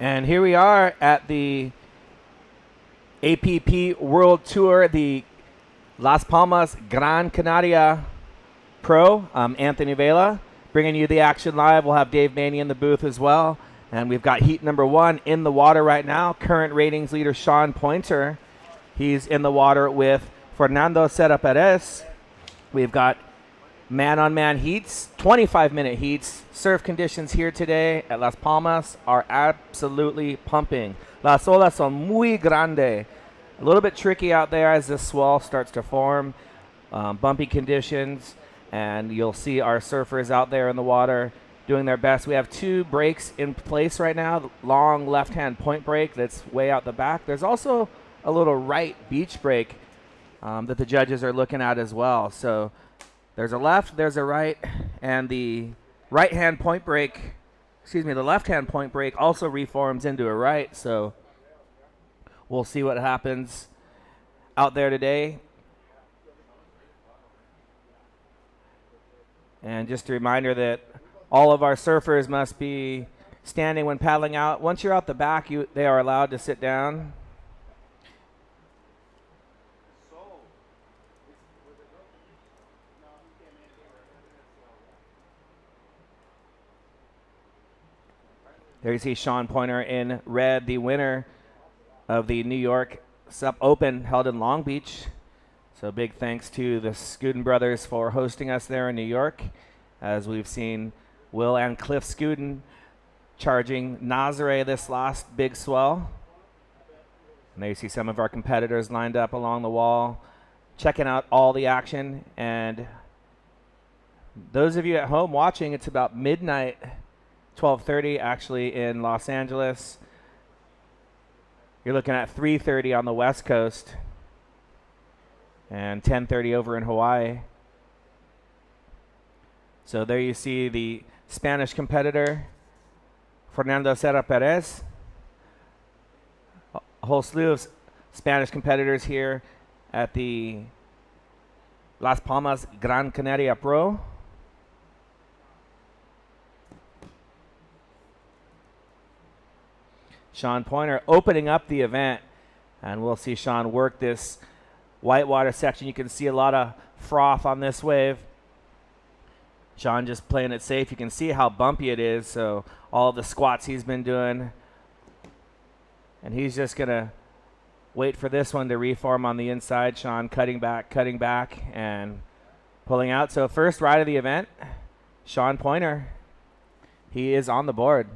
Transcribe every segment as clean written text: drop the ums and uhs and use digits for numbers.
And here we are at the APP World Tour, the Las Palmas Gran Canaria Pro. Anthony Vela bringing you the action live. We'll have Dave Maney in the booth as well. And we've got heat number 1 in the water right now. Current ratings leader Sean Pointer. He's in the water with Fernando Serra Perez. We've got man-on-man heats, 25-minute heats. Surf conditions here today at Las Palmas are absolutely pumping. Las olas son muy grande. A little bit tricky out there as this swell starts to form. Bumpy conditions, and you'll see our surfers out there in the water doing their best. We have 2 breaks in place right now. The long left-hand point break that's way out the back. There's also a little right beach break that the judges are looking at as well. So there's a left, there's a right, and the right-hand point break, the left-hand point break also reforms into a right. So we'll see what happens out there today. And just a reminder that all of our surfers must be standing when paddling out. Once you're out the back, they are allowed to sit down. There you see Sean Pointer in red, the winner of the New York Sup Open held in Long Beach. So big thanks to the Scudden brothers for hosting us there in New York, as we've seen Will and Cliff Scudden charging Nazare this last big swell. And there you see some of our competitors lined up along the wall, checking out all the action. And those of you at home watching, it's about midnight, 12:30 actually in Los Angeles. You're looking at 3:30 on the West Coast and 10:30 over in Hawaii. So there you see the Spanish competitor, Fernando Serra Perez. A whole slew of Spanish competitors here at the Las Palmas Gran Canaria Pro. Sean Pointer opening up the event, and we'll see Sean work this whitewater section. You can see a lot of froth on this wave. Sean just playing it safe. You can see how bumpy it is, so all of the squats he's been doing. And he's just going to wait for this one to reform on the inside. Sean cutting back, and pulling out. So first ride of the event, Sean Pointer. He is on the board.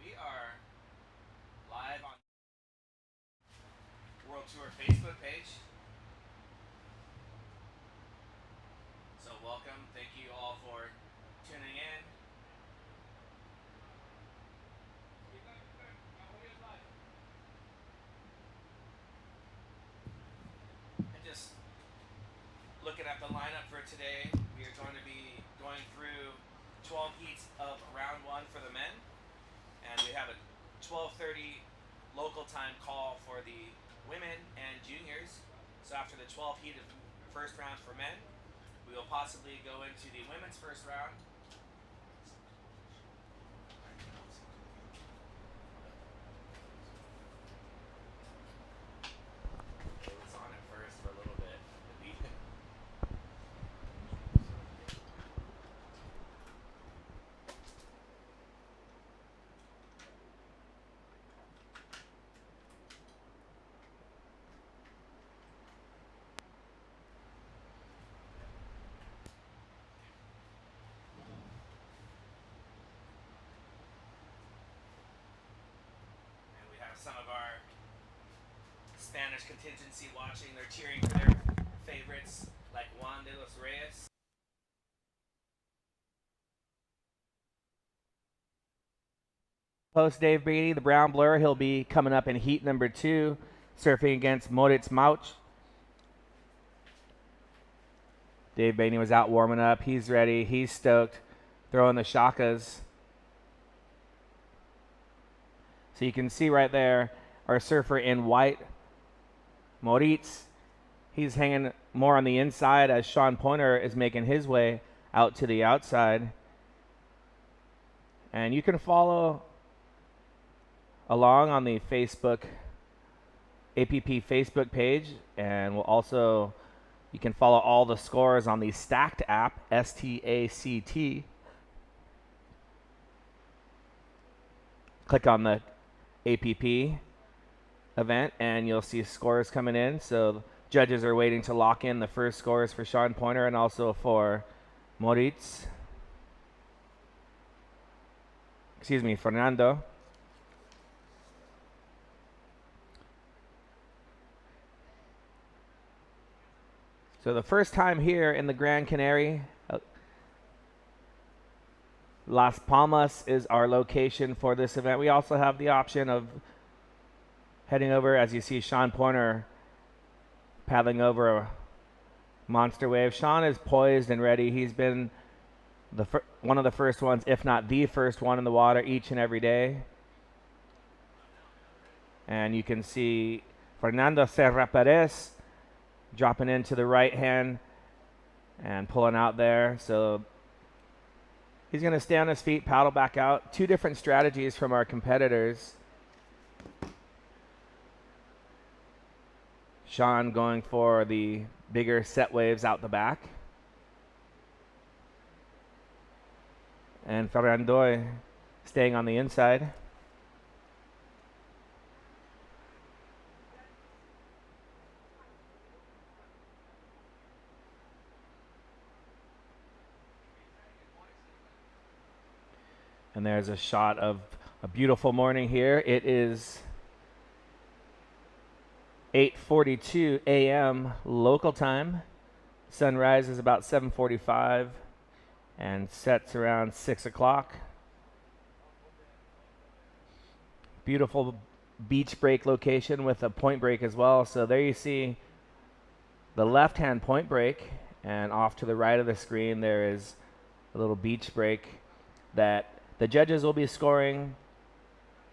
We are live on World Tour Facebook page. So welcome. Thank you all for tuning in. And just looking at the lineup for today, we are going to be going through 12 heats of round 1 for the men. And we have a 12:30 local time call for the women and juniors. So after the 12 heat of first round for men, we will possibly go into the women's first round. It was on at first for a little bit. Spanish contingency watching. They're cheering for their favorites like Juan de los Reyes. Post Dave Beatty, the brown blur, he'll be coming up in heat number 2, surfing against Moritz Mauch. Dave Beatty was out warming up. He's ready. He's stoked. Throwing the shakas. So you can see right there our surfer in white, Moritz. He's hanging more on the inside as Sean Pointer is making his way out to the outside. And you can follow along on the Facebook, APP Facebook page, and we'll also, you can follow all the scores on the Stacked app, STACT. Click on the APP event and you'll see scores coming in. So judges are waiting to lock in the first scores for Sean Pointer and also for Moritz. Excuse me, Fernando. So the first time here in the Gran Canaria, Las Palmas is our location for this event. We also have the option of heading over, as you see Sean Pointer paddling over a monster wave. Sean is poised and ready. He's been one of the first ones, if not the first one in the water each and every day. And you can see Fernando Serra Perez dropping into the right hand and pulling out there. So he's going to stay on his feet, paddle back out. 2 different strategies from our competitors. Sean going for the bigger set waves out the back. And Fernando staying on the inside. And there's a shot of a beautiful morning here. It is 8:42 a.m. local time. Sunrise is about 7:45 and sets around 6 o'clock. Beautiful beach break location with a point break as well. So there you see the left-hand point break, and off to the right of the screen there is a little beach break that the judges will be scoring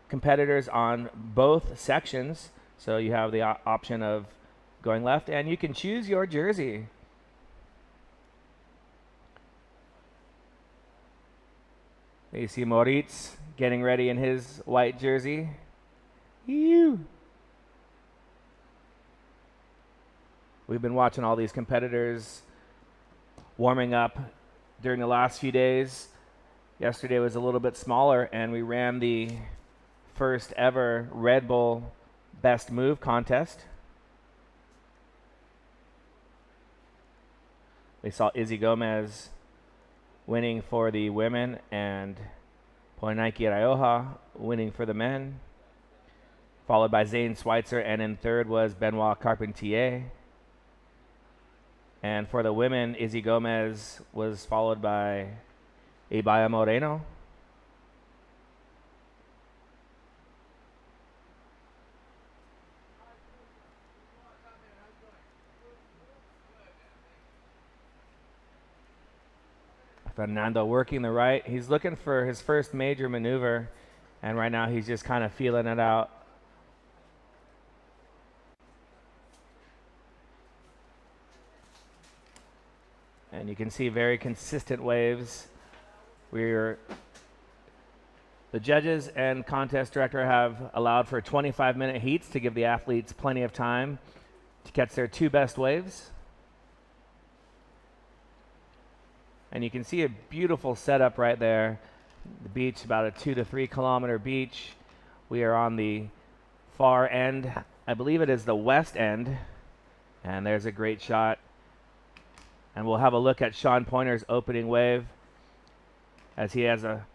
competitors on both sections. So you have the option of going left, and you can choose your jersey. There you see Moritz getting ready in his white jersey. Ew. We've been watching all these competitors warming up during the last few days. Yesterday was a little bit smaller, and we ran the first ever Red Bull Best Move contest. We saw Izzy Gomez winning for the women and Poinaiki Raioha winning for the men, followed by Zane Schweitzer, and in third was Benoit Carpentier. And for the women, Izzy Gomez was followed by Ibaya Moreno. Fernando working the right. He's looking for his first major maneuver, and right now he's just kind of feeling it out. And you can see very consistent waves. The judges and contest director have allowed for 25-minute heats to give the athletes plenty of time to catch their 2 best waves. And you can see a beautiful setup right there. The beach, about a 2 to 3 kilometer beach. We are on the far end. I believe it is the west end. And there's a great shot. And we'll have a look at Sean Pointer's opening wave as he has a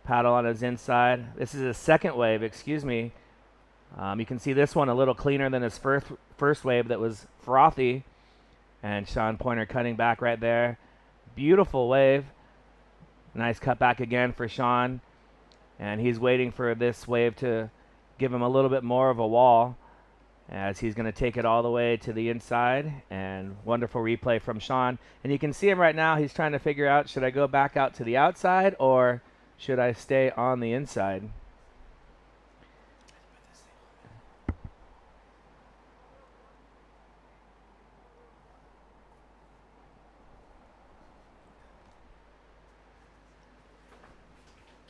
paddle on his inside. This is his second wave, excuse me. You can see this one a little cleaner than his first wave that was frothy. And Sean Pointer cutting back right there. Beautiful wave. Nice cut back again for Sean. And he's waiting for this wave to give him a little bit more of a wall as he's going to take it all the way to the inside. And wonderful replay from Sean. And you can see him right now. He's trying to figure out, should I go back out to the outside or should I stay on the inside?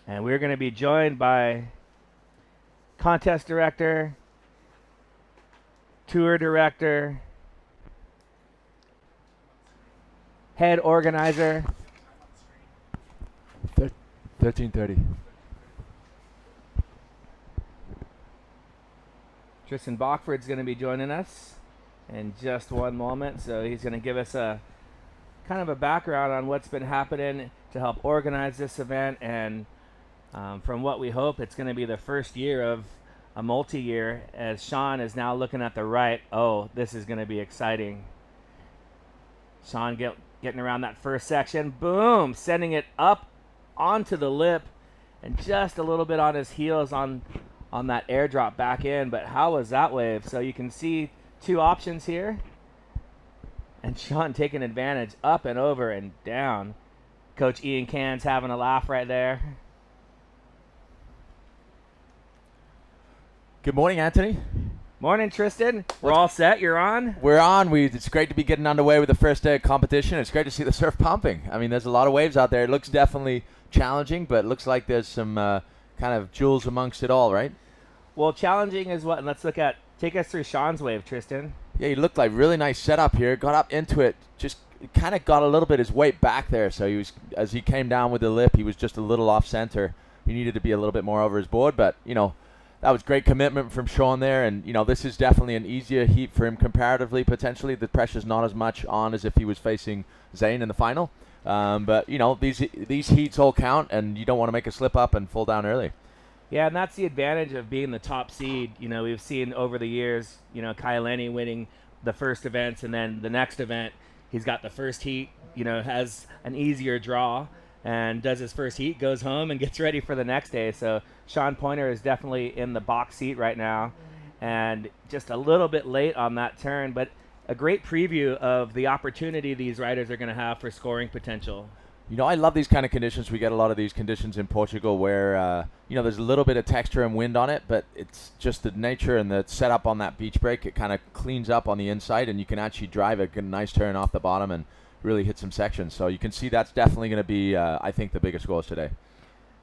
And we're going to be joined by contest director, tour director, head organizer. 13:30. Tristan Bachford's going to be joining us in just one moment. So he's going to give us a kind of a background on what's been happening to help organize this event. And from what we hope, it's going to be the first year of a multi-year, as Sean is now looking at the right. Oh, this is going to be exciting. Sean getting around that first section. Boom! Sending it up onto the lip and just a little bit on his heels on that airdrop back in. But how was that wave? So you can see two options here. And Sean taking advantage up and over and down. Coach Ian Cairns having a laugh right there. Good morning, Anthony. Morning, Tristan. We're all set. You're on? We're on. It's great to be getting underway with the first day of competition. It's great to see the surf pumping. I mean, there's a lot of waves out there. It looks definitely challenging, but it looks like there's some kind of jewels amongst it all, right? Well, challenging is what? And let's take us through Sean's wave, Tristan. Yeah, he looked like really nice setup here. Got up into it, just kind of got a little bit his weight back there. So he was, as he came down with the lip, he was just a little off center. He needed to be a little bit more over his board, but, you know, that was great commitment from Sean there, and you know, this is definitely an easier heat for him comparatively. Potentially, the pressure's not as much on as if he was facing Zane in the final. But you know, these heats all count, and you don't want to make a slip up and fall down early. Yeah, and that's the advantage of being the top seed. You know, we've seen over the years, you know, Kyle Lenny winning the first events, and then the next event, he's got the first heat. You know, has an easier draw. And does his first heat, goes home, and gets ready for the next day. So Sean Pointer is definitely in the box seat right now, and just a little bit late on that turn, but a great preview of the opportunity these riders are going to have for scoring potential. You know, I love these kind of conditions. We get a lot of these conditions in Portugal where, you know, there's a little bit of texture and wind on it, but it's just the nature and the setup on that beach break. It kind of cleans up on the inside, and you can actually drive a nice turn off the bottom and really hit some sections. So you can see that's definitely going to be, I think, the biggest goals today.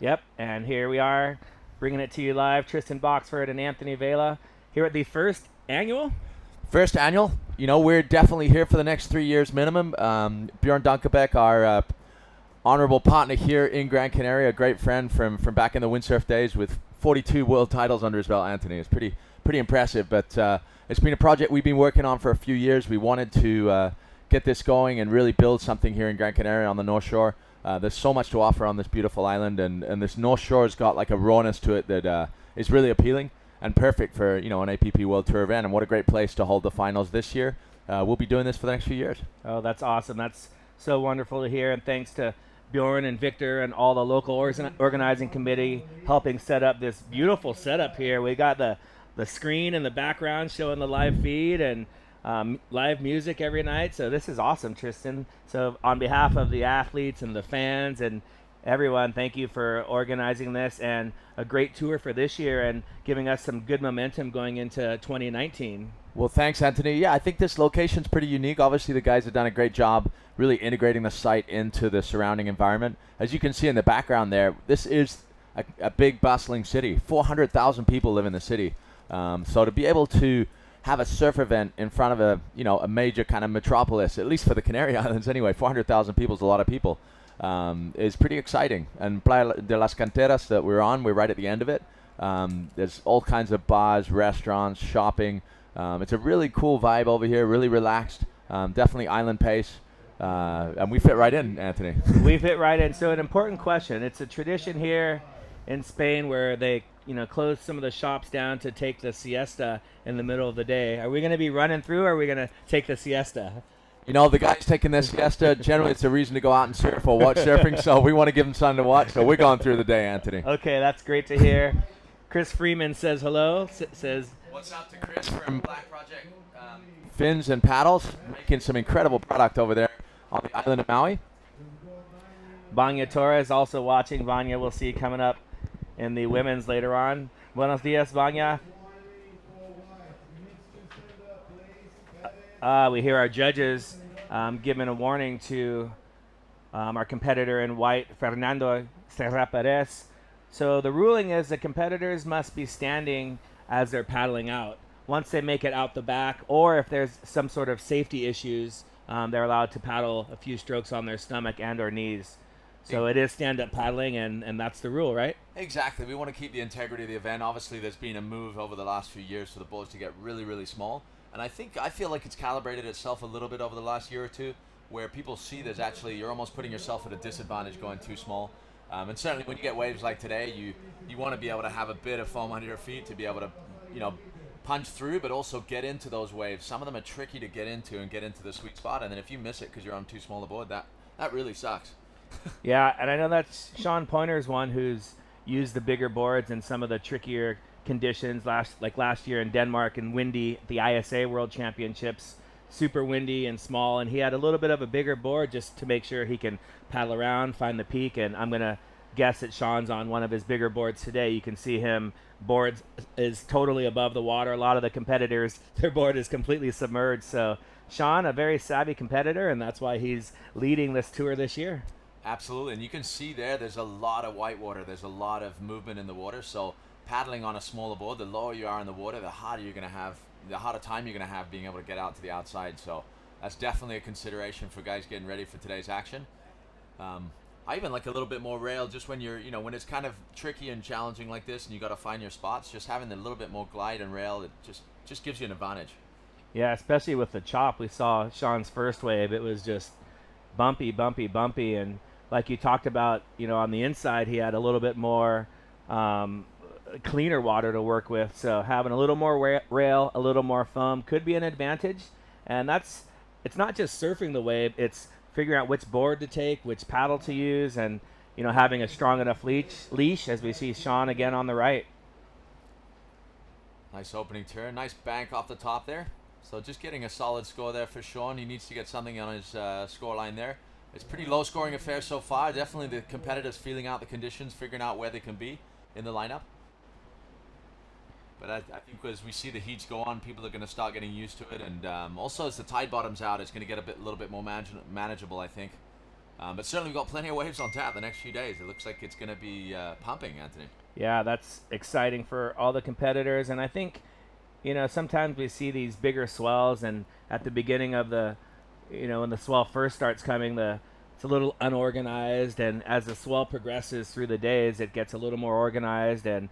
Yep, and here we are bringing it to you live. Tristan Boxford and Anthony Vela here at the first annual. First annual. You know, we're definitely here for the next 3 years minimum. Bjorn Dunkerbeck, our honorable partner here in Gran Canaria, a great friend from back in the windsurf days with 42 world titles under his belt, Anthony. It's pretty impressive, but it's been a project we've been working on for a few years. We wanted to get this going and really build something here in Gran Canaria on the North Shore. There's so much to offer on this beautiful island, and this North Shore's got like a rawness to it that is really appealing and perfect for, you know, an APP World Tour event. And what a great place to hold the finals this year. We'll be doing this for the next few years. Oh, that's awesome. That's so wonderful to hear, and thanks to Bjorn and Victor and all the local organizing committee helping set up this beautiful setup here. We got the screen in the background showing the live feed and live music every night. So this is awesome, Tristan. So on behalf of the athletes and the fans and everyone, thank you for organizing this, and a great tour for this year and giving us some good momentum going into 2019. Well, thanks, Anthony. Yeah, I think this location's pretty unique. Obviously, the guys have done a great job really integrating the site into the surrounding environment. As you can see in the background there, this is a big bustling city. 400,000 people live in the city. So to be able to have a surf event in front of a major kind of metropolis, at least for the Canary Islands anyway, 400,000 people is a lot of people, is pretty exciting. And Playa de las Canteras that we're right at the end of it. There's all kinds of bars, restaurants, shopping. It's a really cool vibe over here, really relaxed, definitely island pace. And we fit right in, Anthony. We fit right in. So an important question. It's a tradition here in Spain where they, close some of the shops down to take the siesta in the middle of the day. Are we going to be running through, or are we going to take the siesta? The guys taking their siesta, generally it's a reason to go out and surf or watch surfing, so we want to give them something to watch, so we're going through the day, Anthony. Okay, that's great to hear. Chris Freeman says hello, says... What's up to Chris from Black Project Fins and Paddles, making some incredible product over there on the island of Maui. Vanya Torres also watching. Vanya we'll see coming up in the women's later on. Buenos dias, Vanya. We hear our judges giving a warning to our competitor in white, Fernando Serra Perez. So the ruling is the competitors must be standing as they're paddling out. Once they make it out the back, or if there's some sort of safety issues, they're allowed to paddle a few strokes on their stomach and or knees. So it is stand-up paddling, and that's the rule, right? Exactly. We want to keep the integrity of the event. Obviously, there's been a move over the last few years for the boards to get really, really small. And I feel like it's calibrated itself a little bit over the last year or two, where people see there's actually, you're almost putting yourself at a disadvantage going too small. And certainly when you get waves like today, you want to be able to have a bit of foam under your feet to be able to, punch through, but also get into those waves. Some of them are tricky to get into and get into the sweet spot, and then if you miss it because you're on too small a board, that really sucks. Yeah, and I know that's Sean Pointer's one who's used the bigger boards in some of the trickier conditions last year in Denmark and windy, the ISA World Championships, super windy and small, and he had a little bit of a bigger board just to make sure he can paddle around, find the peak, and I'm going to guess that Sean's on one of his bigger boards today. You can see him, board is totally above the water. A lot of the competitors, their board is completely submerged. So Sean, a very savvy competitor, and that's why he's leading this tour this year. Absolutely, and you can see there's a lot of white water. There's a lot of movement in the water. So paddling on a smaller board, the lower you are in the water, the harder time you're going to have being able to get out to the outside. So that's definitely a consideration for guys getting ready for today's action. I even like a little bit more rail just when when it's kind of tricky and challenging like this and you got to find your spots, just having a little bit more glide and rail, it just gives you an advantage. Yeah, especially with the chop. We saw Sean's first wave. It was just bumpy, and like you talked about, on the inside, he had a little bit more cleaner water to work with. So having a little more rail, a little more foam could be an advantage. And it's not just surfing the wave, it's figuring out which board to take, which paddle to use, and having a strong enough leash, as we see Sean again on the right. Nice opening turn, nice bank off the top there. So just getting a solid score there for Sean. He needs to get something on his score line there. It's pretty low scoring affair so far. Definitely the competitors feeling out the conditions, figuring out where they can be in the lineup. But I think as we see the heats go on, people are going to start getting used to it. And also as the tide bottoms out, it's going to get a little bit more manageable, I think. But certainly we've got plenty of waves on tap the next few days. It looks like it's going to be pumping, Anthony. Yeah, that's exciting for all the competitors. And I think, sometimes we see these bigger swells, and at the beginning of the, when the swell first starts coming, it's a little unorganized. And as the swell progresses through the days, it gets a little more organized, and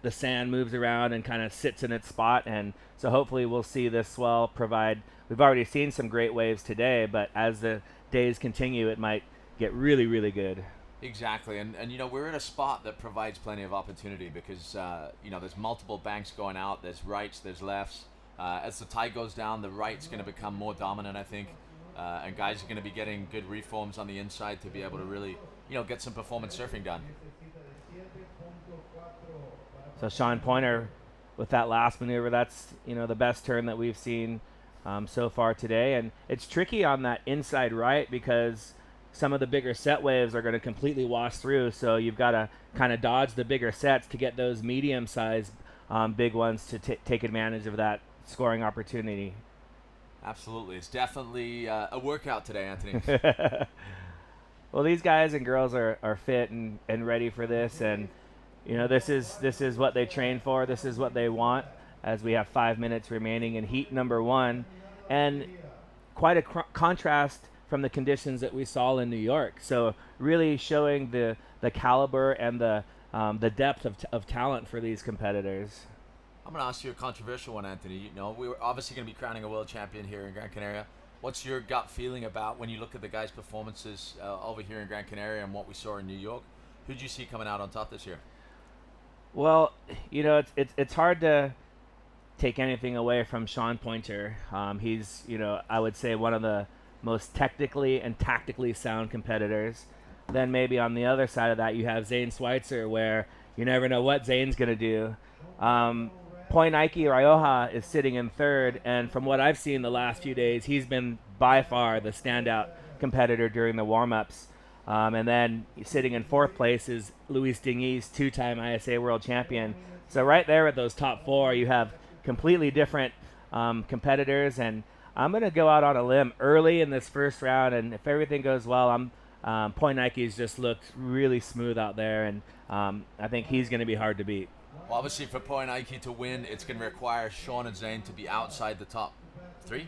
the sand moves around and kind of sits in its spot. And so hopefully we'll see this swell provide, we've already seen some great waves today, but as the days continue, it might get really, really good. Exactly, and we're at a spot that provides plenty of opportunity because there's multiple banks going out, there's rights, there's lefts. As the tide goes down, the right's going to become more dominant, I think, and guys are going to be getting good reforms on the inside to be able to really get some performance surfing done. So Sean Pointer with that last maneuver, that's the best turn that we've seen so far today. And it's tricky on that inside right because some of the bigger set waves are going to completely wash through. So you've got to kind of dodge the bigger sets to get those medium-sized big ones to take advantage of that scoring opportunity. Absolutely. It's definitely a workout today, Anthony. Well, these guys and girls are fit and ready for this. And this is what they train for. This is what they want, as we have 5 minutes remaining in heat number 1. And quite a contrast from the conditions that we saw in New York. So really showing the caliber and the depth of talent for these competitors. I'm going to ask you a controversial one, Anthony. We were obviously going to be crowning a world champion here in Gran Canaria. What's your gut feeling about when you look at the guys' performances over here in Gran Canaria and what we saw in New York? Who did you see coming out on top this year? Well, it's hard to take anything away from Sean Pointer. He's, I would say one of the most technically and tactically sound competitors. Then maybe on the other side of that, you have Zane Schweitzer, where you never know what Zane's going to do. Poinaiki Rioja is sitting in third, and from what I've seen the last few days, he's been by far the standout competitor during the warm-ups. And then sitting in fourth place is Luis Dingis, two-time ISA world champion. So right there with those top four, you have completely different competitors, and I'm going to go out on a limb early in this first round, and if everything goes well, Poinaiki's just looked really smooth out there, and I think he's going to be hard to beat. Well, obviously, for Poinaiki to win, it's going to require Sean and Zane to be outside the top three.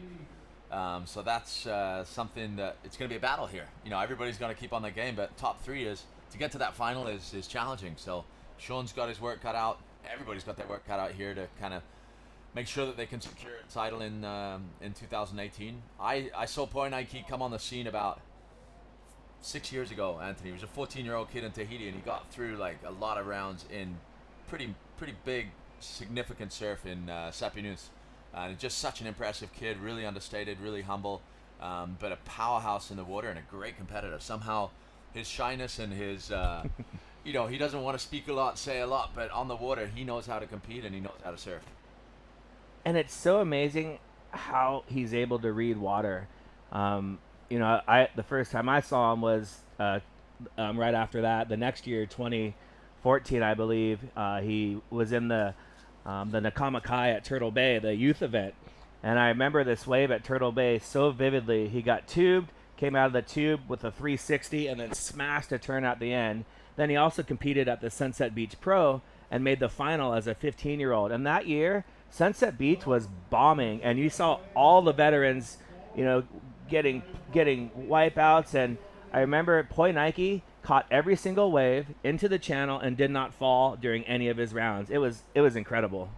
So that's something that it's going to be a battle here. Everybody's going to keep on their game, but top three is to get to that final is challenging. So Sean's got his work cut out. Everybody's got their work cut out here to kind of make sure that they can secure a title in 2018. I saw Poinaiki come on the scene about 6 years ago, Anthony. He was a 14-year-old kid in Tahiti, and he got through like a lot of rounds in pretty big, significant surf in Sapinus. And just such an impressive kid, really understated, really humble, but a powerhouse in the water and a great competitor. Somehow his shyness and his, he doesn't want to speak a lot, say a lot, but on the water he knows how to compete and he knows how to surf. And it's so amazing how he's able to read water. The first time I saw him was right after that. The next year, 2014, I believe, he was in the Nakamakai at Turtle Bay, the youth event. And I remember this wave at Turtle Bay so vividly. He got tubed, came out of the tube with a 360, and then smashed a turn at the end. Then he also competed at the Sunset Beach Pro and made the final as a 15-year-old. And that year, Sunset Beach was bombing, and you saw all the veterans, getting wipeouts. And I remember Poinaiki caught every single wave into the channel and did not fall during any of his rounds. It was incredible.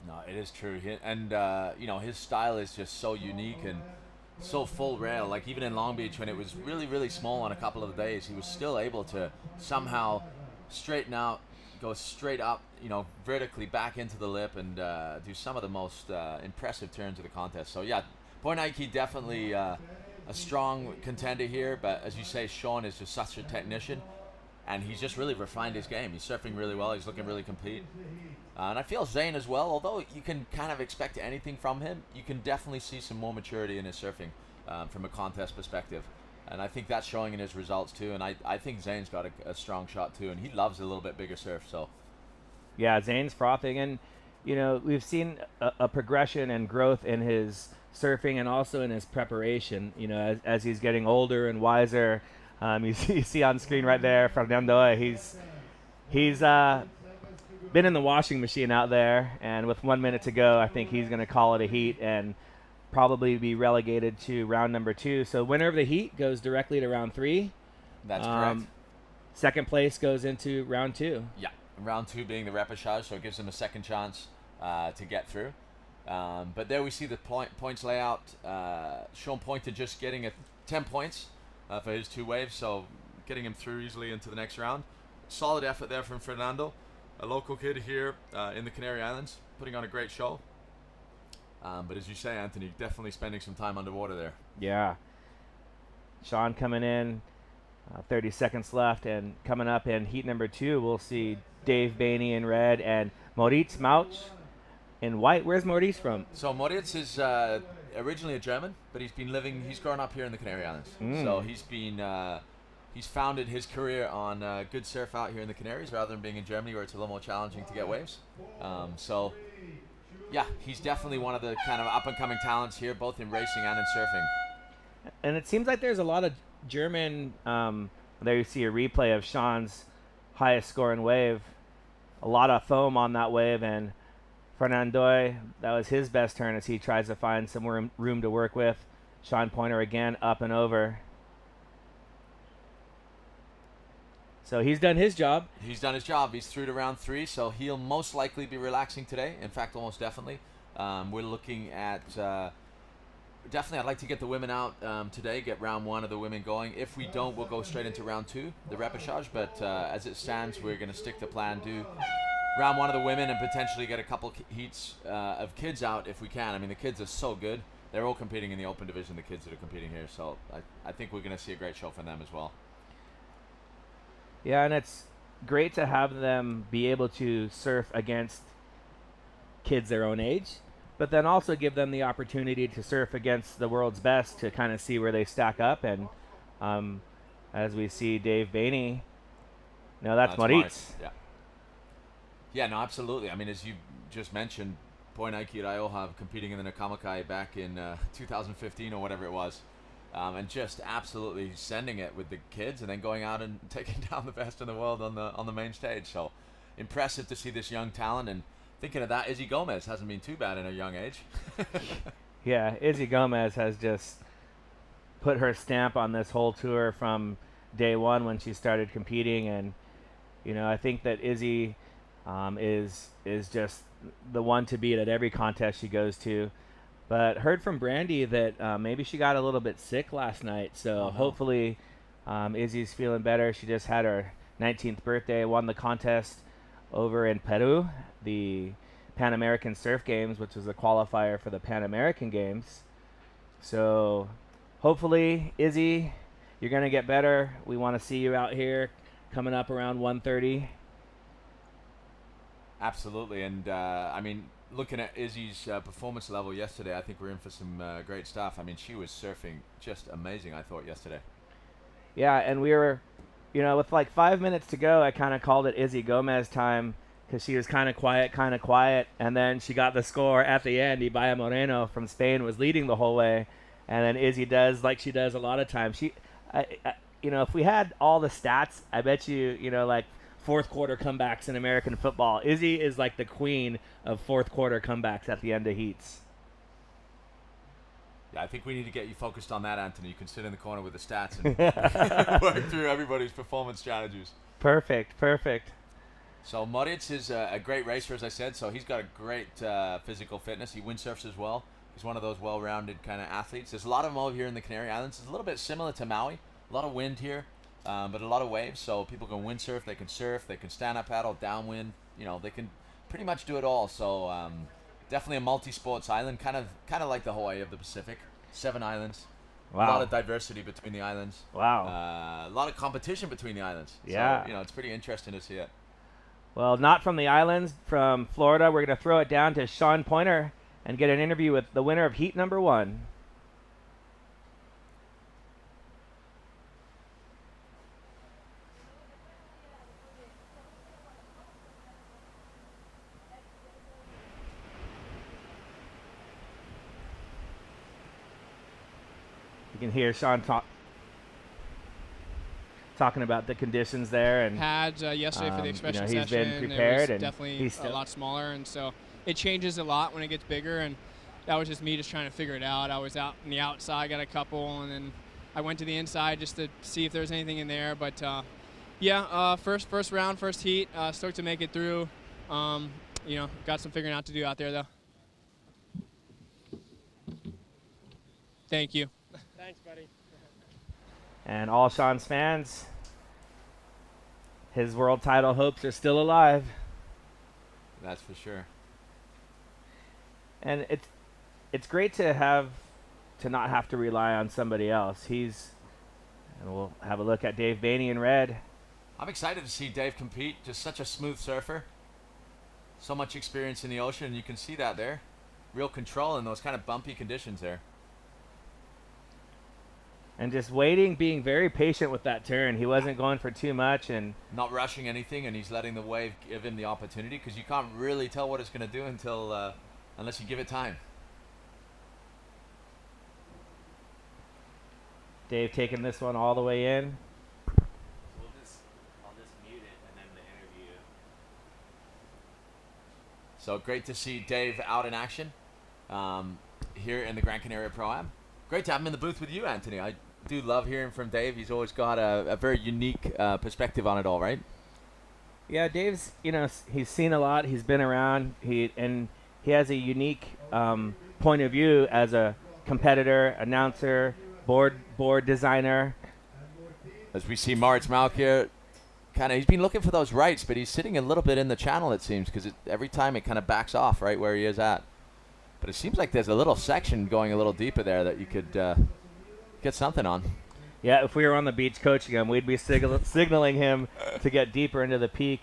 No, it is true. His style is just so unique and so full rail. Like even in Long Beach, when it was really, really small on a couple of days, he was still able to somehow straighten out, go straight up, vertically back into the lip and do some of the most impressive turns of the contest. So yeah, Poinaiki definitely a strong contender here, but as you say, Sean is just such a technician, and he's just really refined his game. He's surfing really well. He's looking really complete. And I feel Zane as well, although you can kind of expect anything from him, you can definitely see some more maturity in his surfing from a contest perspective. And I think that's showing in his results too. And I think Zane's got a strong shot too, and he loves a little bit bigger surf. So yeah, Zane's frothing, and we've seen a progression and growth in his surfing and also in his preparation. As he's getting older and wiser. You see on screen right there, Fernando. He's been in the washing machine out there, and with 1 minute to go, I think he's going to call it a heat and probably be relegated to round number 2. So winner of the heat goes directly to round 3. That's correct. Second place goes into round 2. Yeah, round 2 being the repechage, so it gives him a second chance to get through. But there we see the points layout. Sean Pointer just getting 10 points for his 2 waves, so getting him through easily into the next round. Solid effort there from Fernando, a local kid here in the Canary Islands, putting on a great show. But as you say, Anthony, definitely spending some time underwater there. Yeah. Sean coming in, 30 seconds left, and coming up in heat number 2, we'll see Dave Bainey in red and Moritz Mauch in white. Where's Moritz from? So Moritz is originally a German, but he's grown up here in the Canary Islands. So he's founded his career on good surf out here in the Canaries rather than being in Germany where it's a little more challenging to get waves. So yeah, he's definitely one of the kind of up-and-coming talents here, both in racing and in surfing. And it seems like there's a lot of German, there you see a replay of Sean's highest scoring wave. A lot of foam on that wave, and Fernando, that was his best turn as he tries to find some room to work with. Sean Pointer again up and over. So he's done his job. He's done his job. He's through to round 3, so he'll most likely be relaxing today. In fact, almost definitely. We're looking at definitely I'd like to get the women out today, get round 1 of the women going. If we don't, we'll go straight into round 2, the repechage. But as it stands, we're going to stick to plan, do round one of the women and potentially get a couple heats of kids out if we can. I mean, the kids are so good. They're all competing in the open division, the kids that are competing here. So I think we're going to see a great show from them as well. Yeah, and it's great to have them be able to surf against kids their own age, but then also give them the opportunity to surf against the world's best to kind of see where they stack up. And as we see Dave Bainey, no, that's Moritz. Yeah. Yeah, no, absolutely. I mean, as you just mentioned, Boy Nike and I all have competing in the Nakamakai back in 2015 or whatever it was. And just absolutely sending it with the kids, and then going out and taking down the best in the world on the main stage. So impressive to see this young talent. And thinking of that, Izzy Gomez hasn't been too bad in her young age. Yeah, Izzy Gomez has just put her stamp on this whole tour from day one when she started competing. And I think that Izzy is just the one to beat at every contest she goes to. But heard from Brandy that maybe she got a little bit sick last night, so hopefully Izzy's feeling better. She just had her 19th birthday, won the contest over in Peru, the Pan American Surf Games, which was a qualifier for the Pan American Games. So hopefully, Izzy, you're going to get better. We want to see you out here coming up around 1:30. Absolutely, and I mean, looking at Izzy's performance level yesterday, I think we're in for some great stuff. I mean, she was surfing just amazing, I thought, yesterday. Yeah, and we were, with like 5 minutes to go, I kind of called it Izzy Gomez time because she was kind of quiet, and then she got the score at the end. Ibaya Moreno from Spain was leading the whole way, and then Izzy does like she does a lot of times. If we had all the stats, I bet you, like fourth quarter comebacks in American football. Izzy is like the queen of fourth quarter comebacks at the end of heats. Yeah, I think we need to get you focused on that, Anthony. You can sit in the corner with the stats and work through everybody's performance strategies. Perfect. So Moritz is a great racer, as I said, so he's got a great physical fitness. He windsurfs as well. He's one of those well-rounded kind of athletes. There's a lot of them over here in the Canary Islands. It's a little bit similar to Maui. A lot of wind here. But a lot of waves, so people can windsurf, they can stand-up paddle, downwind, they can pretty much do it all. So definitely a multi-sports island, kind of like the Hawaii of the Pacific. 7 islands. Wow. A lot of diversity between the islands. Wow. A lot of competition between the islands. Yeah. So, it's pretty interesting to see it. Well, not from the islands, from Florida. We're going to throw it down to Sean Pointer and get an interview with the winner of heat number 1. You can hear Sean talking about the conditions there, and had yesterday for the expression he's session. been prepared, it was and definitely he's a lot smaller, and so it changes a lot when it gets bigger. And that was just me just trying to figure it out. I was out on the outside, got a couple, and then I went to the inside just to see if there was anything in there. But first round, first heat, stoked to make it through. Got some figuring out to do out there though. Thank you. Thanks, buddy. And all Sean's fans, his world title hopes are still alive. That's for sure. And it's great to not have to rely on somebody else. And we'll have a look at Dave Bainey in red. I'm excited to see Dave compete. Just such a smooth surfer. So much experience in the ocean, and you can see that there. Real control in those kind of bumpy conditions there. And just waiting, being very patient with that turn. He wasn't going for too much, and not rushing anything, and he's letting the wave give him the opportunity, because you can't really tell what it's going to do unless you give it time. Dave taking this one all the way in. I'll just mute it and then the interview. So great to see Dave out in action here in the Gran Canaria Pro-Am. Great to have him in the booth with you, Anthony. I do love hearing from Dave. He's always got a very unique perspective on it all, right? Yeah, Dave's, he's seen a lot. He's been around. He has a unique point of view as a competitor, announcer, board designer. As we see Moritz Malk here he's been looking for those rights, but he's sitting a little bit in the channel, it seems, because every time it kind of backs off right where he is at. But it seems like there's a little section going a little deeper there that you could get something on. Yeah, if we were on the beach coaching him, we'd be signaling him to get deeper into the peak,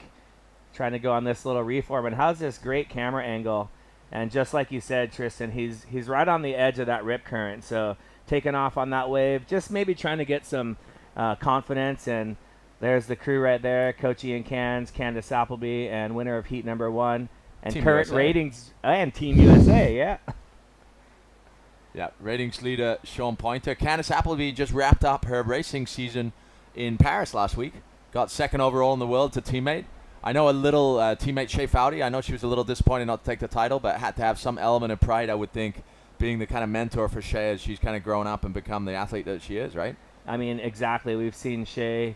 trying to go on this little reform. And how's this great camera angle? And just like you said, Tristan, he's right on the edge of that rip current. So taking off on that wave, just maybe trying to get some confidence. And there's the crew right there, Coach Ian Cairns, Candace Appleby, and winner of heat number 1. And Team current USA. ratings, and Team USA, yeah. Yeah, ratings leader Sean Pointer. Candace Appleby just wrapped up her racing season in Paris last week. Got 2nd overall in the world to teammate. I know a little teammate Shea Foudy. I know she was a little disappointed not to take the title, but had to have some element of pride, I would think, being the kind of mentor for Shea as she's kind of grown up and become the athlete that she is, right? I mean, exactly. We've seen Shea,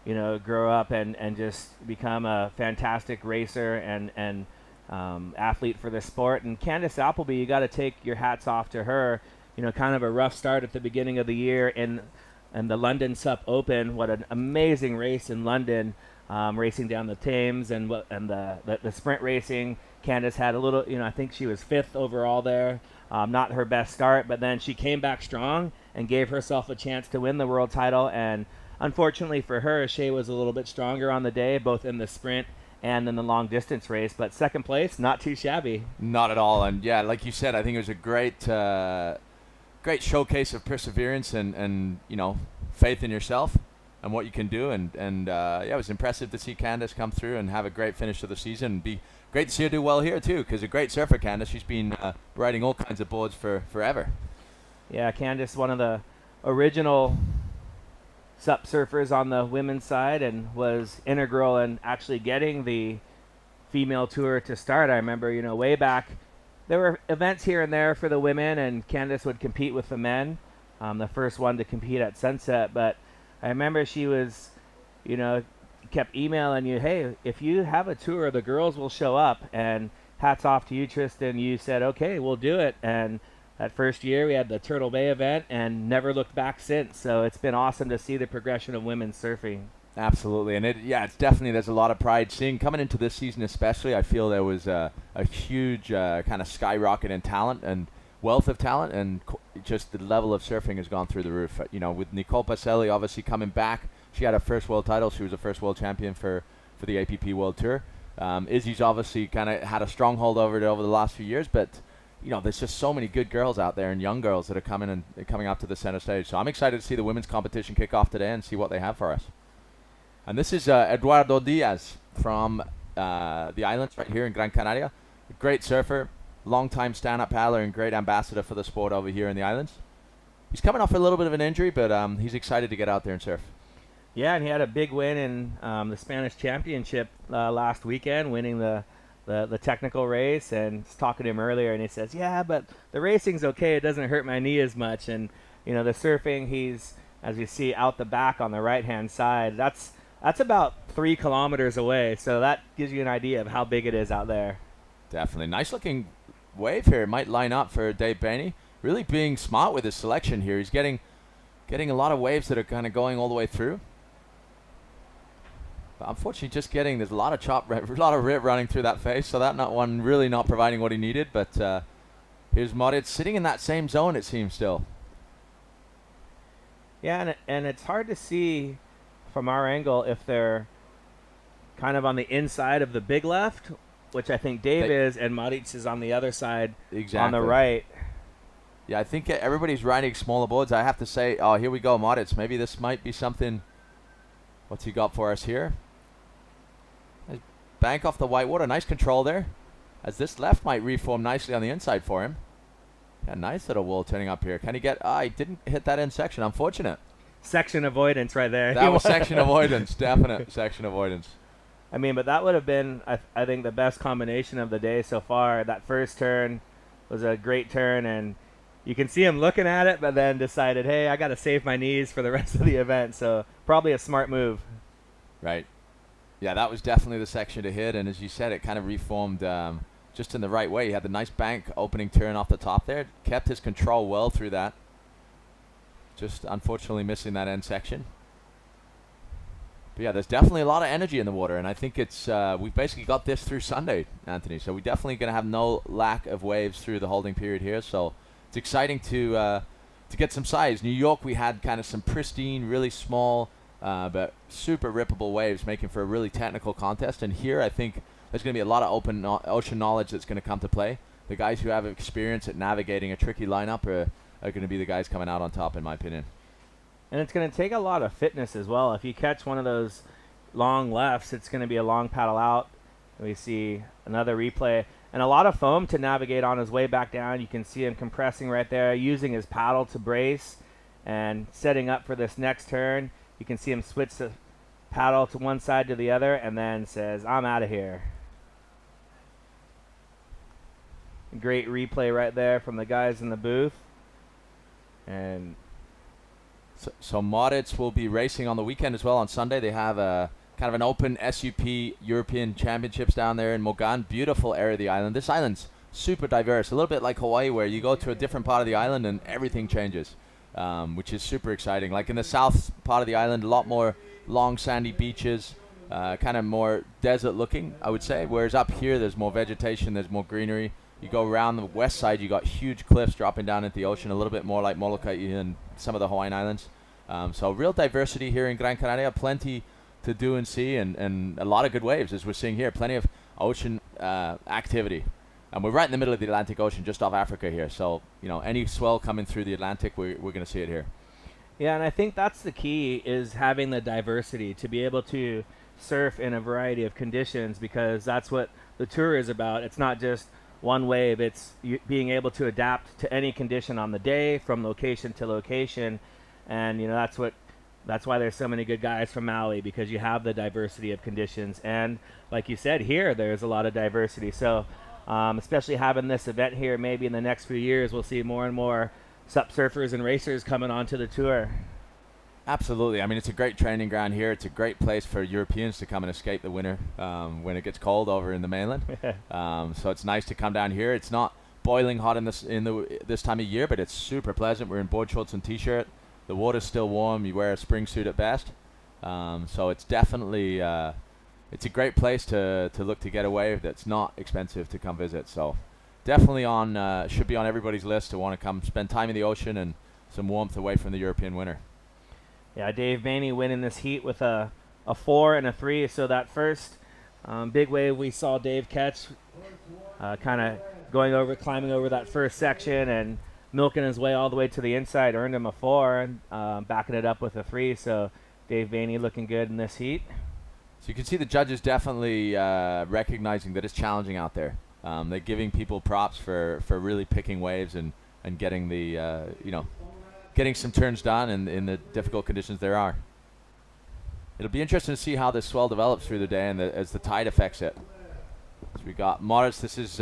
grow up and just become a fantastic racer and athlete for the sport. And Candace Appleby, you got to take your hats off to her. Kind of a rough start at the beginning of the year in the London Sup Open. What an amazing race in London, racing down the Thames and the sprint racing. Candace had a little, I think she was 5th overall there. Not her best start, but then she came back strong and gave herself a chance to win the world title. And unfortunately for her, Shea was a little bit stronger on the day, both in the sprint and in the long distance race, but 2nd place, not too shabby. Not at all. And yeah, like you said, I think it was a great showcase of perseverance and faith in yourself and what you can do. And it was impressive to see Candace come through and have a great finish to the season. Be great to see her do well here too, because a great surfer, Candace. She's been riding all kinds of boards for forever. Yeah, Candace, one of the original SUP surfers on the women's side, and was integral in actually getting the female tour to start. I remember, way back, there were events here and there for the women, and Candace would compete with the men, the first one to compete at Sunset. But I remember she was, kept emailing you, hey, if you have a tour, the girls will show up. And hats off to you, Tristan. You said, okay, we'll do it. And that first year we had the Turtle Bay event and never looked back since. So it's been awesome to see the progression of women's surfing. Absolutely. And it's definitely, there's a lot of pride seeing coming into this season especially. I feel there was a huge kind of skyrocket in talent and wealth of talent, and just the level of surfing has gone through the roof. With Nicole Pacelli obviously coming back, she had her first world title. She was the first world champion for the APP World Tour. Izzy's obviously kind of had a stronghold over the last few years, but there's just so many good girls out there and young girls that are coming up to the center stage. So I'm excited to see the women's competition kick off today and see what they have for us. And this is Eduardo Diaz from the islands right here in Gran Canaria. A great surfer, long-time stand-up paddler, and great ambassador for the sport over here in the islands. He's coming off a little bit of an injury, but he's excited to get out there and surf. Yeah, and he had a big win in the Spanish Championship last weekend, winning the technical race. And I was talking to him earlier, and he says, yeah, but the racing's okay. It doesn't hurt my knee as much. And, the surfing, he's, as you see, out the back on the right-hand side. That's about 3 kilometers away. So that gives you an idea of how big it is out there. Definitely. Nice-looking wave here. It might line up for Dave Bainey. Really being smart with his selection here. He's getting a lot of waves that are kind of going all the way through. But unfortunately, there's a lot of rip running through that face, so that really not providing what he needed. But here's Moritz sitting in that same zone, it seems, still. Yeah, and it's hard to see from our angle if they're kind of on the inside of the big left, which I think Dave is, and Moritz is on the other side, exactly, on the right. Yeah, I think everybody's riding smaller boards. I have to say, here we go, Moritz. Maybe this might be something. What's he got for us here? Bank off the white water. Nice control there. As this left might reform nicely on the inside for him. Yeah, nice little wall turning up here. Can he get... he didn't hit that end section. Unfortunate. Section avoidance right there. That was section avoidance. Definite section avoidance. I mean, but that would have been, I think, the best combination of the day so far. That first turn was a great turn, and you can see him looking at it, but then decided, hey, I got to save my knees for the rest of the event. So probably a smart move. Right. Yeah, that was definitely the section to hit, and as you said, it kind of reformed just in the right way. He had the nice bank opening turn off the top there. Kept his control well through that. Just unfortunately missing that end section. But yeah, there's definitely a lot of energy in the water, and I think it's we've basically got this through Sunday, Anthony. So we're definitely going to have no lack of waves through the holding period here. So it's exciting to get some size. New York, we had kind of some pristine, really small, but super rippable waves, making for a really technical contest. And here, I think there's going to be a lot of open ocean knowledge that's going to come to play. The guys who have experience at navigating a tricky lineup are going to be the guys coming out on top, in my opinion. And it's going to take a lot of fitness as well. If you catch one of those long lefts, it's going to be a long paddle out. We see another replay. And a lot of foam to navigate on his way back down. You can see him compressing right there, using his paddle to brace and setting up for this next turn. You can see him switch the paddle to one side to the other and then says, I'm out of here. Great replay right there from the guys in the booth. And So Moritz will be racing on the weekend as well. On Sunday, they have a kind of an open SUP European Championships down there in Mogan. Beautiful area of the island. This island's super diverse, a little bit like Hawaii, where you go to a different part of the island and everything changes, which is super exciting. Like in the south part of the island, a lot more long sandy beaches, kind of more desert looking, I would say. Whereas up here, there's more vegetation, there's more greenery. You go around the west side, you got huge cliffs dropping down into the ocean, a little bit more like Molokai and some of the Hawaiian islands. So real diversity here in Gran Canaria, plenty to do and see, and a lot of good waves, as we're seeing here. Plenty of ocean activity. And we're right in the middle of the Atlantic Ocean, just off Africa here. So, any swell coming through the Atlantic, we're going to see it here. yeah, and I think that's the key, is having the diversity to be able to surf in a variety of conditions, because that's what the tour is about. It's not just one wave. It's being able to adapt to any condition on the day, from location to location. And that's why there's so many good guys from Maui, because you have the diversity of conditions. And like you said, here there's a lot of diversity. So especially having this event here, maybe in the next few years we'll see more and more SUP surfers and racers coming onto the tour. Absolutely. I mean, it's a great training ground here. It's a great place for Europeans to come and escape the winter when it gets cold over in the mainland. So it's nice to come down here. It's not boiling hot in this time of year, but it's super pleasant. We're in board shorts and t-shirt. The water's still warm. You wear a spring suit at best. So it's definitely it's a great place to look to get away that's not expensive to come visit. So definitely should be on everybody's list to want to come spend time in the ocean and some warmth away from the European winter. Yeah, Dave Maney winning this heat with a 4 and a 3. So that first big wave we saw Dave catch, kind of climbing over that first section and milking his way all the way to the inside, earned him a 4, and backing it up with a 3. So Dave Maney looking good in this heat. So you can see the judges definitely recognizing that it's challenging out there. They're giving people props for really picking waves and getting the getting some turns done in the difficult conditions there are. It'll be interesting to see how this swell develops through the day and as the tide affects it. So we got Moritz. This is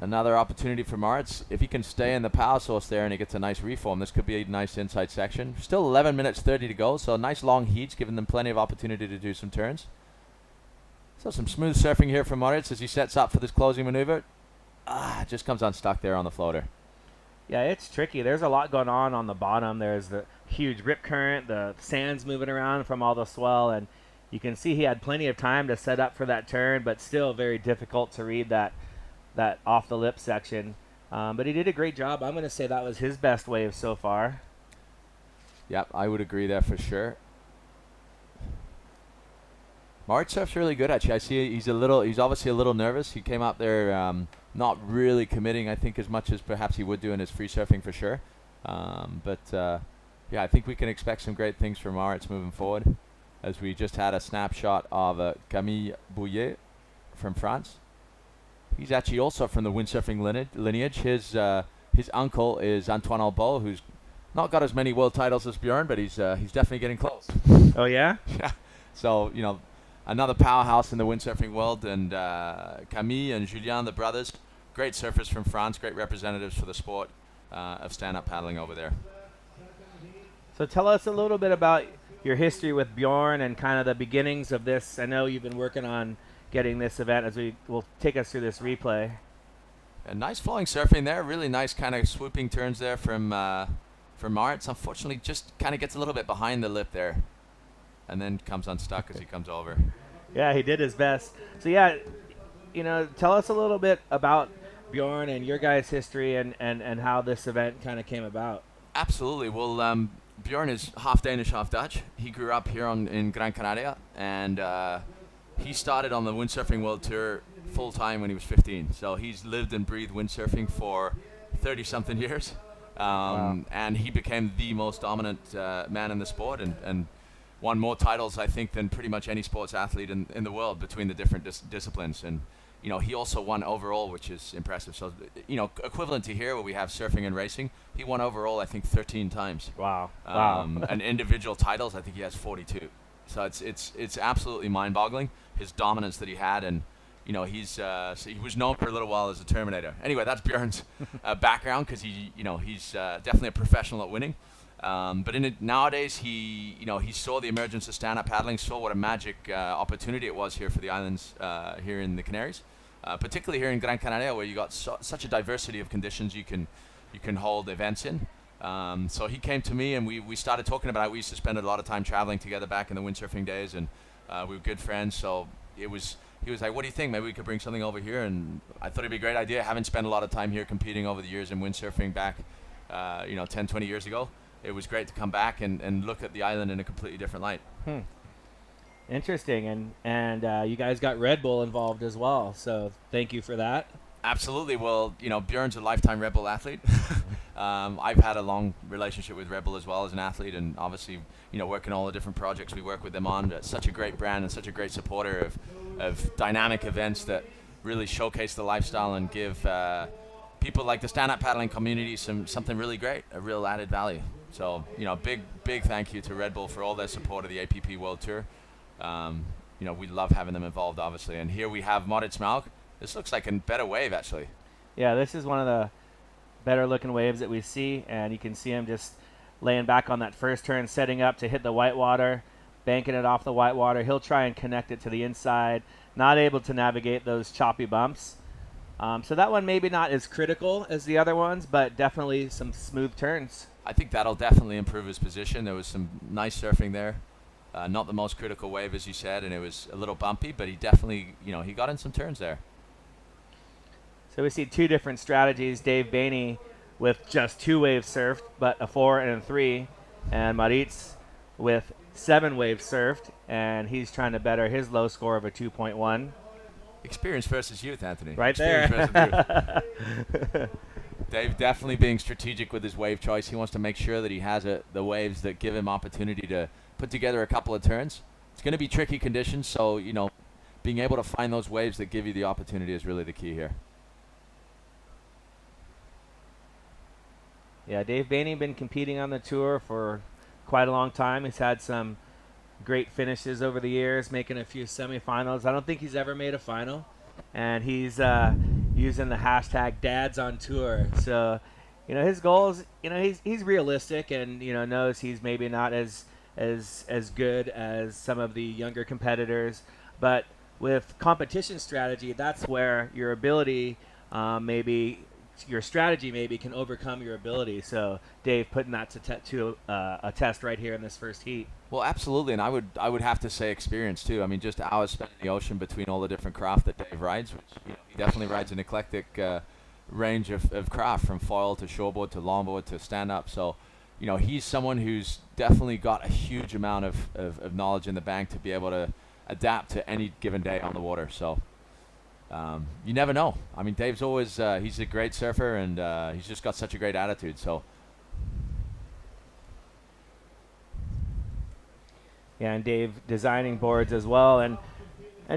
another opportunity for Moritz. If he can stay in the power source there and he gets a nice reform, this could be a nice inside section. Still 11 minutes 30 to go, so nice long heats, giving them plenty of opportunity to do some turns. So some smooth surfing here from Moritz as he sets up for this closing maneuver. Just comes unstuck there on the floater. Yeah, it's tricky. There's a lot going on the bottom. There's the huge rip current, the sand's moving around from all the swell, and you can see he had plenty of time to set up for that turn, but still very difficult to read that off the lip section. But he did a great job. I'm going to say that was his best wave so far. Yep, I would agree there for sure. Moritz surf's really good, actually. I see he's obviously a little nervous. He came up there not really committing, I think, as much as perhaps he would do in his free surfing for sure. Yeah, I think we can expect some great things from Moritz moving forward, as we just had a snapshot of Camille Bouillet from France. He's actually also from the windsurfing lineage. His uncle is Antoine Albo, who's not got as many world titles as Bjorn, but he's definitely getting close. Oh, yeah? Yeah. So, another powerhouse in the windsurfing world, and Camille and Julien, the brothers, great surfers from France, great representatives for the sport of stand-up paddling over there. So tell us a little bit about your history with Bjorn and kind of the beginnings of this. I know you've been working on getting this event, as we will take us through this replay. A nice flowing surfing there, really nice kind of swooping turns there from Moritz. Unfortunately, just kind of gets a little bit behind the lip there. and then comes unstuck as he comes over. Yeah, he did his best. So yeah, tell us a little bit about Bjorn and your guys' history and how this event kind of came about. Absolutely. Well, Bjorn is half Danish, half Dutch. He grew up here in Gran Canaria, and he started on the windsurfing world tour full time when he was 15. So he's lived and breathed windsurfing for 30-something years. Wow. And he became the most dominant man in the sport and won more titles, I think, than pretty much any sports athlete in the world between the different disciplines. And, he also won overall, which is impressive. So, equivalent to here where we have surfing and racing, he won overall, I think, 13 times. Wow. And individual titles, I think he has 42. So it's absolutely mind-boggling, his dominance that he had. And, so he was known for a little while as a Terminator. Anyway, that's Bjorn's background, because he's definitely a professional at winning. But nowadays, he saw the emergence of stand-up paddling, saw what a magic opportunity it was here for the islands here in the Canaries, particularly here in Gran Canaria, where you got such a diversity of conditions you can hold events in. So he came to me, and we started talking about it. We used to spend a lot of time traveling together back in the windsurfing days, and we were good friends. So he was like, "What do you think? Maybe we could bring something over here." And I thought it'd be a great idea. Having spent a lot of time here competing over the years in windsurfing back, 10, 20 years ago. It was great to come back and look at the island in a completely different light. Interesting, and you guys got Red Bull involved as well, so thank you for that. Absolutely. Well, Bjorn's a lifetime Red Bull athlete. I've had a long relationship with Red Bull as well as an athlete, and obviously, working all the different projects we work with them on. It's such a great brand and such a great supporter of dynamic events that really showcase the lifestyle and give people like the stand-up paddling community something really great, a real added value. So, big thank you to Red Bull for all their support of the APP World Tour. We love having them involved, obviously. And here we have Moritz Malk. This looks like a better wave, actually. Yeah, this is one of the better looking waves that we see, and you can see him just laying back on that first turn, setting up to hit the whitewater, banking it off the whitewater. He'll try and connect it to the inside, not able to navigate those choppy bumps. So that one maybe not as critical as the other ones, but definitely some smooth turns. I think that'll definitely improve his position. There was some nice surfing there. Not the most critical wave, as you said, and it was a little bumpy, but he definitely, he got in some turns there. So we see two different strategies. Dave Bainey with just 2 waves surfed, but a 4 and a 3, and Maritz with 7 waves surfed, and he's trying to better his low score of a 2.1. Experience versus youth, Anthony. Right Experience there. Versus youth. Dave definitely being strategic with his wave choice. He wants to make sure that he has the waves that give him opportunity to put together a couple of turns. It's going to be tricky conditions, so, being able to find those waves that give you the opportunity is really the key here. Yeah, Dave Bainey been competing on the tour for quite a long time. He's had some great finishes over the years, making a few semifinals. I don't think he's ever made a final, and he's using the hashtag Dads on Tour. So, his goals, he's realistic and knows he's maybe not as good as some of the younger competitors, but with competition strategy, that's where your ability your strategy maybe can overcome your ability. So Dave putting that to a test right here in this first heat. Well, absolutely, and I would have to say experience too. I mean, just hours spent in the ocean between all the different craft that Dave rides, which he definitely rides an eclectic range of craft, from foil to shortboard to longboard to stand-up. So, he's someone who's definitely got a huge amount of knowledge in the bank to be able to adapt to any given day on the water. So you never know. I mean, Dave's always he's a great surfer, and he's just got such a great attitude. So. Yeah, and Dave designing boards as well. And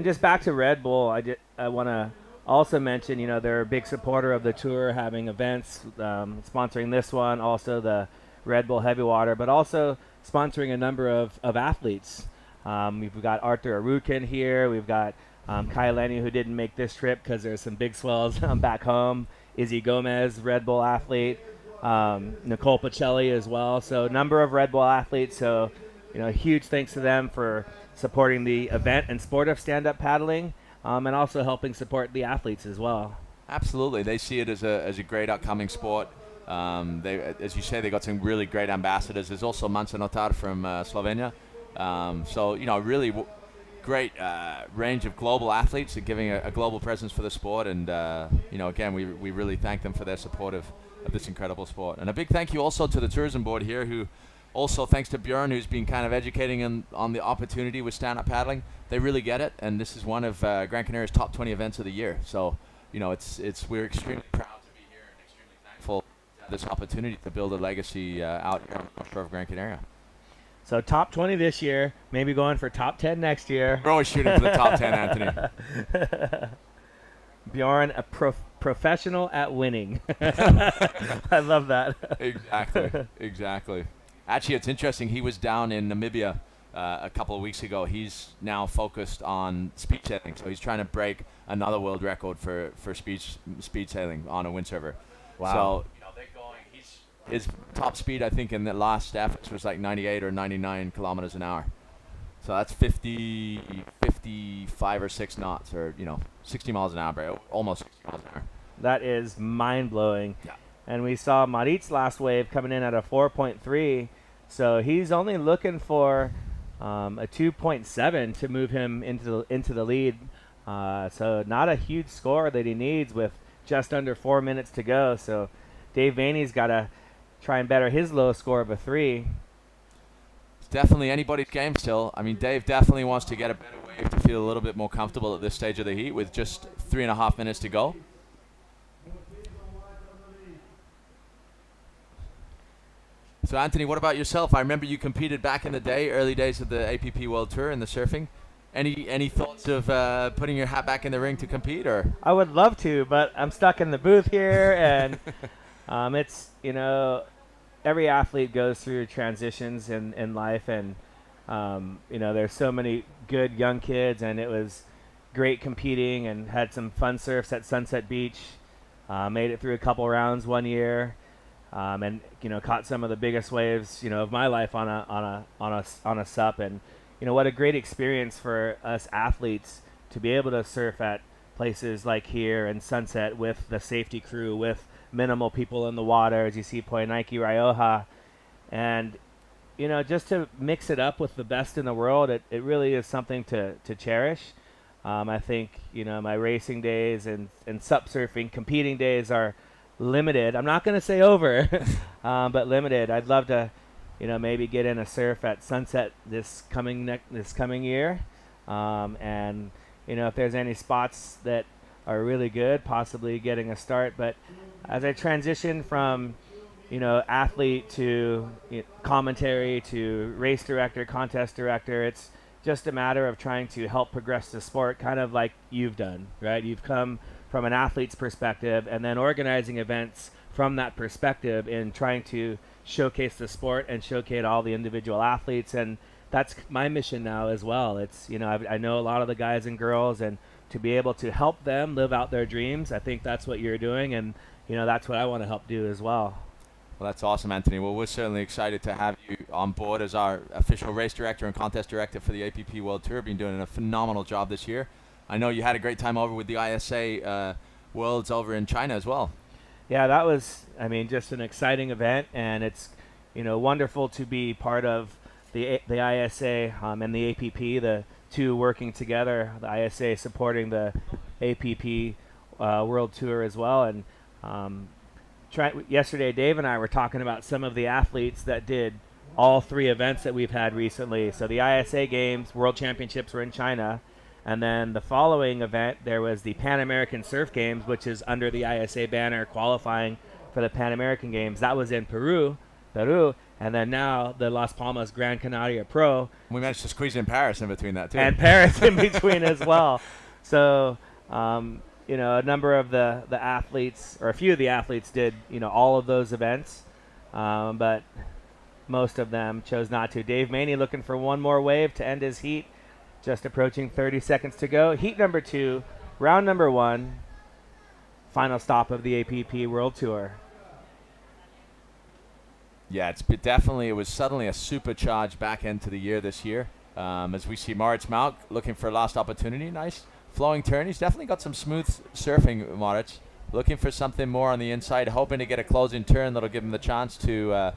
just back to Red Bull, I want to also mention, they're a big supporter of the tour, having events, sponsoring this one, also the Red Bull Heavy Water, but also sponsoring a number of athletes. We've got Arthur Arutkin here. We've got Kai Lenny, who didn't make this trip because there's some big swells back home. Izzy Gomez, Red Bull athlete. Nicole Pacelli as well. So a number of Red Bull athletes. So, huge thanks to them for supporting the event and sport of stand-up paddling, and also helping support the athletes as well. Absolutely. They see it as a great upcoming sport. They, as you say, they got some really great ambassadors. There's also Mansa Notar from Slovenia, So, really great range of global athletes and giving a global presence for the sport. And, again, we really thank them for their support of this incredible sport. And a big thank you also to the tourism board here, who also, thanks to Bjorn, who's been kind of educating on the opportunity with stand-up paddling. They really get it, and this is one of Gran Canaria's top 20 events of the year. So, we're extremely proud to be here and extremely thankful to have this opportunity to build a legacy out here on the North Shore of Gran Canaria. So top 20 this year, maybe going for top 10 next year. We're always shooting for the top 10, Anthony. Bjorn, a professional at winning. I love that. Exactly. Actually, it's interesting. He was down in Namibia a couple of weeks ago. He's now focused on speed sailing, so he's trying to break another world record for speed sailing on a windsurfer. Wow. So they're going. His top speed, I think, in the last efforts was like 98 or 99 kilometers an hour. So that's 55 or 6 knots, or 60 miles an hour, bro. Almost 60 miles an hour. That is mind-blowing. Yeah. And we saw Marit's last wave coming in at a 4.3, so he's only looking for a 2.7 to move him into the lead. So not a huge score that he needs with just under 4 minutes to go. So Dave Vaney's got to try and better his low score of a 3. It's definitely anybody's game still. I mean, Dave definitely wants to get a better wave to feel a little bit more comfortable at this stage of the heat with just 3.5 minutes to go. So, Anthony, what about yourself? I remember you competed back in the day, early days of the APP World Tour in the surfing. Any thoughts of putting your hat back in the ring to compete? Or I would love to, but I'm stuck in the booth here, and it's, every athlete goes through transitions in life, and, there's so many good young kids, and it was great competing and had some fun surfs at Sunset Beach. Made it through a couple rounds one year. And caught some of the biggest waves of my life on a sup, and what a great experience for us athletes to be able to surf at places like here and Sunset with the safety crew, with minimal people in the water, as you see Poinaiki Rioja, and just to mix it up with the best in the world. It really is something to cherish. I think my racing days and sup surfing competing days are limited. I'm not going to say over, but limited. I'd love to, maybe get in a surf at Sunset this coming year, and if there's any spots that are really good, possibly getting a start. But as I transition from, athlete to commentary to race director, contest director, it's just a matter of trying to help progress the sport, kind of like you've done, right? You've come from an athlete's perspective, and then organizing events from that perspective in trying to showcase the sport and showcase all the individual athletes. And that's my mission now as well. It's, I know a lot of the guys and girls, and to be able to help them live out their dreams, I think that's what you're doing, and, that's what I want to help do as well. Well, that's awesome, Anthony. Well, we're certainly excited to have you on board as our official race director and contest director for the APP World Tour. Been doing a phenomenal job this year. I know you had a great time over with the ISA Worlds over in China as well. Yeah, that was, just an exciting event, and it's, wonderful to be part of the ISA and the APP, the two working together, the ISA supporting the APP World Tour as well. And yesterday, Dave and I were talking about some of the athletes that did all 3 events that we've had recently. So the ISA Games, World Championships were in China. And then the following event, there was the Pan American Surf Games, which is under the ISA banner, qualifying for the Pan American Games. That was in Peru. And then now the Las Palmas Gran Canaria Pro. We managed to squeeze in Paris in between that, too. And Paris in between as well. So, a number of the athletes, or a few of the athletes did, all of those events. But most of them chose not to. Dave Maney looking for one more wave to end his heat. Just approaching 30 seconds to go. Heat number 2, round number 1, final stop of the APP World Tour. Yeah, it was suddenly a supercharged back end to the year this year. As we see Moritz Malk looking for a last opportunity. Nice flowing turn. He's definitely got some smooth surfing, Moritz. Looking for something more on the inside, hoping to get a closing turn that'll give him the chance to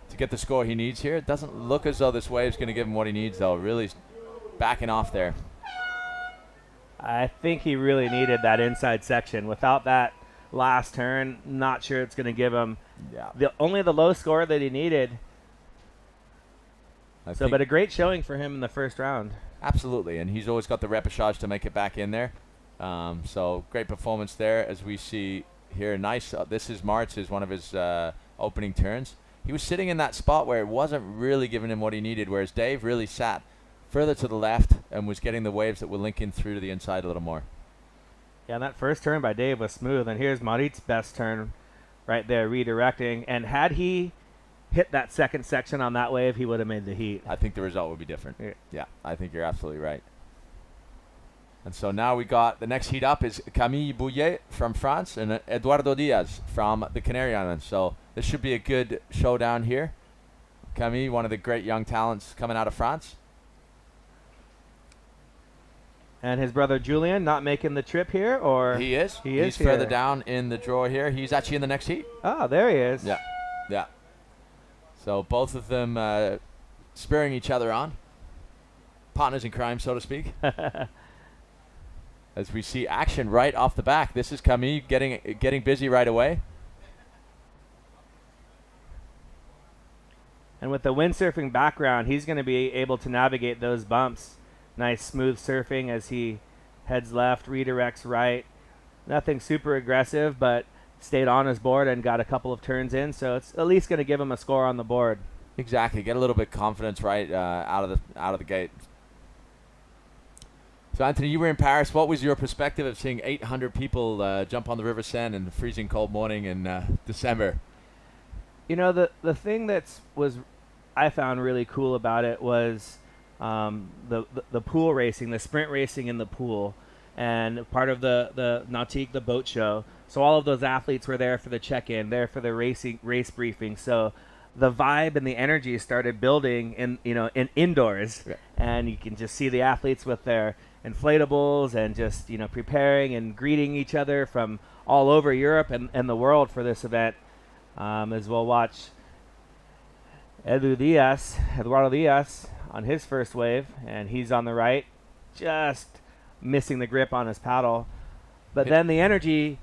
to get the score he needs here. It doesn't look as though this wave's going to give him what he needs, though. Really backing off there. I think he really needed that inside section. Without that last turn, not sure it's going to give him only the low score that he needed. But a great showing for him in the first round. Absolutely, and he's always got the repechage to make it back in there. So great performance there, as we see here. Nice. This is Martz's one of his opening turns. He was sitting in that spot where it wasn't really giving him what he needed, whereas Dave really sat further to the left and was getting the waves that were linking through to the inside a little more. Yeah, and that first turn by Dave was smooth, and here's Maritz's best turn right there, redirecting. And had he hit that second section on that wave, he would have made the heat. I think the result would be different. Yeah, I think you're absolutely right. And so now we got the next heat up is Camille Bouillet from France and Eduardo Diaz from the Canary Islands. So this should be a good showdown here. Camille, one of the great young talents coming out of France. And his brother Julian not making the trip here, or he is. He's further down in the draw here. He's actually in the next heat. Oh, there he is. Yeah. So both of them spurring each other on, partners in crime, so to speak. As we see action right off the back. This is Camille getting busy right away. And with the windsurfing background, he's going to be able to navigate those bumps. Nice smooth surfing as he heads left, redirects right. Nothing super aggressive, but stayed on his board and got a couple of turns in, so it's at least going to give him a score on the board. Exactly. Get a little bit of confidence right out of the gate. So, Anthony, you were in Paris. What was your perspective of seeing 800 people jump on the River Seine in a freezing cold morning in December? You know, the thing I found really cool about it was the pool racing, the sprint racing in the pool, and part of the Nautique, the boat show. So all of those athletes were there for the check-in, there for the race briefing. So the vibe and the energy started building in indoors, and you can just see the athletes with their inflatables and just preparing and greeting each other from all over Europe and the world for this event. As we'll watch Eduardo Diaz on his first wave, and he's on the right, just missing the grip on his paddle. But then the energy,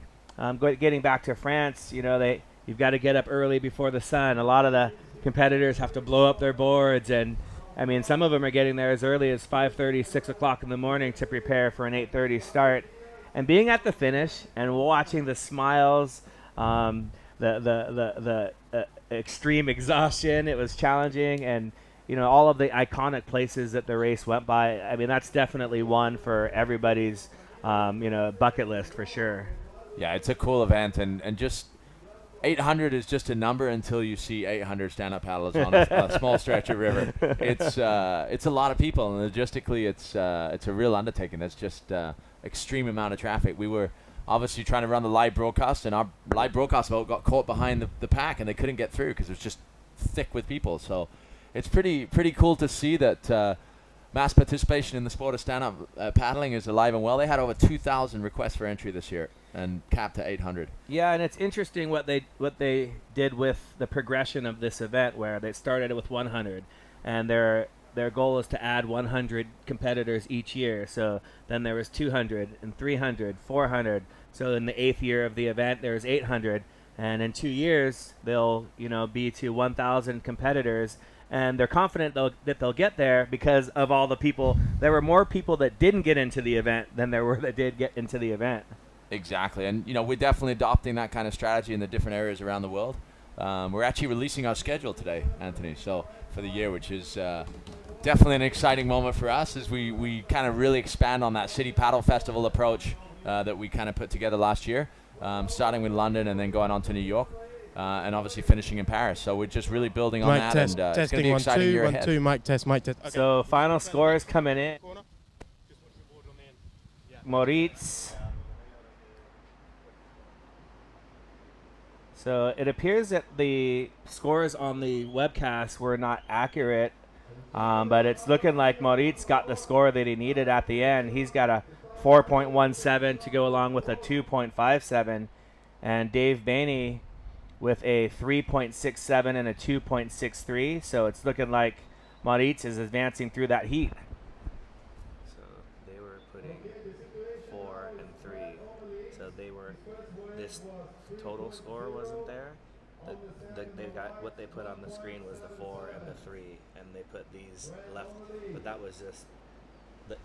getting back to France, you've got to get up early before the sun. A lot of the competitors have to blow up their boards, and I mean, some of them are getting there as early as 5:30, 6 o'clock in the morning to prepare for an 8:30 start. And being at the finish and watching the smiles, the extreme exhaustion, it was challenging, and all of the iconic places that the race went by. I mean, that's definitely one for everybody's bucket list for sure. Yeah, it's a cool event, and just 800 is just a number until you see 800 stand-up paddlers on a small stretch of river. It's a lot of people, and logistically, it's a real undertaking. That's just extreme amount of traffic. We were obviously trying to run the live broadcast, and our live broadcast boat got caught behind the pack, and they couldn't get through because it was just thick with people. So it's pretty cool to see that mass participation in the sport of stand-up paddling is alive and well. They had over 2,000 requests for entry this year and capped to 800. Yeah, and it's interesting what they did with the progression of this event, where they started with 100, and their goal is to add 100 competitors each year. So then there was 200 and 300, 400. So in the 8th year of the event, there was 800, and in 2 years they'll be to 1,000 competitors. And they're confident that they'll get there because of all the people. There were more people that didn't get into the event than there were that did get into the event. Exactly. And, we're definitely adopting that kind of strategy in the different areas around the world. We're actually releasing our schedule today, Anthony, so for the year, which is definitely an exciting moment for us as we kind of really expand on that City Paddle Festival approach that we kind of put together last year, starting with London and then going on to New York. And obviously finishing in Paris. So we're just really building on that. Test, and it's going to be be an exciting year 1, 2, ahead. 1, 2, mic test. Okay. So final scores coming in. Moritz. So it appears that the scores on the webcast were not accurate, but it's looking like Moritz got the score that he needed at the end. He's got a 4.17 to go along with a 2.57, and Dave Bainey with a 3.67 and a 2.63. So it's looking like Moritz is advancing through that heat. So they were putting 4 and 3. So they were, this total score wasn't there. They got what they put on the screen was the 4 and the 3, and they put these left, but that was just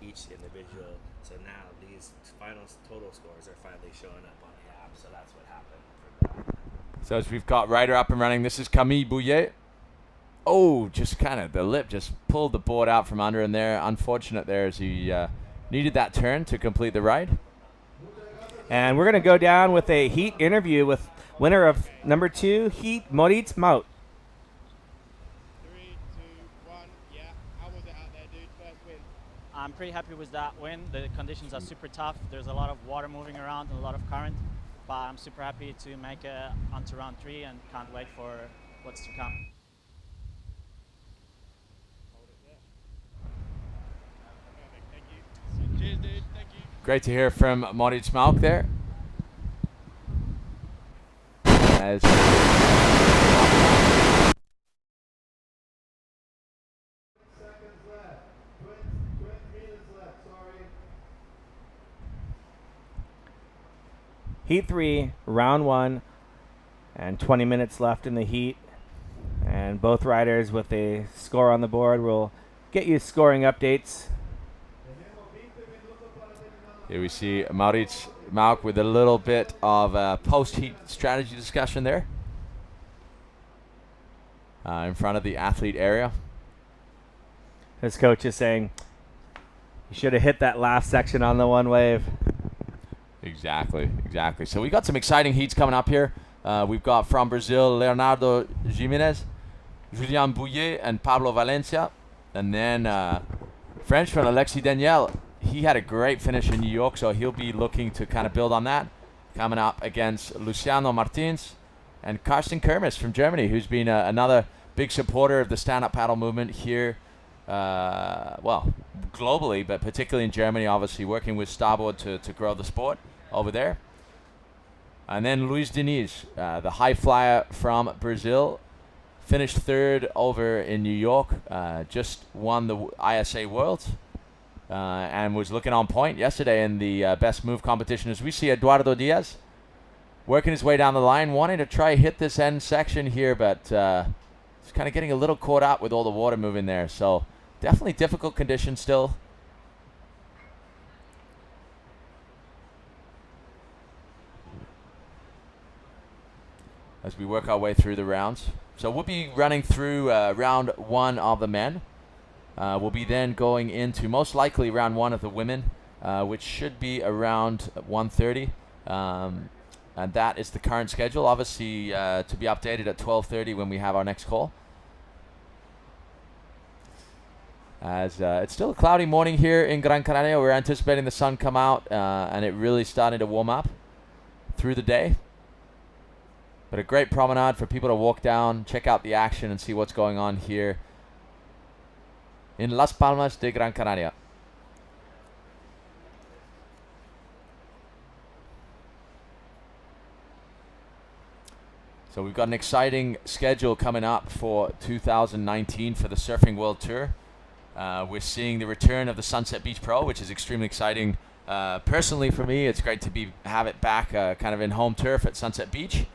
each individual. So now these final total scores are finally showing up on the app. So that's what happened for Gran. So as we've got Ryder up and running, this is Camille Bouillet. Oh, just kind of the lip just pulled the board out from under him there. Unfortunate there as he needed that turn to complete the ride. And we're going to go down with a heat interview with winner of number 2 heat, Moritz Mout. 3, 2, 1, yeah. How was it out there, dude? First win. I'm pretty happy with that win. The conditions are super tough. There's a lot of water moving around and a lot of current. But I'm super happy to make it onto round 3 and can't wait for what's to come. Hold it there. Perfect, thank you. Cheers, dude. Thank you. Great to hear from Moritz Malk there. As Heat 3, round 1, and 20 minutes left in the heat. And both riders with a score on the board will get you scoring updates. here we see Moritz Malk with a little bit of a post-heat strategy discussion there in front of the athlete area. His coach is saying, you should have hit that last section on the one wave. Exactly. So we got some exciting heats coming up here. We've got from Brazil, Leonardo Jimenez, Julien Bouillet, and Pablo Valencia. And then Frenchman Alexis Daniel. He had a great finish in New York, so he'll be looking to kind of build on that. Coming up against Luciano Martins and Carsten Kermes from Germany, who's been another big supporter of the stand-up paddle movement here, well, globally, but particularly in Germany, obviously, working with Starboard to grow the sport over there. And then Luis Diniz, the high flyer from Brazil, finished 3rd over in New York, just won the ISA Worlds, and was looking on point yesterday in the best move competition. As we see Eduardo Diaz working his way down the line, wanting to try hit this end section here, but he's kind of getting a little caught up with all the water moving there. So definitely difficult conditions still. As we work our way through the rounds. So we'll be running through round 1 of the men. We'll be then going into most likely round 1 of the women, which should be around 1:30. And that is the current schedule, obviously to be updated at 12:30 when we have our next call. As it's still a cloudy morning here in Gran Canaria. We're anticipating the sun come out, and it really starting to warm up through the day. But a great promenade for people to walk down, check out the action, and see what's going on here in Las Palmas de Gran Canaria. So we've got an exciting schedule coming up for 2019 for the Surfing World Tour. We're seeing the return of the Sunset Beach Pro, which is extremely exciting. Personally for me, it's great to have it back kind of in home turf at Sunset Beach.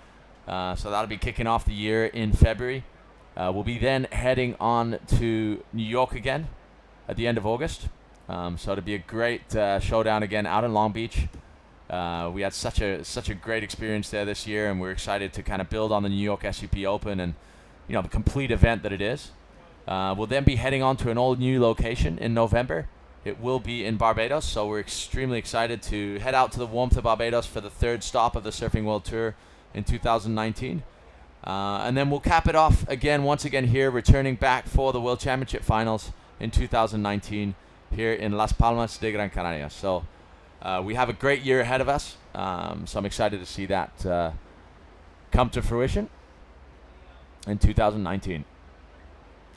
So that'll be kicking off the year in February. We'll be then heading on to New York again at the end of August. So it'll be a great showdown again out in Long Beach. We had such a great experience there this year, and we're excited to kind of build on the New York SUP Open and the complete event that it is. We'll then be heading on to an all new location in November. It will be in Barbados, so we're extremely excited to head out to the warmth of Barbados for the 3rd stop of the Surfing World Tour in 2019. And then we'll cap it off once again here, returning back for the World Championship Finals in 2019 here in Las Palmas de Gran Canaria. So we have a great year ahead of us, so I'm excited to see that come to fruition in 2019.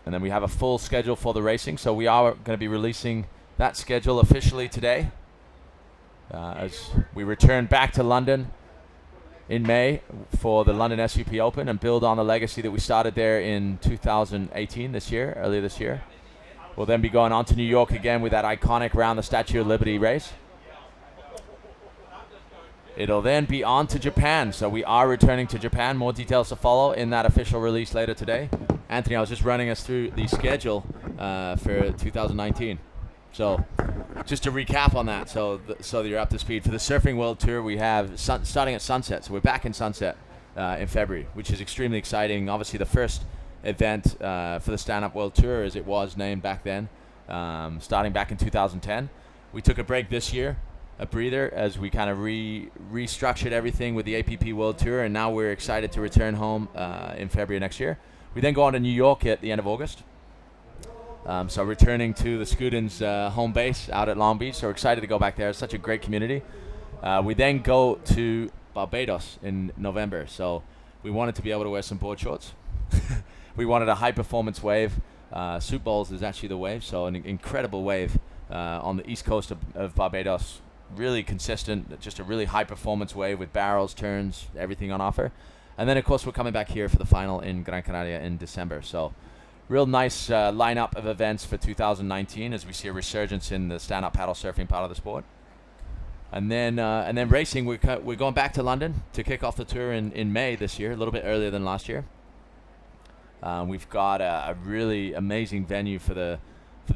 And then we have a full schedule for the racing, so we are going to be releasing that schedule officially today as we return back to London in May for the London SUP Open and build on the legacy that we started there in 2018 earlier this year. We'll then be going on to New York again with that iconic Round the Statue of Liberty race. It'll then be on to Japan. So we are returning to Japan. More details to follow in that official release later today. Anthony, I was just running us through the schedule for 2019. So just to recap on that, so that you're up to speed. For the Surfing World Tour, we have starting at Sunset. So we're back in Sunset in February, which is extremely exciting. Obviously the first event for the Stand-Up World Tour, as it was named back then, starting back in 2010. We took a break this year, a breather, as we kind of restructured everything with the APP World Tour, and now we're excited to return home in February next year. We then go on to New York at the end of August. So returning to the Scudens home base out at Long Beach. So we're excited to go back there. It's such a great community. We then go to Barbados in November. So we wanted to be able to wear some board shorts. We wanted a high performance wave. Soup Bowls is actually the wave. So an incredible wave on the east coast of Barbados. Really consistent, just a really high performance wave with barrels, turns, everything on offer. And then of course we're coming back here for the final in Gran Canaria in December. So real nice lineup of events for 2019 as we see a resurgence in the stand-up paddle surfing part of the sport. And then racing, we're going back to London to kick off the tour in May this year, a little bit earlier than last year. We've got a really amazing venue for the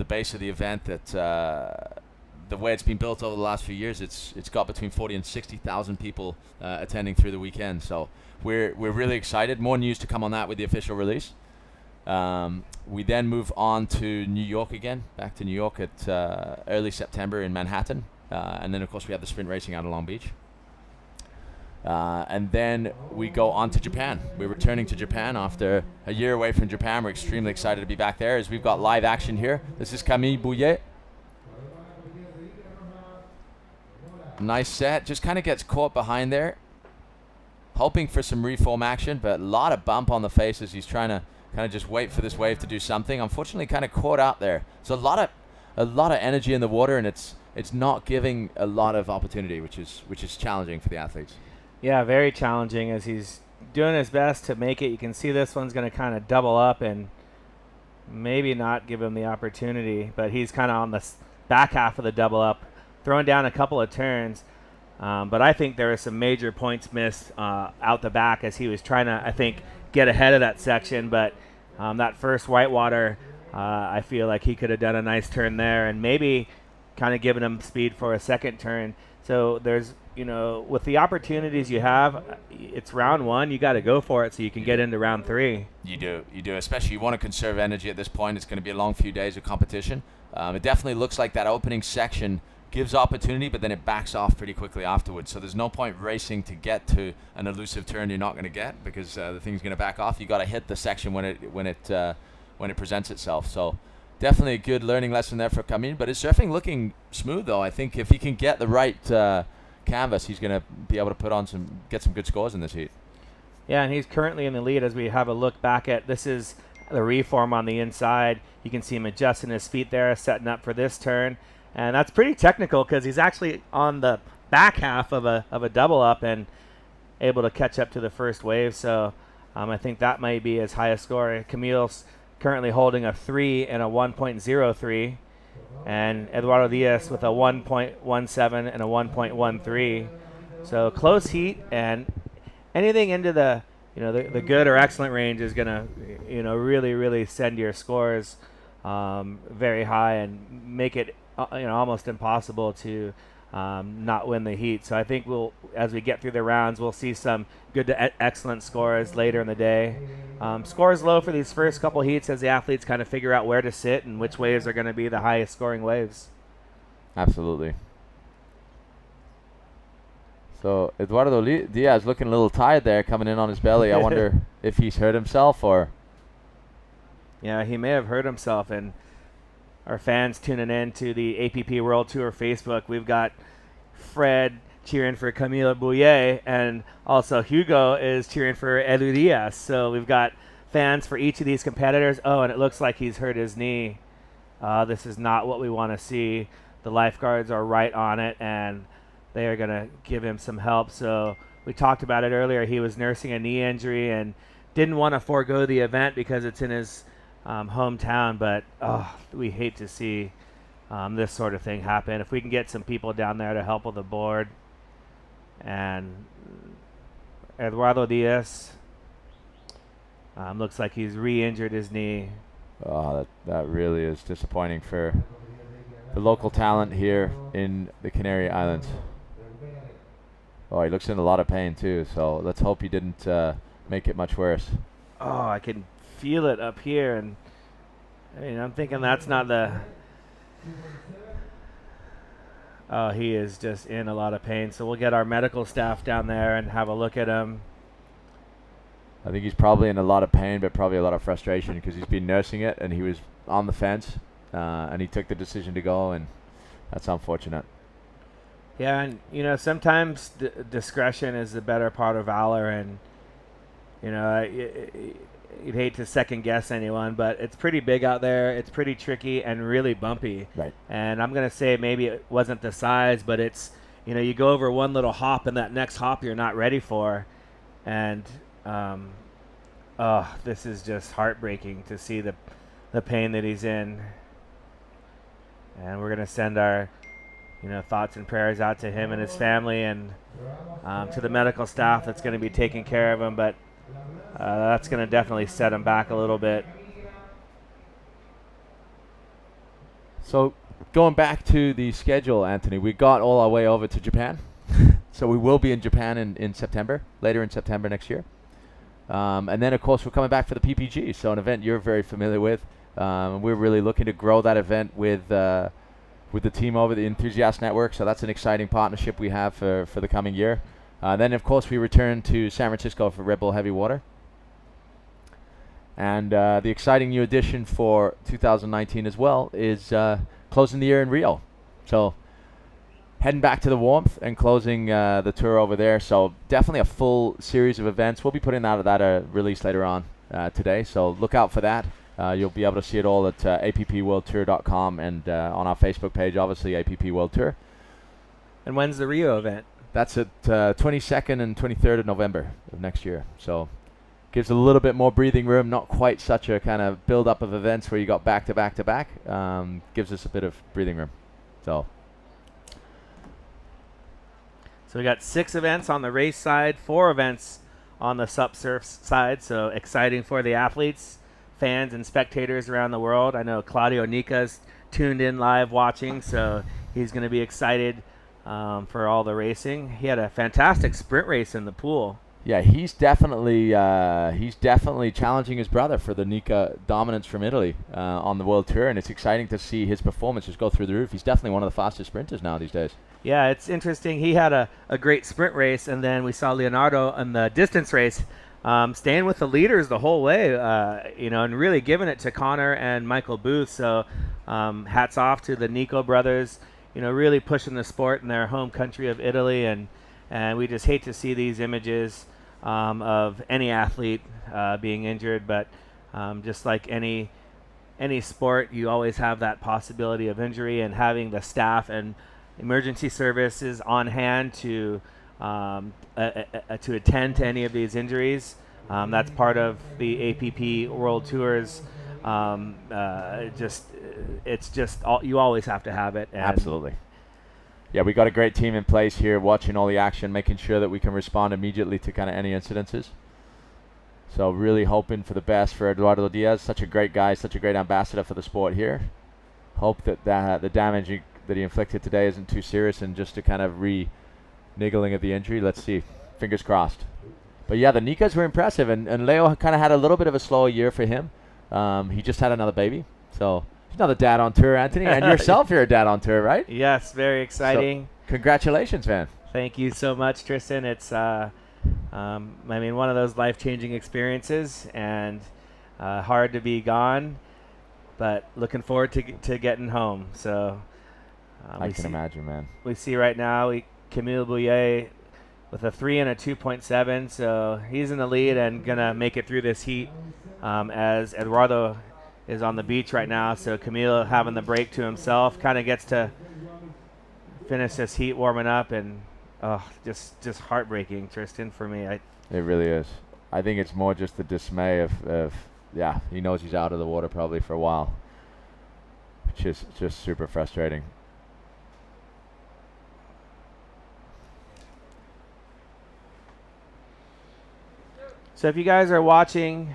base of the event that the way it's been built over the last few years, it's got between 40 and 60,000 people attending through the weekend. So we're really excited. More news to come on that with the official release. We then move on to New York again, back to New York at early September in Manhattan. And then, of course, we have the sprint racing out of Long Beach. And then we go on to Japan. We're returning to Japan after a year away from Japan. We're extremely excited to be back there as we've got live action here. This is Camille Bouillet. Nice set. Just kind of gets caught behind there. Hoping for some reform action, but a lot of bump on the face as he's trying to kind of just wait for this wave to do something. Unfortunately, kind of caught out there. So a lot of energy in the water, and it's not giving a lot of opportunity, which is challenging for the athletes. Yeah, very challenging as he's doing his best to make it. You can see this one's going to kind of double up and maybe not give him the opportunity, but he's kind of on the back half of the double up, throwing down a couple of turns. But I think there were some major points missed out the back as he was trying to, I think, get ahead of that section. But that first whitewater, I feel like he could have done a nice turn there and maybe kind of given him speed for a second turn. So there's, with the opportunities you have, it's round one. You got to go for it so you can get into round three. You do. Especially you want to conserve energy at this point. It's going to be a long few days of competition. It definitely looks like that opening section gives opportunity, but then it backs off pretty quickly afterwards. So there's no point racing to get to an elusive turn you're not going to get because the thing's going to back off. You got to hit the section when it presents itself. So definitely a good learning lesson there for Camille. But his surfing looking smooth though. I think if he can get the right canvas, he's going to be able to get some good scores in this heat. Yeah, and he's currently in the lead as we have a look back at this is the reform on the inside. You can see him adjusting his feet there, setting up for this turn. And that's pretty technical because he's actually on the back half of a double up and able to catch up to the first wave. So I think that might be his highest score. Camille's currently holding a 3 and a 1.03, and Eduardo Diaz with a 1.17 and a 1.13. So close heat, and anything into the good or excellent range is gonna really, really send your scores very high and make it almost impossible to not win the heat. So I think as we get through the rounds, we'll see some good to excellent scores later in the day. Scores low for these first couple heats as the athletes kind of figure out where to sit and which waves are going to be the highest scoring waves. Absolutely. So Eduardo Diaz looking a little tired there, coming in on his belly. I wonder if he's hurt himself or... Yeah, he may have hurt himself, and our fans tuning in to the APP World Tour Facebook, we've got Fred cheering for Camille Bouillet, and also Hugo is cheering for Edu Diaz. So we've got fans for each of these competitors. Oh, and it looks like he's hurt his knee. This is not what we want to see. The lifeguards are right on it, and they are going to give him some help. So we talked about it earlier. He was nursing a knee injury and didn't want to forego the event because it's in his hometown. But we hate to see this sort of thing happen. If we can get some people down there to help with the board, and Eduardo Diaz looks like he's re-injured his knee. Oh, that really is disappointing for the local talent here in the Canary Islands. Oh, he looks in a lot of pain too, so let's hope he didn't make it much worse. Oh, I can feel it up here, and I'm thinking that's not the... Oh, he is just in a lot of pain, so we'll get our medical staff down there and have a look at him. I think he's probably in a lot of pain, but probably a lot of frustration because he's been nursing it, and he was on the fence, and he took the decision to go, and that's unfortunate. Yeah, and sometimes discretion is the better part of valor, and you'd hate to second guess anyone, but it's pretty big out there. It's pretty tricky and really bumpy. Right. And I'm gonna say maybe it wasn't the size, but it's you go over one little hop, and that next hop you're not ready for, and this is just heartbreaking to see the pain that he's in. And we're gonna send our thoughts and prayers out to him and his family, and to the medical staff that's going to be taking care of him. But that's going to definitely set him back a little bit. So going back to the schedule, Anthony, we got all our way over to Japan. So we will be in Japan in September, later in September next year. And then, of course, we're coming back for the PPG, so an event you're very familiar with. We're really looking to grow that event with the team over the Enthusiast Network, so that's an exciting partnership we have for the coming year. Then, of course, we return to San Francisco for Red Bull Heavy Water. And the exciting new addition for 2019 as well is closing the year in Rio. So heading back to the warmth and closing the tour over there. So definitely a full series of events. We'll be putting out that release later on today, so look out for that. You'll be able to see it all at appworldtour.com and on our Facebook page, obviously, APP World Tour. And when's the Rio event? That's at 22nd and 23rd of November of next year. So gives a little bit more breathing room, not quite such a kind of build-up of events where you got back to back to back. Gives us a bit of breathing room. So we got 6 events on the race side, 4 events on the sup surf side, so exciting for the athletes, fans, and spectators around the world. I know Claudio Nica's tuned in live watching, so he's going to be excited for all the racing. He had a fantastic sprint race in the pool. yeah, he's definitely challenging his brother for the Nika dominance from Italy on the World Tour, and it's exciting to see his performances go through the roof. He's definitely one of the fastest sprinters now these days. Yeah, it's interesting. He had a great sprint race, and then we saw Leonardo in the distance race staying with the leaders the whole way, and really giving it to Connor and Michael Booth. So hats off to the Nico brothers, really pushing the sport in their home country of Italy. And we just hate to see these images of any athlete being injured. But just like any sport, you always have that possibility of injury, and having the staff and emergency services on hand to attend to any of these injuries. That's part of the APP World Tours. You always have to have it. Absolutely. Yeah, we got a great team in place here, watching all the action, making sure that we can respond immediately to kind of any incidences. So really hoping for the best for Eduardo Diaz. Such a great guy, such a great ambassador for the sport here. Hope that the damage that he inflicted today isn't too serious, and just a kind of niggling of the injury. Let's see. Fingers crossed. But yeah, the Nikas were impressive, and Leo kind of had a little bit of a slower year for him. He just had another baby, so he's another dad on tour, Anthony, and yourself, you're a dad on tour, right? Yes, very exciting. So, congratulations, man. Thank you so much, Tristan. It's one of those life-changing experiences, and hard to be gone, but looking forward to getting home. So I can imagine, man. We see right now Camille Bouillet with a 3 and a 2.7, so he's in the lead and gonna make it through this heat. As Eduardo is on the beach right now, so Camille having the break to himself, kind of gets to finish this heat warming up, and just heartbreaking, Tristan, for me. It really is. I think it's more just the dismay of yeah, he knows he's out of the water probably for a while, which is just super frustrating. So if you guys are watching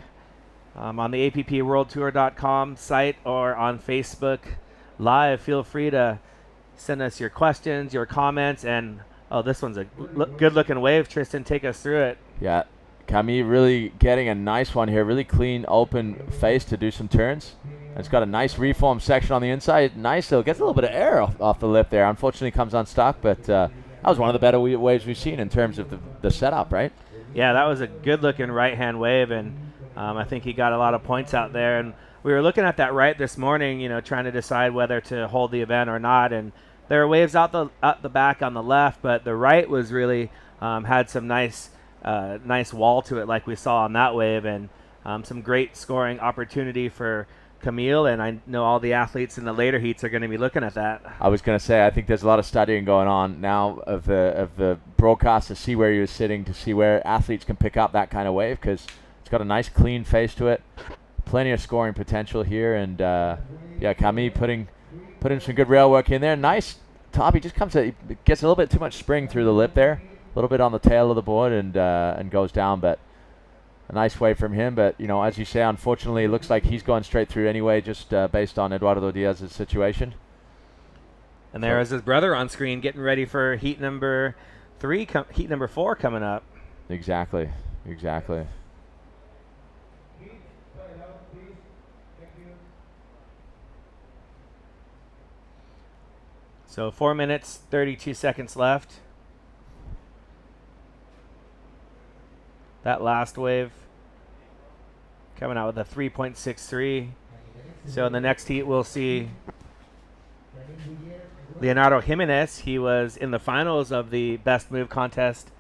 on the appworldtour.com site or on Facebook Live, feel free to send us your questions, your comments, and this one's a good-looking wave. Tristan, take us through it. Yeah, Camille really getting a nice one here, really clean, open face to do some turns. And it's got a nice reform section on the inside. Nice, though. Gets a little bit of air off the lip there. Unfortunately, comes unstuck, but that was one of the better waves we've seen in terms of the setup, right? Yeah, that was a good-looking right-hand wave, and I think he got a lot of points out there. And we were looking at that right this morning, trying to decide whether to hold the event or not. And there were waves out the back on the left, but the right was really had some nice wall to it, like we saw on that wave, and some great scoring opportunity for Camille. And I know all the athletes in the later heats are going to be looking at that. I was going to say, I think there's a lot of studying going on now of the broadcast to see where you're sitting, to see where athletes can pick up that kind of wave, because it's got a nice clean face to it, plenty of scoring potential here, and yeah, Camille putting some good rail work in there. Nice top. He just gets a little bit too much spring through the lip there, a little bit on the tail of the board, and goes down, but a nice wave from him. But as you say, unfortunately, it looks like he's going straight through anyway, just based on Eduardo Diaz's situation. And there is his brother on screen getting ready for heat number 4 coming up. Exactly. So 4 minutes, 32 seconds left. That last wave coming out with a 3.63. So in the next heat, we'll see Leonardo Jimenez. He was in the finals of the best move contest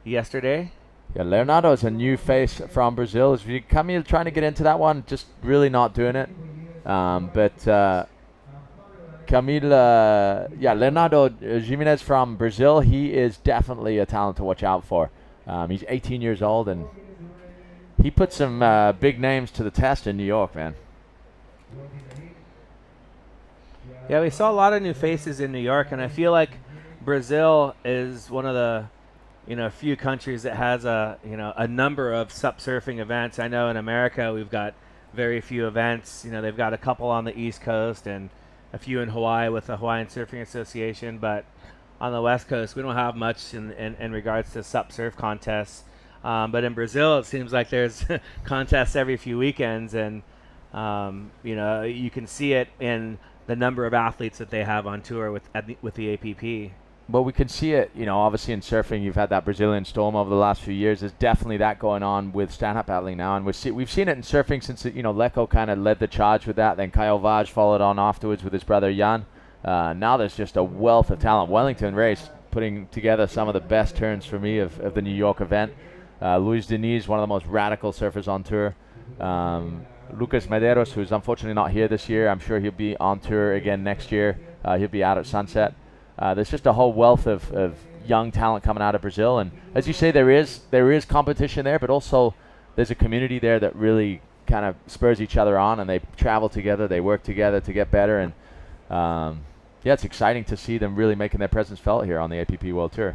yesterday. Yeah, Leonardo is a new face from Brazil. If you come here trying to get into that one, just really not doing it. But Leonardo Jimenez from Brazil, he is definitely a talent to watch out for. He's 18 years old, and he put some big names to the test in New York, man. Yeah, we saw a lot of new faces in New York, and I feel like Brazil is one of the few countries that has a number of SUP surfing events. I know in America we've got very few events. They've got a couple on the East Coast and a few in Hawaii with the Hawaiian Surfing Association, but on the West Coast we don't have much in regards to SUP surf contests. But in Brazil it seems like there's contests every few weekends, and you can see it in the number of athletes that they have on tour with the APP. Well, we can see it, obviously in surfing, you've had that Brazilian storm over the last few years. There's definitely that going on with stand-up paddling now, and we've seen it in surfing since, Lecco kind of led the charge with that. Then Caio Vaz followed on afterwards with his brother Jan. Now there's just a wealth of talent. Wellington Race putting together some of the best turns for me of the New York event. Luis Diniz, one of the most radical surfers on tour. Lucas Medeiros, who's unfortunately not here this year. I'm sure he'll be on tour again next year. He'll be out at Sunset. There's just a whole wealth of young talent coming out of Brazil, and as you say, there is competition there, but also there's a community there that really kind of spurs each other on, and they travel together, they work together to get better, and it's exciting to see them really making their presence felt here on the APP World Tour.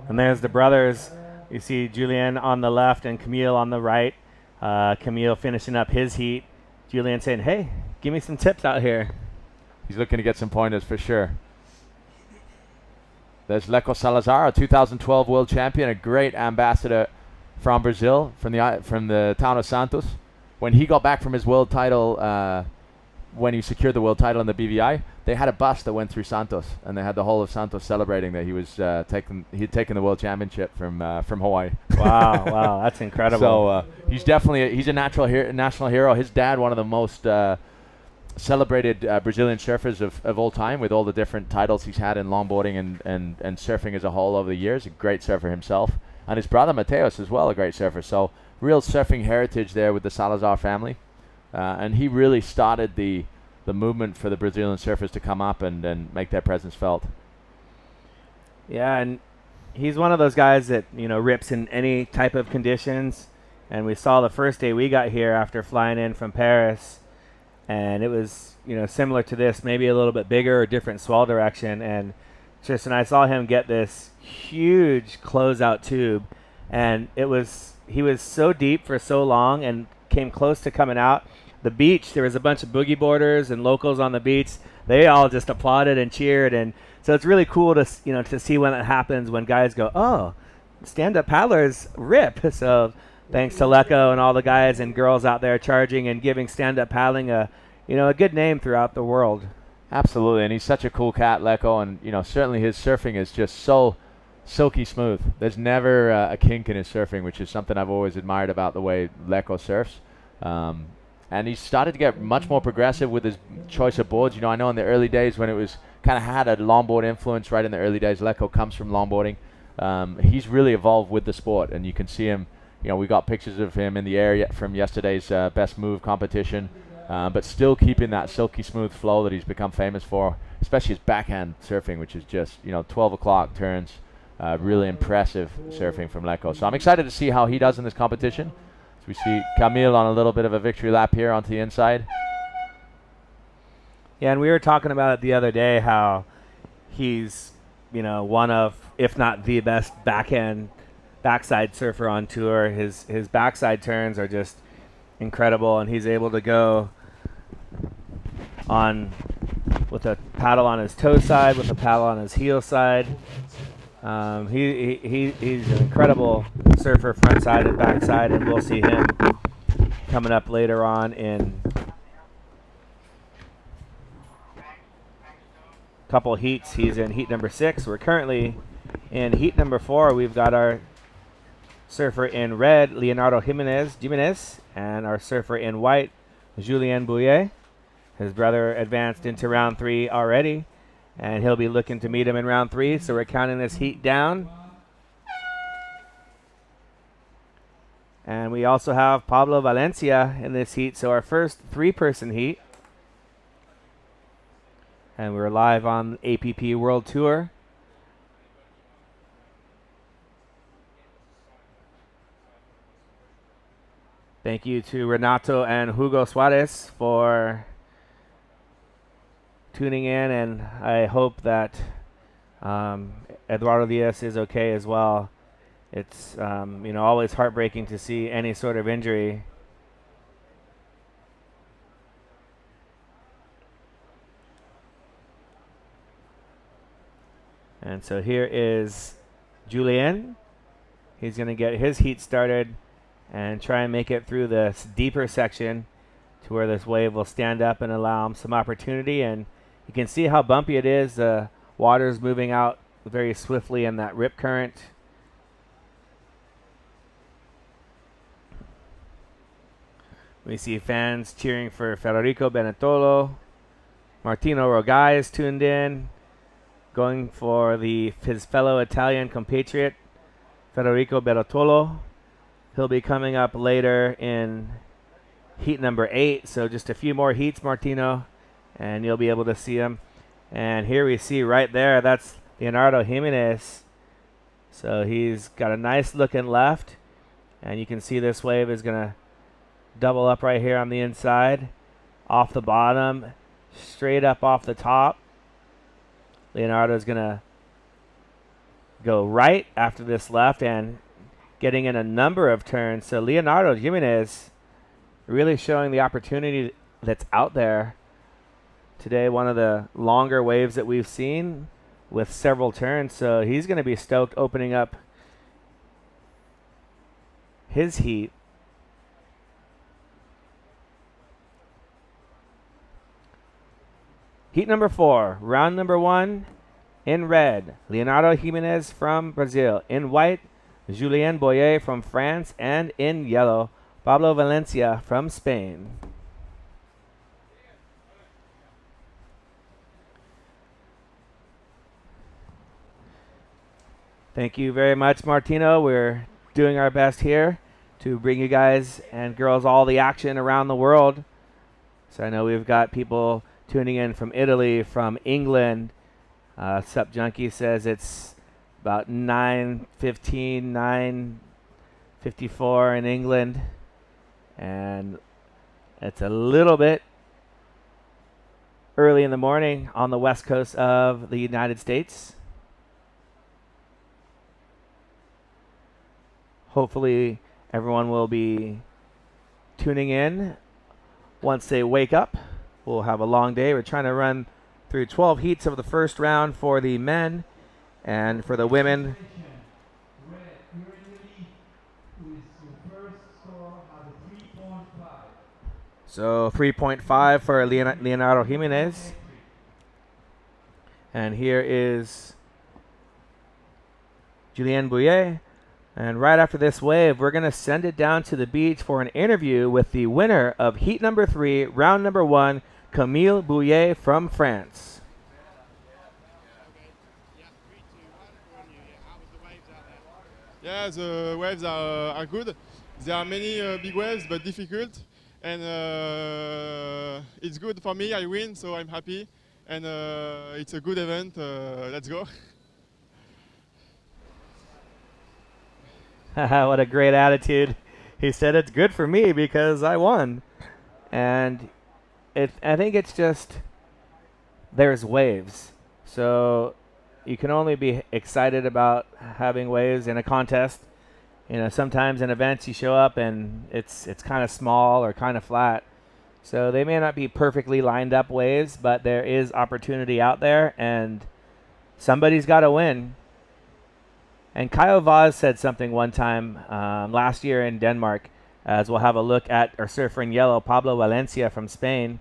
And there's the brothers. You see Julien on the left and Camille on the right. Camille finishing up his heat. Julien saying, "Hey, give me some tips out here." He's looking to get some pointers for sure. There's Leco Salazar, a 2012 world champion, a great ambassador from Brazil, from the town of Santos. When he got back from his world title, when he secured the world title in the BVI, they had a bus that went through Santos, and they had the whole of Santos celebrating that he'd taken the world championship from Hawaii. Wow, that's incredible. So he's definitely a national hero. His dad, one of the most celebrated Brazilian surfers of all time, with all the different titles he's had in longboarding and surfing as a whole over the years. A great surfer himself. And his brother Mateus as well, a great surfer. So real surfing heritage there with the Salazar family. And he really started the movement for the Brazilian surfers to come up and make their presence felt. Yeah, and he's one of those guys that, rips in any type of conditions. And we saw the first day we got here after flying in from Paris, and it was, similar to this, maybe a little bit bigger or different swell direction. And Tristan, I saw him get this huge closeout tube, and he was so deep for so long and came close to coming out. The beach, there was a bunch of boogie boarders and locals on the beach. They all just applauded and cheered, and so it's really cool to to see when it happens, when guys go, oh, stand-up paddlers rip. So thanks to Lecco and all the guys and girls out there charging and giving stand-up paddling a good name throughout the world. Absolutely, and he's such a cool cat, Lecco, and certainly his surfing is just so silky smooth. There's never a kink in his surfing, which is something I've always admired about the way Lecco surfs. And he's started to get much more progressive with his choice of boards. I know in the early days when it was kind of had a longboard influence right in the early days, Lecco comes from longboarding. He's really evolved with the sport, and you can see him. We got pictures of him in the air from yesterday's best move competition, but still keeping that silky smooth flow that he's become famous for, especially his backhand surfing, which is just 12 o'clock turns. Really impressive surfing from Lecco. So I'm excited to see how he does in this competition. So we see Camille on a little bit of a victory lap here onto the inside. Yeah, and we were talking about it the other day, how he's, one of, if not the best backside surfer on tour. His backside turns are just incredible, and he's able to go on with a paddle on his toe side, with a paddle on his heel side. He's an incredible surfer, front side and back side, and we'll see him coming up later on in a couple heats. He's in heat number 6. We're currently in heat number 4. We've got our surfer in red, Leonardo Jimenez, and our surfer in white, Julien Bouillet. His brother advanced into round 3 already, and he'll be looking to meet him in round 3. So we're counting this heat down. And we also have Pablo Valencia in this heat, so our first 3-person heat. And we're live on APP World Tour. Thank you to Renato and Hugo Suarez for tuning in, and I hope that Eduardo Diaz is okay as well. It's always heartbreaking to see any sort of injury. And so here is Julien. He's going to get his heat started and try and make it through this deeper section to where this wave will stand up and allow him some opportunity. And you can see how bumpy it is. The water's moving out very swiftly in that rip current. We see fans cheering for Federico Benetolo. Martino Rogai is tuned in, going for his fellow Italian compatriot, Federico Benetolo. He'll be coming up later in heat number 8, so just a few more heats, Martino, and you'll be able to see him. And here we see right there, that's Leonardo Jimenez. So he's got a nice looking left, and you can see this wave is going to double up right here on the inside, off the bottom, straight up off the top. Leonardo's going to go right after this left and getting in a number of turns. So Leonardo Jimenez really showing the opportunity that's out there today. One of the longer waves that we've seen with several turns. So he's going to be stoked opening up his heat. Heat number 4, round number 1. In red, Leonardo Jimenez from Brazil. In white, Julien Bouillet from France. And in yellow, Pablo Valencia from Spain. Thank you very much, Martino. We're doing our best here to bring you guys and girls all the action around the world. So I know we've got people tuning in from Italy, from England. Sup Junkie says it's about 9:15, 9:54 in England, and it's a little bit early in the morning on the west coast of the United States. Hopefully everyone will be tuning in once they wake up. We'll have a long day. We're trying to run through 12 heats of the first round for the men, and for the women, so 3.5 for Leonardo Jimenez. And here is Julien Bouillet. And right after this wave, we're going to send it down to the beach for an interview with the winner of heat number 3, round number 1, Camille Bouillet from France. Yeah, 3, 2, 1, we're on you. Yeah, how was the waves out there? Yeah, the waves are good. There are many big waves, but difficult. And it's good for me. I win, so I'm happy. And it's a good event. Let's go. What a great attitude. He said it's good for me because I won. And I think it's just there's waves. So you can only be excited about having waves in a contest. You know, sometimes in events you show up and it's kind of small or kind of flat. So they may not be perfectly lined up waves, but there is opportunity out there, and somebody's got to win. And Kyle Vaz said something one time last year in Denmark, as we'll have a look at our surfer in yellow, Pablo Valencia from Spain,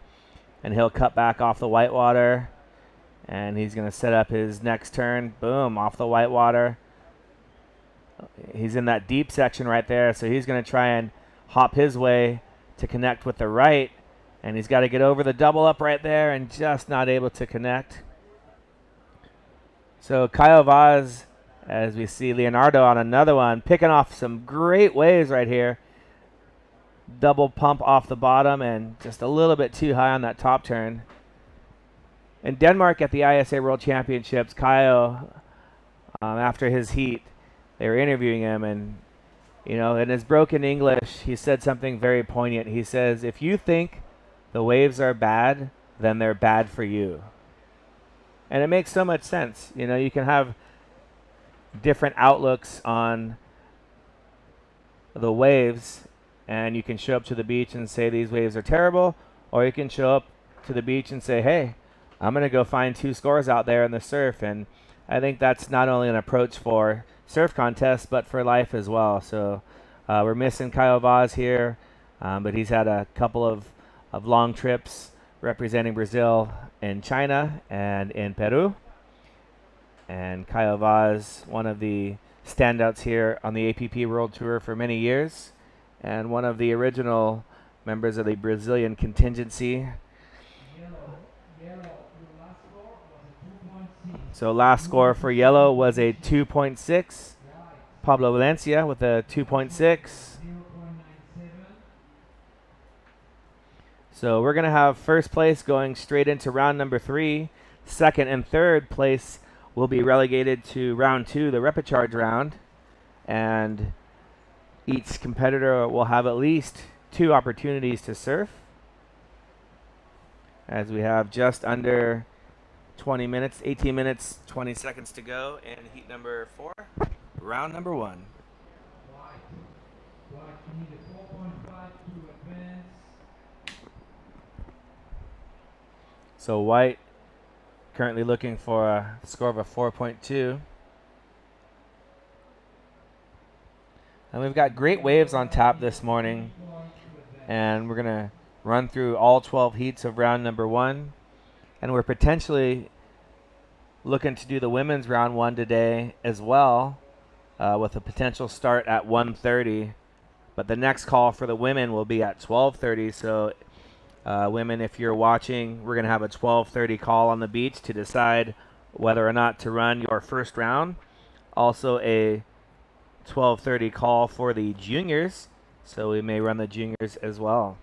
and he'll cut back off the whitewater, and he's going to set up his next turn. Boom, off the whitewater. He's in that deep section right there, so he's going to try and hop his way to connect with the right, and he's got to get over the double up right there and just not able to connect. So Kyle Vaz, as we see Leonardo on another one, picking off some great waves right here. Double pump off the bottom and just a little bit too high on that top turn. In Denmark at the ISA World Championships, Kyle, after his heat, they were interviewing him, and you know, in his broken English, he said something very poignant. He says, if you think the waves are bad, then they're bad for you. And it makes so much sense. You know, you can have different outlooks on the waves, and you can show up to the beach and say these waves are terrible, or you can show up to the beach and say, hey, I'm going to go find 2 scores out there in the surf. And I think that's not only an approach for surf contests, but for life as well. So we're missing Kyle Vaz here, but he's had a couple of long trips representing Brazil in China and in Peru. And Kyle Vaz, one of the standouts here on the APP World Tour for many years, and one of the original members of the Brazilian contingency. So last score for yellow was a 2.6. Pablo Valencia with a 2.6. So we're going to have first place going straight into round number 3. Second and third place will be relegated to round 2, the repecharge round. And each competitor will have at least 2 opportunities to surf, as we have just under 20 minutes, 18 minutes, 20 seconds to go in heat number 4, round number 1. So White currently looking for a score of a 4.2. And we've got great waves on tap this morning, and we're going to run through all 12 heats of round number 1. And we're potentially looking to do the women's round 1 today as well, with a potential start at 1:30. But the next call for the women will be at 12:30. So women, if you're watching, we're going to have a 12:30 call on the beach to decide whether or not to run your first round. Also a 12:30 call for the juniors, so we may run the juniors as well.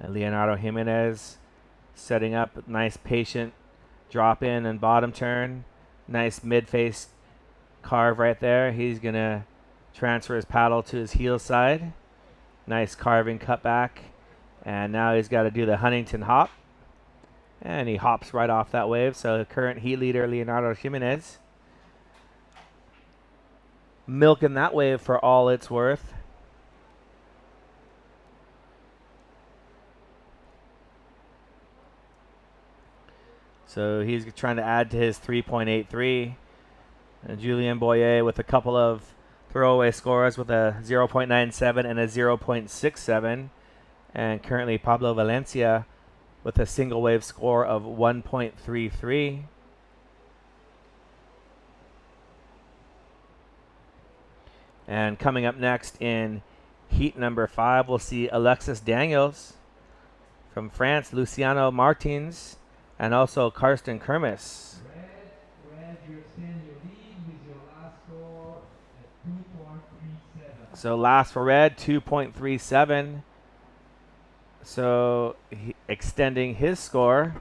And Leonardo Jimenez setting up, nice patient drop in and bottom turn. Nice mid-face carve right there. He's going to transfer his paddle to his heel side. Nice carving cut back. And now he's got to do the Huntington hop. And he hops right off that wave. So the current heat leader, Leonardo Jimenez, milking that wave for all it's worth. So he's trying to add to his 3.83. Julien Boyer with a couple of throwaway scores with a 0.97 and a 0.67. And currently Pablo Valencia with a single wave score of 1.33. And coming up next in heat number 5, we'll see Alexis Daniels from France, Luciano Martins, and also Karsten Kermis. Red, you extend your lead with your last score at 2.37. So last for red, 2.37. So extending his score.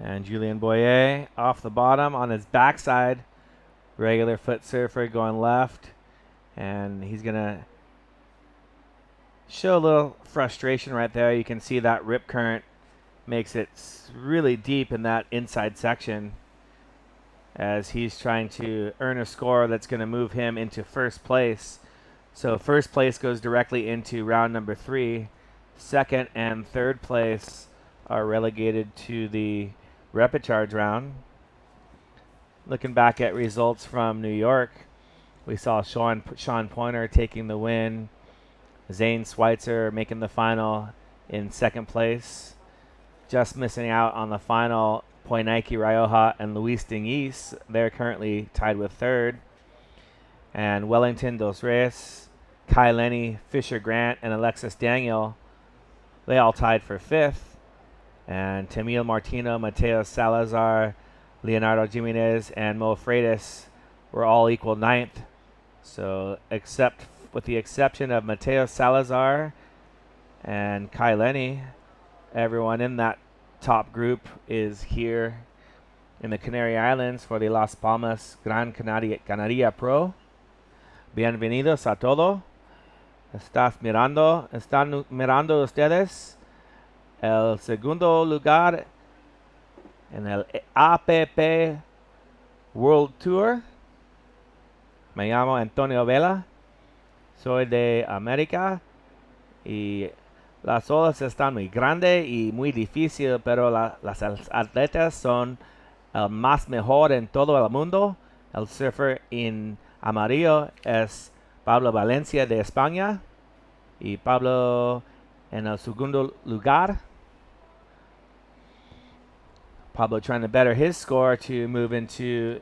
And Julien Boyer off the bottom on his backside. Regular foot surfer going left. And he's going to show a little frustration right there. You can see that rip current makes it really deep in that inside section as he's trying to earn a score that's going to move him into first place. So first place goes directly into round number 3. Second and third place are relegated to the repecharge round. Looking back at results from New York, we saw Sean Pointer taking the win. Zane Schweitzer making the final in second place. Just missing out on the final, Poinaki Rioja and Luis Dingis. They're currently tied with third. And Wellington Dos Reyes, Kai Lenny, Fisher Grant, and Alexis Daniel, they all tied for fifth. And Tamil Martino, Mateo Salazar, Leonardo Jimenez, and Mo Freitas were all equal ninth. So with the exception of Mateo Salazar and Kai Lenny, everyone in that top group is here in the Canary Islands for the Las Palmas Gran Canaria Pro. Bienvenidos a todos. Están mirando ustedes el segundo lugar en el APP World Tour. Me llamo Antonio Vela. Soy de América y las olas están muy grandes y muy difíciles, pero las atletas son el más mejor en todo el mundo. El surfer en amarillo es Pablo Valencia de España y Pablo en el segundo lugar. Pablo trying to better his score to move into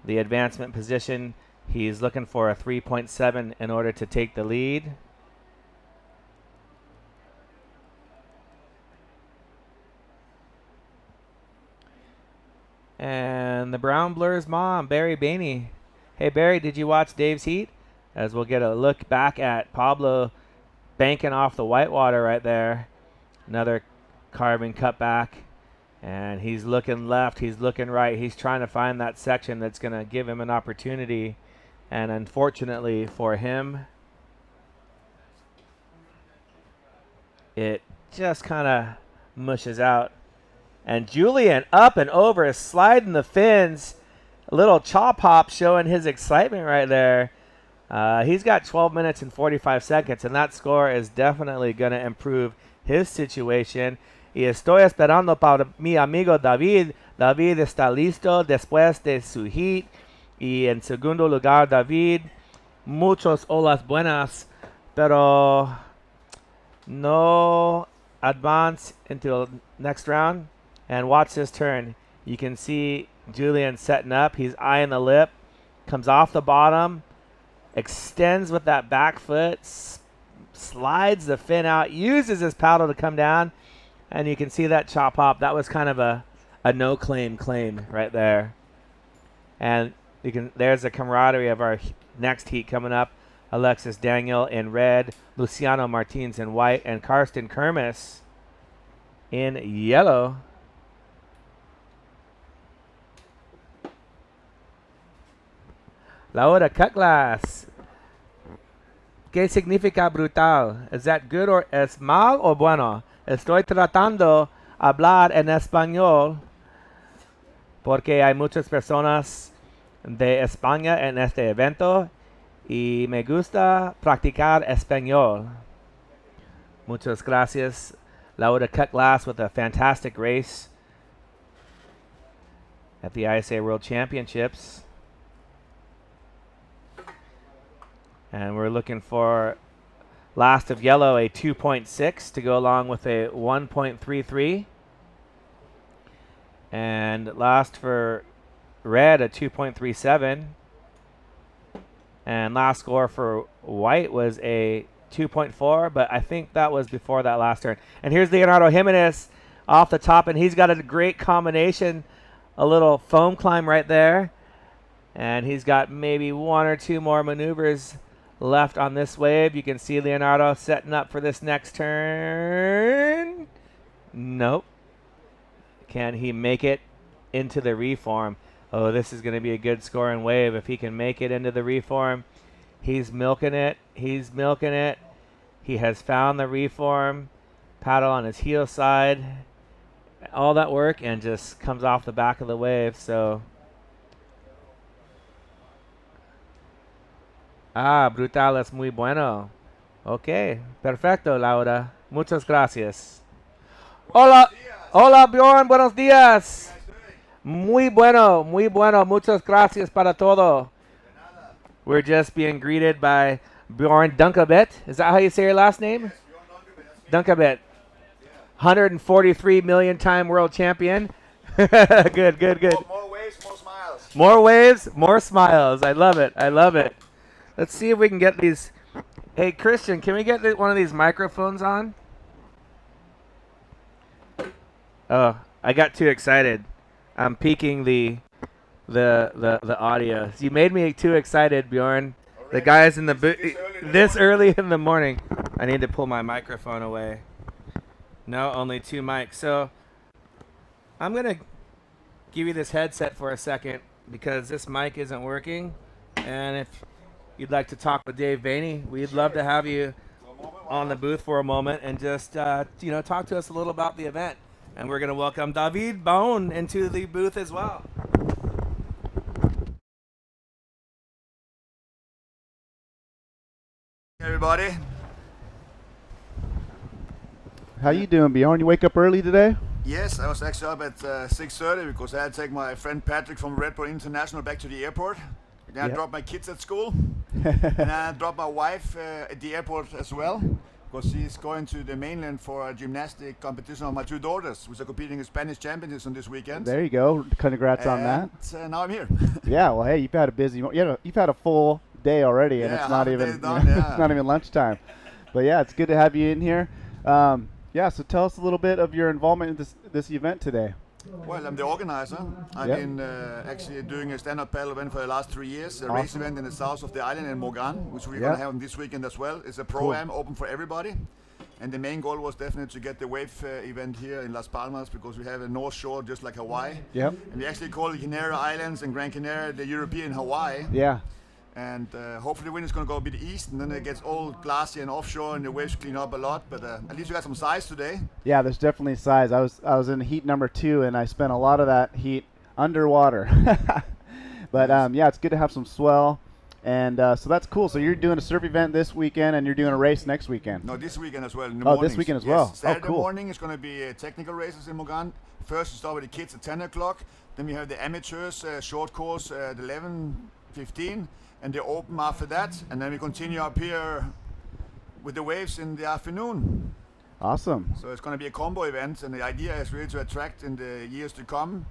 the advancement position. He's looking for a 3.7 in order to take the lead. And the Brown Blur's mom, Barry Bainey. Hey, Barry, did you watch Dave's Heat? As we'll get a look back at Pablo banking off the whitewater right there. Another carving cut back. And he's looking left, he's looking right. He's trying to find that section that's going to give him an opportunity. And unfortunately for him, it just kind of mushes out. And Julian up and over, sliding the fins. A little chop hop showing his excitement right there. He's got 12 minutes and 45 seconds, and that score is definitely going to improve his situation. Y estoy esperando para mi amigo David. David está listo después de su hit. Y en segundo lugar, David, muchas olas buenas, pero no advance into the next round. And watch this turn. You can see Julian setting up. He's eyeing the lip. Comes off the bottom. Extends with that back foot. Slides the fin out. Uses his paddle to come down. And you can see that chop hop. That was kind of a no claim right there. And there's the camaraderie of our next heat coming up. Alexis Daniel in red, Luciano Martins in white, and Karsten Kermis in yellow. Laura Cutglass. ¿Qué significa brutal? Is that good or es mal o bueno? Estoy tratando hablar en español porque hay muchas personas de España en este evento y me gusta practicar español. Muchas gracias, Laura Cutglass, with a fantastic race at the ISA World Championships. And we're looking for last of yellow, a 2.6 to go along with a 1.33. And last for red, a 2.37. And last score for white was a 2.4, but I think that was before that last turn. And here's Leonardo Jimenez off the top, and he's got a great combination, a little foam climb right there. And he's got maybe one or two more maneuvers left on this wave. You can see Leonardo setting up for this next turn. Nope. Can he make it into the reform? Oh, this is going to be a good scoring wave if he can make it into the reform. He's milking it. He's milking it. He has found the reform. Paddle on his heel side. All that work and just comes off the back of the wave. So, brutal es muy bueno. Ok, perfecto, Laura. Muchas gracias. Hola, hola, Bjorn. Buenos días. Muy bueno, muy bueno. Muchas gracias para todo. We're just being greeted by Bjorn Dunkabit. Is that how you say your last name? Yes, Bjorn Dunkabit. 143 million time world champion. Good. More waves, more smiles. More waves, more smiles. I love it. I love it. Let's see if we can get these. Hey, Christian, can we get one of these microphones on? Oh, I got too excited. I'm peaking the audio. You made me too excited, Bjorn. The guys in the booth this early in the morning. I need to pull my microphone away. No, only two mics. So I'm gonna give you this headset for a second because this mic isn't working. And if you'd like to talk with Dave Vaney, we'd love to have you on the booth for a moment and just talk to us a little about the event. And we're going to welcome David Bone into the booth as well. Everybody. How you doing, Bjorn? You wake up early today? Yes, I was actually up at 6:30 because I had to take my friend Patrick from Red Bull International back to the airport. Then I dropped my kids at school. And I dropped my wife at the airport as well. Because she's going to the mainland for a gymnastic competition of my two daughters, which are competing in Spanish championships on this weekend. There you go. Congrats on that. Now I'm here. Yeah. Well, hey, you've had a busy. You've had a full day already, and it's not even done, it's not even lunchtime. But yeah, it's good to have you in here. So tell us a little bit of your involvement in this event today. Well, I'm the organizer. I've been actually doing a stand-up paddle event for the last 3 years. A race event in the south of the island in Gran, which we're going to have this weekend as well. It's a pro-am open for everybody. And the main goal was definitely to get the wave event here in Las Palmas because we have a north shore just like Hawaii. Yep. And we actually call the Canaria Islands and Gran Canaria the European Hawaii. Yeah. And hopefully the wind is going to go a bit east, and then it gets all glassy and offshore, and the waves clean up a lot. But at least we got some size today. Yeah, there's definitely size. I was in heat number 2, and I spent a lot of that heat underwater. But it's good to have some swell, and so that's cool. So you're doing a surf event this weekend, and you're doing a race next weekend. No, this weekend as well. In the mornings. This weekend as well. Saturday cool. morning is going to be technical races in Mogan. First, we start with the kids at 10 o'clock. Then we have the amateurs short course at 11:15. And they open after that, and then we continue up here with the waves in the afternoon. Awesome. So it's going to be a combo event, and the idea is really to attract in the years to come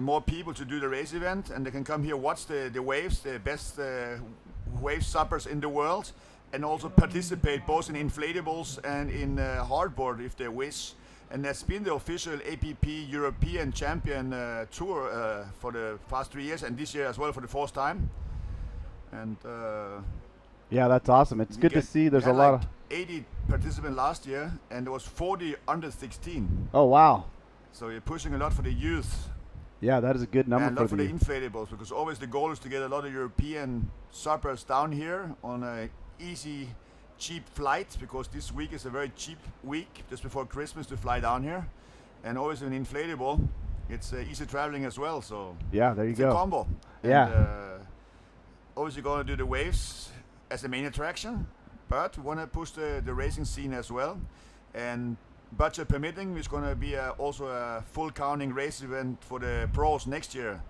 more people to do the race event, and they can come here watch the waves, the best wave suppers in the world, and also participate both in inflatables and in hardboard if they wish. And that's been the official APP European Champion Tour for the past 3 years, and this year as well for the fourth time. And yeah, that's awesome. It's good to see. There's a lot of 80 participants last year, and there was 40 under 16. Oh wow! So you're pushing a lot for the youth. Yeah, that is a good number And a lot for for the the inflatables, because always the goal is to get a lot of European suppers down here on a easy, cheap flight, because this week is a very cheap week just before Christmas to fly down here. And always an inflatable, it's easy traveling as well. So yeah, there you it's go. a combo. Yeah. And, obviously going to do the waves as the main attraction, but we want to push the racing scene as well. And budget permitting, it's going to be also a full counting race event for the pros next year.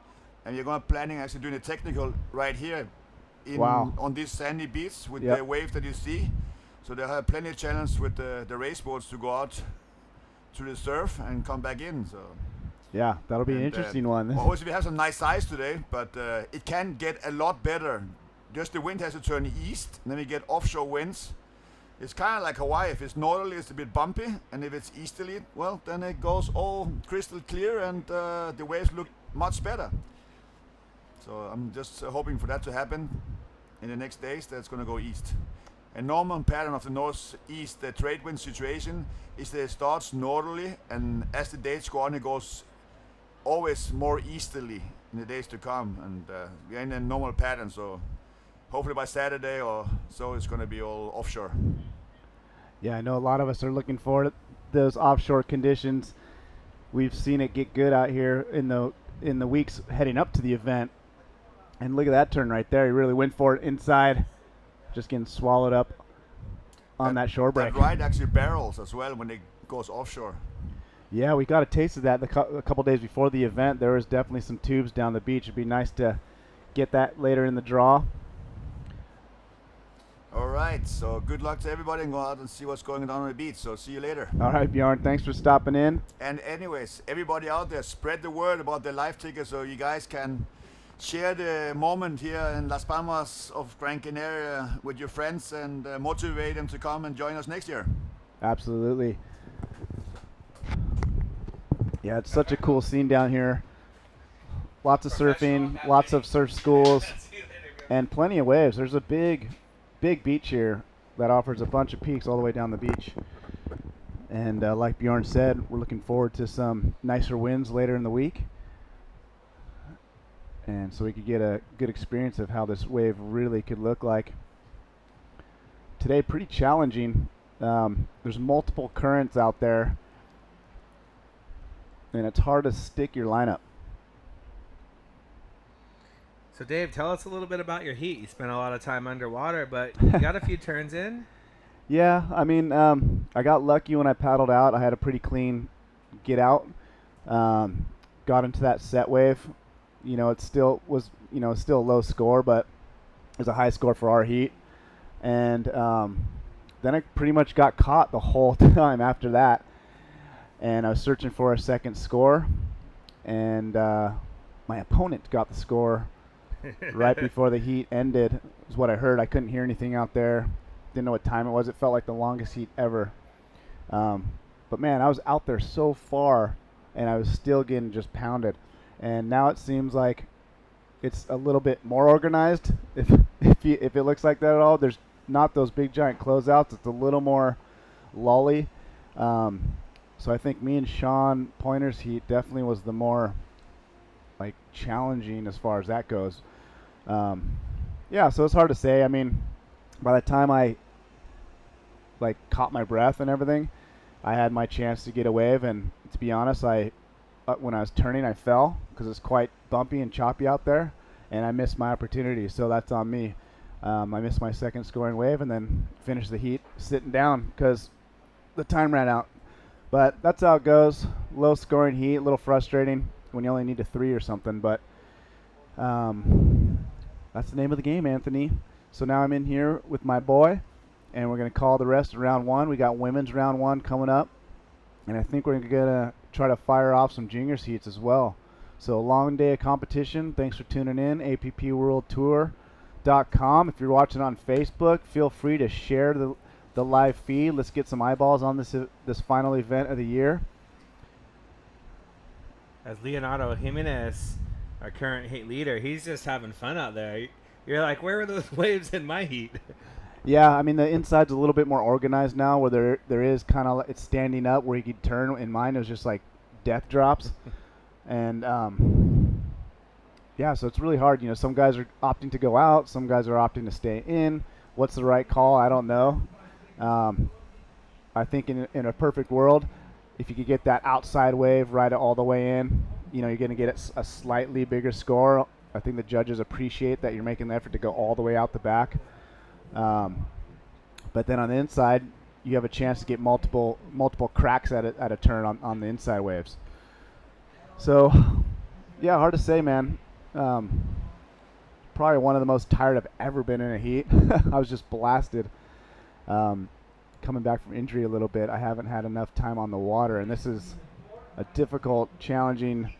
And we're going to planning actually doing a technical right here on this sandy beach with the wave that you see. So they have plenty of challenge with the race boats to go out to the surf and come back in. So yeah, that'll be an interesting one. Obviously we have some nice ice today, but it can get a lot better. Just the wind has to turn east, and then we get offshore winds. It's kind of like Hawaii. If it's northerly, it's a bit bumpy, and if it's easterly, well, then it goes all crystal clear, and the waves look much better. So I'm just hoping for that to happen in the next days. That's going to go east. A normal pattern of the northeast trade wind situation is that it starts northerly, and as the days go on, it goes always more easterly in the days to come, and we're in a normal pattern. So hopefully by Saturday or so, it's going to be all offshore. Yeah, I know a lot of us are looking forward to those offshore conditions. We've seen it get good out here in the weeks heading up to the event. And look at that turn right there. He really went for it inside, just getting swallowed up on that shore break. That ride actually barrels as well when it goes offshore. Yeah, we got a taste of that a couple days before the event. There was definitely some tubes down the beach. It'd be nice to get that later in the draw. All right, so good luck to everybody, and go out and see what's going on the beach. So see you later. All right, Bjorn, thanks for stopping in. And anyways, everybody out there, spread the word about the live tickets so you guys can share the moment here in Las Palmas of Gran Canaria with your friends and motivate them to come and join us next year. Absolutely. Yeah, it's such a cool scene down here. Lots of surfing, lots of surf schools, and plenty of waves. There's a big beach here that offers a bunch of peaks all the way down the beach. And like Bjorn said, we're looking forward to some nicer winds later in the week. And so we could get a good experience of how this wave really could look like. Today, pretty challenging. There's multiple currents out there, and it's hard to stick your lineup. So Dave, tell us a little bit about your heat. You spent a lot of time underwater, but you got a few turns in? Yeah, I mean, I got lucky when I paddled out. I had a pretty clean get out. Got into that set wave. You know, it still was, still a low score, but it was a high score for our heat. And then I pretty much got caught the whole time after that. And I was searching for a second score, and my opponent got the score right before the heat ended, is what I heard. I couldn't hear anything out there. Didn't know what time it was. It felt like the longest heat ever. But man, I was out there so far, and I was still getting just pounded. And now it seems like it's a little bit more organized. If it looks like that at all, there's not those big giant closeouts. It's a little more lolly. So I think me and Sean Pointer's heat definitely was the more like challenging as far as that goes. Yeah, so it's hard to say. I mean, by the time I like caught my breath and everything, I had my chance to get a wave. And to be honest, when I was turning, I fell because it's quite bumpy and choppy out there, and I missed my opportunity. So that's on me. I missed my second scoring wave and then finished the heat sitting down because the time ran out. But that's how it goes. Low scoring heat, a little frustrating when you only need a 3 or something. But that's the name of the game, Anthony. So now I'm in here with my boy, and we're going to call the rest of round 1. We got women's round 1 coming up, and I think we're going to try to fire off some juniors heats as well. So a long day of competition. Thanks for tuning in. appworldtour.com. If you're watching on Facebook, feel free to share the live feed. Let's get some eyeballs on this final event of the year. As Leonardo Jimenez, our current heat leader, he's just having fun out there. You're like, where were those waves in my heat? Yeah, I mean the inside's a little bit more organized now, where there is kind of it's standing up where you could turn. In mine, it was just like death drops, and yeah, so it's really hard. You know, some guys are opting to go out, some guys are opting to stay in. What's the right call? I don't know. I think in a perfect world, if you could get that outside wave right all the way in, you know, you're going to get a slightly bigger score. I think the judges appreciate that you're making the effort to go all the way out the back. But then on the inside, you have a chance to get multiple cracks at a turn on the inside waves. So, yeah, hard to say, man. Probably one of the most tired I've ever been in a heat. I was just blasted. Coming back from injury a little bit, I haven't had enough time on the water, and this is a difficult, challenging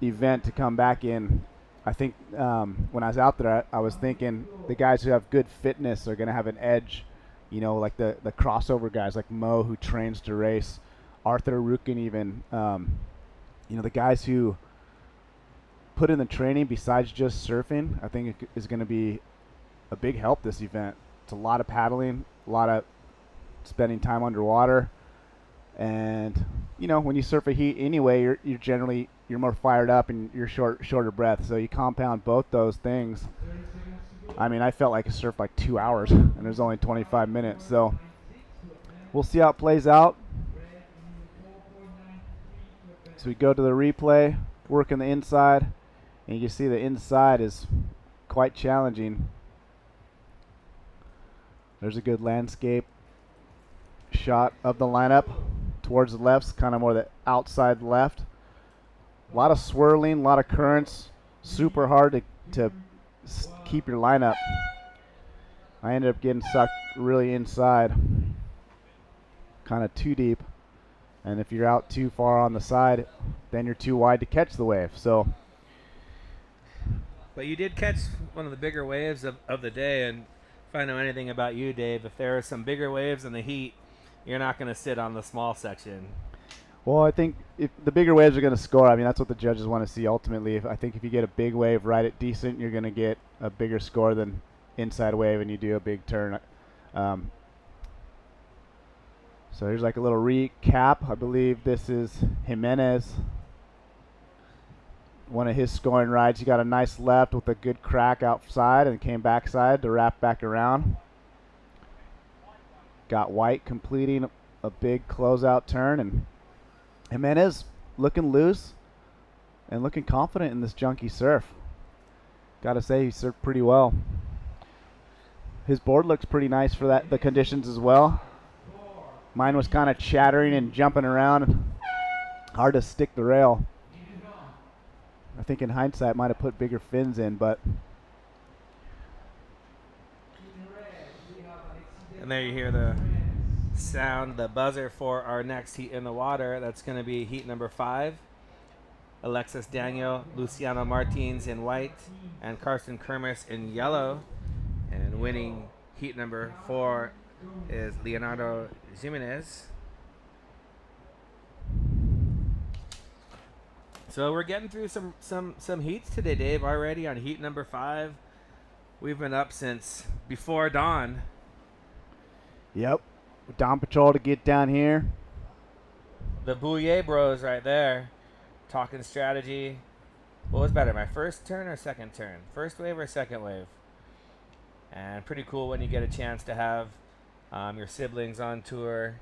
event to come back in. I think when I was out there, I was thinking the guys who have good fitness are going to have an edge, you know, like the crossover guys like Mo, who trains to race, Arthur Rukin even, you know, the guys who put in the training besides just surfing, I think it is going to be a big help this event. It's a lot of paddling, a lot of spending time underwater, and you know, when you surf a heat anyway, you're more fired up and you're shorter breath. So you compound both those things. I mean, I felt like I surfed like 2 hours and it was only 25 minutes. So we'll see how it plays out. So we go to the replay, working the inside, and you can see the inside is quite challenging. There's a good landscape shot of the lineup. Towards the left, kind of more the outside left. A lot of swirling, a lot of currents. Super hard to keep your lineup. I ended up getting sucked really inside, kind of too deep. And if you're out too far on the side, then you're too wide to catch the wave. So, but you did catch one of the bigger waves of the day. And if I know anything about you, Dave, if there are some bigger waves in the heat, you're not going to sit on the small section. Well, I think if the bigger waves are going to score, I mean, that's what the judges want to see ultimately. I think if you get a big wave right at decent, you're going to get a bigger score than inside wave and you do a big turn. So here's like a little recap. I believe this is Jimenez. One of his scoring rides. He got a nice left with a good crack outside and came backside to wrap back around. Got White completing a big closeout turn, and Jimenez looking loose and looking confident in this junky surf. Gotta say, he surfed pretty well. His board looks pretty nice for the conditions as well. Mine was kind of chattering and jumping around. Hard to stick the rail. I think in hindsight might have put bigger fins in, but. And there you hear the sound, the buzzer for our next heat in the water. That's going to be heat number 5. Alexis Daniel, Luciano Martins in white, and Carson Kermis in yellow. And winning heat number 4 is Leonardo Jimenez. So we're getting through some heats today, Dave, already on heat number 5. We've been up since before dawn. Yep. Dawn Patrol to get down here. The Bouillet bros right there. Talking strategy. What was better, my first turn or second turn? First wave or second wave? And pretty cool when you get a chance to have your siblings on tour.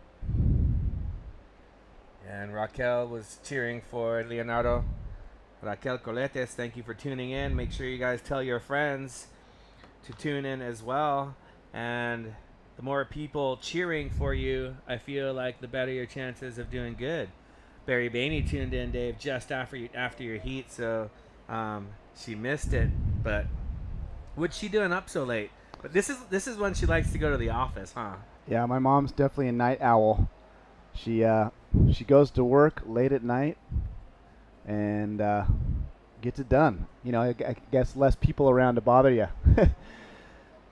And Raquel was cheering for Leonardo. Raquel Coletes, thank you for tuning in. Make sure you guys tell your friends to tune in as well. And the more people cheering for you, I feel like the better your chances of doing good. Barry Bainey tuned in, Dave, just after your heat, so she missed it. But what's she doing up so late? But this is when she likes to go to the office, huh? Yeah, my mom's definitely a night owl. She goes to work late at night, and gets it done. You know, I guess less people around to bother you.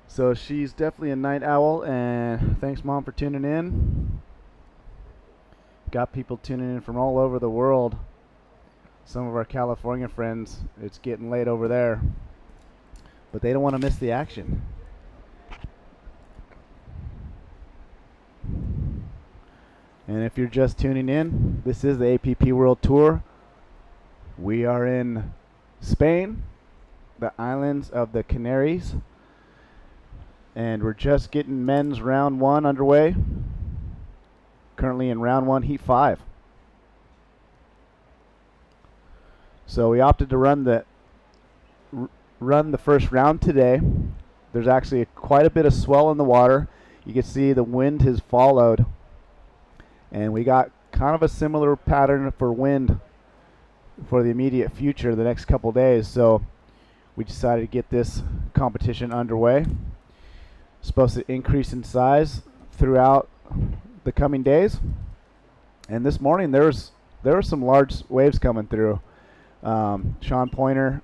So she's definitely a night owl, and thanks, Mom, for tuning in. Got people tuning in from all over the world. Some of our California friends, it's getting late over there, but they don't want to miss the action. And if you're just tuning in, this is the APP World Tour. We are in Spain, the islands of the Canaries, and we're just getting men's round 1 underway. Currently in round 1, heat 5. So we opted to run the first round today. There's actually quite a bit of swell in the water. You can see the wind has followed, and we got kind of a similar pattern for wind for the immediate future the next couple days. So we decided to get this competition underway. Supposed to increase in size throughout the coming days. And this morning there were some large waves coming through. Sean Pointer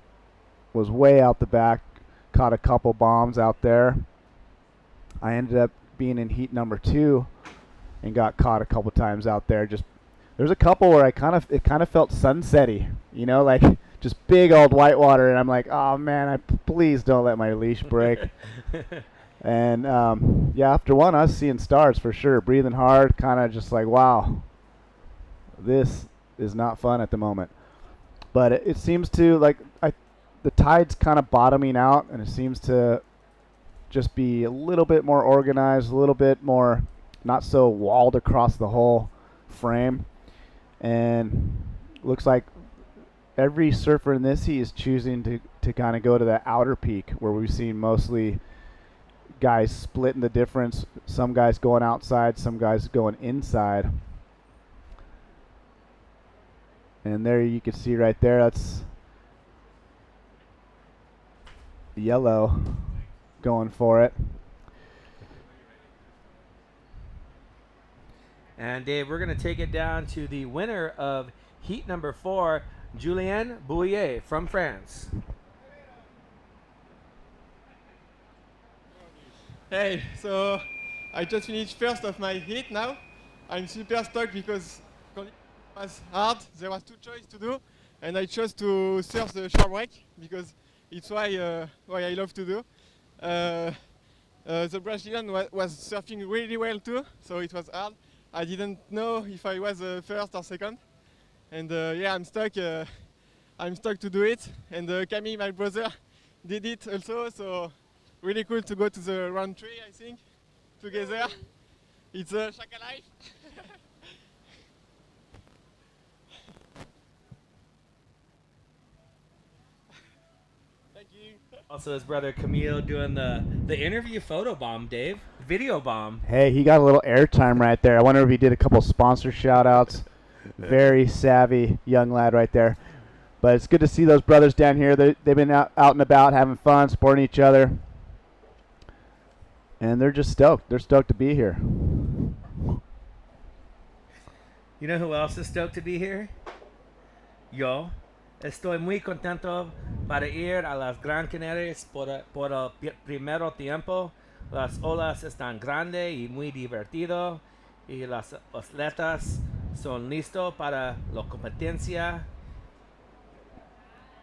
was way out the back, caught a couple bombs out there. I ended up being in heat number 2 and got caught a couple times out there. Just there's a couple where it kind of felt sunsetty, you know, like just big old whitewater, and I'm like, oh man, please don't let my leash break. And yeah, after one, I was seeing stars for sure, breathing hard, kind of just like, wow, this is not fun at the moment. But it seems to, like, the tide's kind of bottoming out, and it seems to just be a little bit more organized, a little bit more not so walled across the whole frame. And looks like every surfer in this heat is choosing to kind of go to the outer peak, where we've seen mostly guys splitting the difference. Some guys going outside, some guys going inside. And there you can see right there, that's yellow going for it. And Dave, we're going to take it down to the winner of heat number 4, Julien Bouillet from France. Hey, so I just finished first of my heat now. I'm super stoked because it was hard. There was 2 choices to do, and I chose to surf the shore break because it's why I love to do. The Brazilian was surfing really well too, so it was hard. I didn't know if I was first or second, and yeah, I'm stuck. I'm stuck to do it, and Camille, my brother, did it also. So really cool to go to the round 3, I think, together. It's Shaka life. Thank you. Also his brother Camille doing the interview photo bomb, Dave. Video bomb. Hey, he got a little airtime right there. I wonder if he did a couple sponsor shout-outs. Very savvy young lad right there. But it's good to see those brothers down here. They've been out and about having fun, supporting each other. And they're just stoked. They're stoked to be here. You know who else is stoked to be here? Yo. Estoy muy contento para ir a las Gran Canarias por el primero tiempo. Las olas están grandes y muy divertido, y las atletas son listos para la competencia.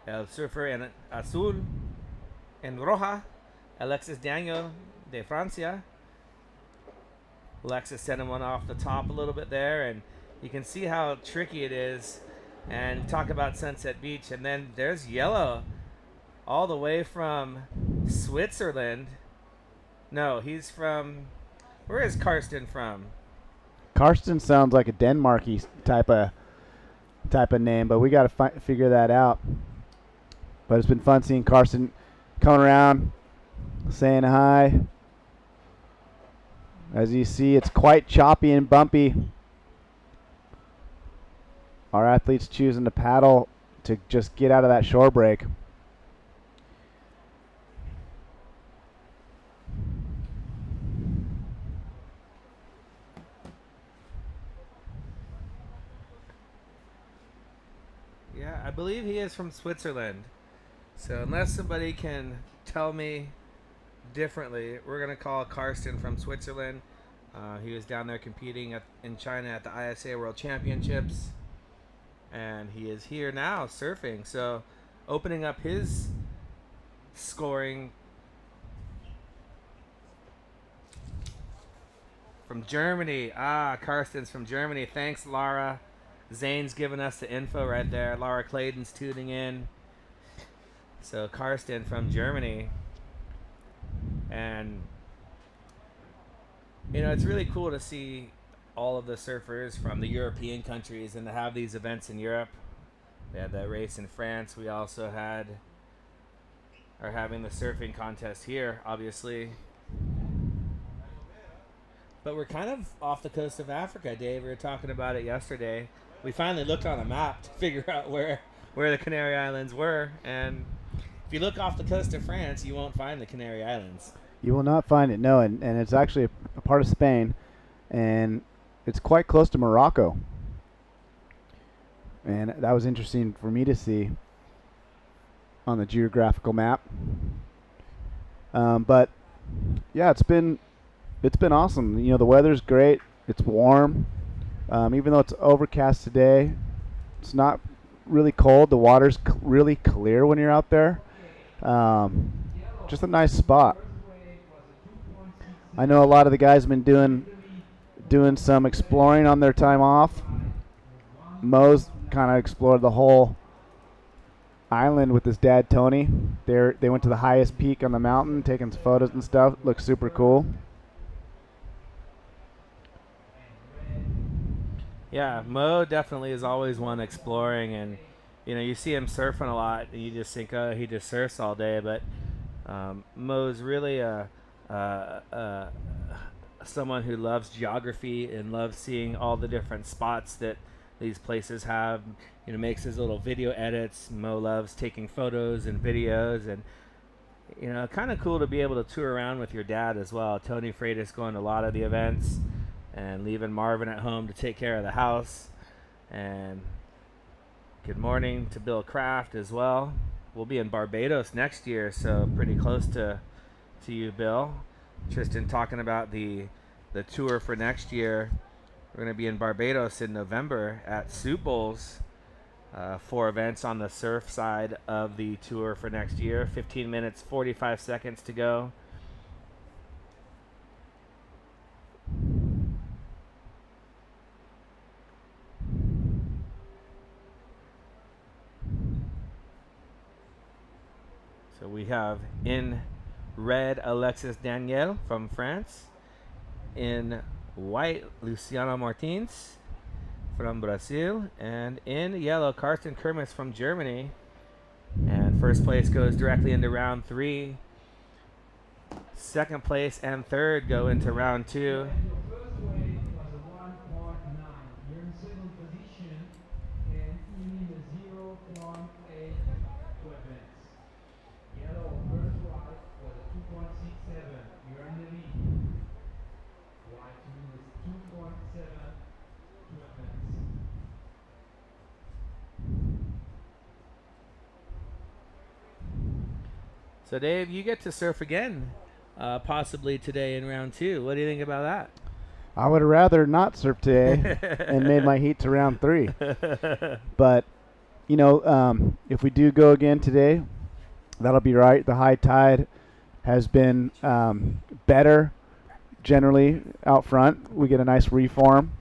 El surfer en azul, en roja, Alexis Daniel de Francia. Alexis sent one off the top a little bit there, and you can see how tricky it is. And talk about Sunset Beach, and then there's yellow all the way from Switzerland. No, he's from, where is Karsten from? Karsten sounds like a Denmarky type of name, but we got to figure that out. But it's been fun seeing Karsten coming around, saying hi. As you see, it's quite choppy and bumpy. Our athletes choosing to paddle to just get out of that shore break. Yeah, I believe he is from Switzerland. So unless somebody can tell me differently, we're going to call Karsten from Switzerland. He was down there competing in China at the ISA World Championships. And he is here now surfing. So opening up his scoring from Germany. Karsten's from Germany. Thanks, Lara. Zane's giving us the info right there. Laura Clayton's tuning in. So Karsten from Germany. And, you know, it's really cool to see all of the surfers from the European countries and to have these events in Europe. We had that race in France. We also are having the surfing contest here, obviously. But we're kind of off the coast of Africa, Dave. We were talking about it yesterday. We finally looked on a map to figure out where the Canary Islands were. And if you look off the coast of France, you won't find the Canary Islands. You will not find it, no. And it's actually a part of Spain. And it's quite close to Morocco. And that was interesting for me to see on the geographical map. But, yeah, it's been awesome. You know, the weather's great. It's warm. Even though it's overcast today, it's not really cold. The water's really clear when you're out there. Just a nice spot. I know a lot of the guys have been doing some exploring on their time off. Mo's kind of explored the whole island with his dad, Tony. They went to the highest peak on the mountain, taking some photos and stuff. Looks super cool. Yeah, Mo definitely is always one exploring, and you know, you see him surfing a lot, and you just think, oh, he just surfs all day. But Mo's really someone who loves geography and loves seeing all the different spots that these places have. You know, makes his little video edits. Mo loves taking photos and videos, and you know, kind of cool to be able to tour around with your dad as well. Tony Freitas going to a lot of the events, and leaving Marvin at home to take care of the house. And good morning to Bill Kraft as well. We'll be in Barbados next year, so pretty close to you, Bill. Tristan talking about the tour for next year. We're going to be in Barbados in November at Soup Bowls. 4 events on the surf side of the tour for next year. 15 minutes, 45 seconds to go. So we have in red Alexis Daniel from France, in white Luciano Martins from Brazil, and in yellow Karsten Kermis from Germany. And first place goes directly into round 3. Second place and third go into round 2. Your first weight was a 1.9. You're in second position, and you need a 0.8 to advance. Yellow first white was a 2.67. You're in the lead. White needs 2.7 to advance. So Dave, you get to surf again, possibly today in round 2. What do you think about that? I would have rather not surf today and made my heat to round 3. But, you know, if we do go again today, that'll be right. The high tide has been better generally out front. We get a nice reform.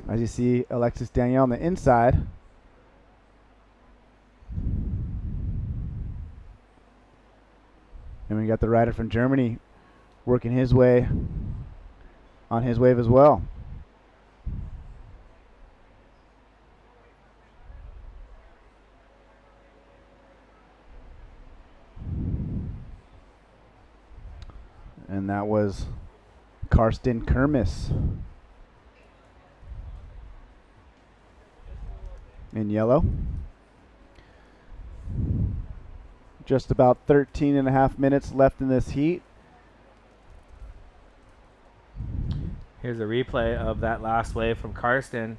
As you see, Alexis Daniel on the inside. And we got the rider from Germany working his way on his wave as well. And that was Karsten Kermis in yellow. Just about 13 and a half minutes left in this heat. Here's a replay of that last wave from Karsten.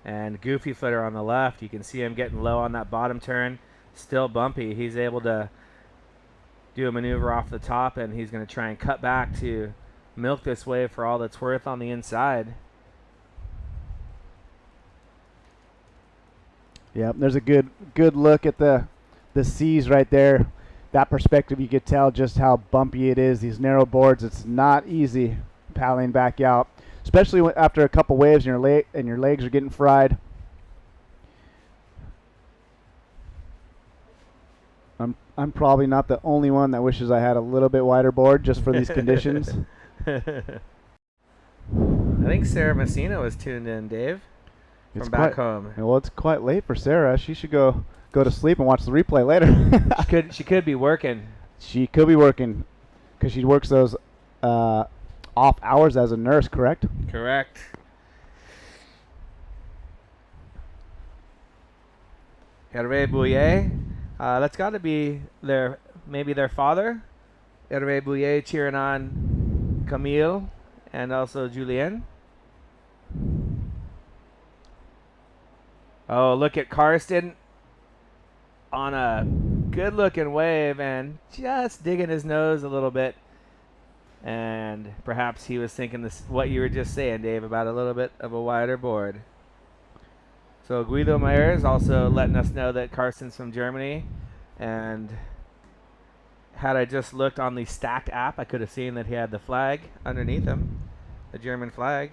And Goofy Footer on the left, you can see him getting low on that bottom turn. Still bumpy. He's able to do a maneuver off the top, and he's going to try and cut back to milk this wave for all that's worth on the inside. Yep, there's a good look at the seas right there. That perspective, you could tell just how bumpy it is. These narrow boards, it's not easy paddling back out, especially after a couple waves and your legs are getting fried. I'm probably not the only one that wishes I had a little bit wider board just for these conditions. I think Sarah Messina was tuned in, Dave, from back home. Well, it's quite late for Sarah. She should go to sleep and watch the replay later. She could be working. She could be working because she works those off hours as a nurse, correct? Correct. Hervé Bouillet. That's got to be maybe their father. Hervé Bouillet cheering on Camille and also Julien. Oh, look at Karsten on a good-looking wave and just digging his nose a little bit. And perhaps he was thinking what you were just saying, Dave, about a little bit of a wider board. So Guido Meyer is also letting us know that Karsten's from Germany. And had I just looked on the Stacked app, I could have seen that he had the flag underneath him, the German flag.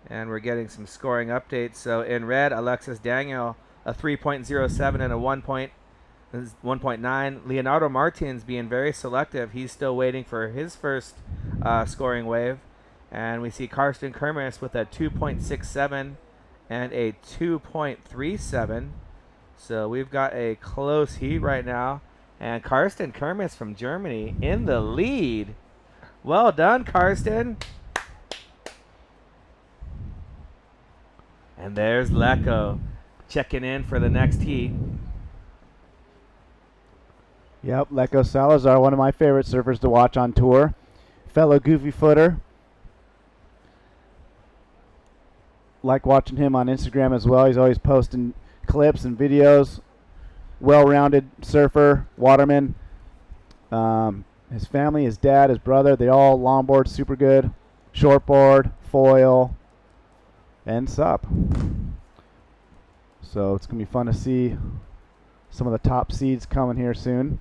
And we're getting some scoring updates. So in red, Alexis Daniel, a 3.07 and a 1.9. Leonardo Martins being very selective. He's still waiting for his first scoring wave. And we see Karsten Kermis with a 2.67 and a 2.37. So we've got a close heat right now. And Karsten Kermis from Germany in the lead. Well done, Karsten. And there's Lecco checking in for the next heat. Yep, Lecco Salazar, one of my favorite surfers to watch on tour. Fellow goofy footer. Like watching him on Instagram as well. He's always posting clips and videos. Well-rounded surfer, waterman. His family, his dad, his brother, they all longboard super good. Shortboard, foil, and sup. So it's going to be fun to see some of the top seeds coming here soon.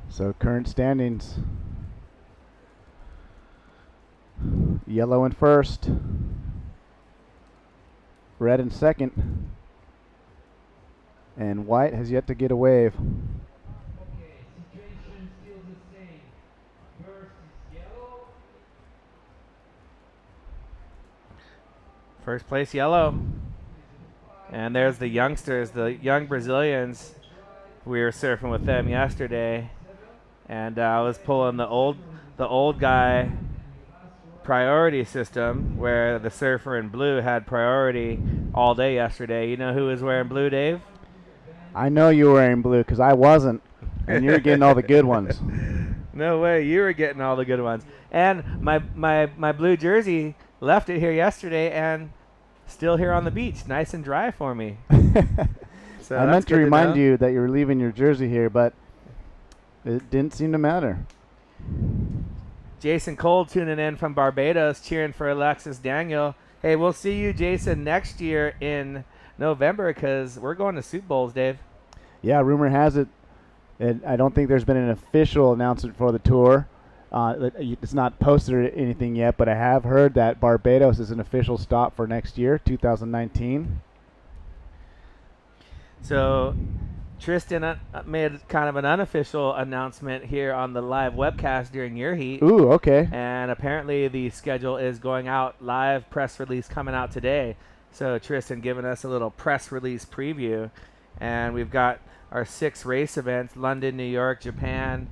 So current standings. Yellow in first. Red in second. And white has yet to get a wave. Okay, situation still the same. First is yellow. First place yellow. And there's the youngsters, the young Brazilians. We were surfing with them yesterday. And I was pulling the old guy priority system where the surfer in blue had priority all day yesterday. You know who was wearing blue, Dave? I know you were wearing blue because I wasn't. And you're getting all the good ones. No way, you were getting all the good ones. And my blue jersey left it here yesterday and still here on the beach, nice and dry for me. So I meant to remind you that you were leaving your jersey here, but it didn't seem to matter. Jason Cole tuning in from Barbados, cheering for Alexis Daniel. Hey, we'll see you, Jason, next year in November because we're going to Soup Bowls, Dave. Yeah, rumor has it. I don't think there's been an official announcement for the tour. It's not posted or anything yet, but I have heard that Barbados is an official stop for next year, 2019. So Tristan made kind of an unofficial announcement here on the live webcast during your heat. Ooh, okay. And apparently the schedule is going out, live press release coming out today. So Tristan giving us a little press release preview. And we've got our 6 race events: London, New York, Japan,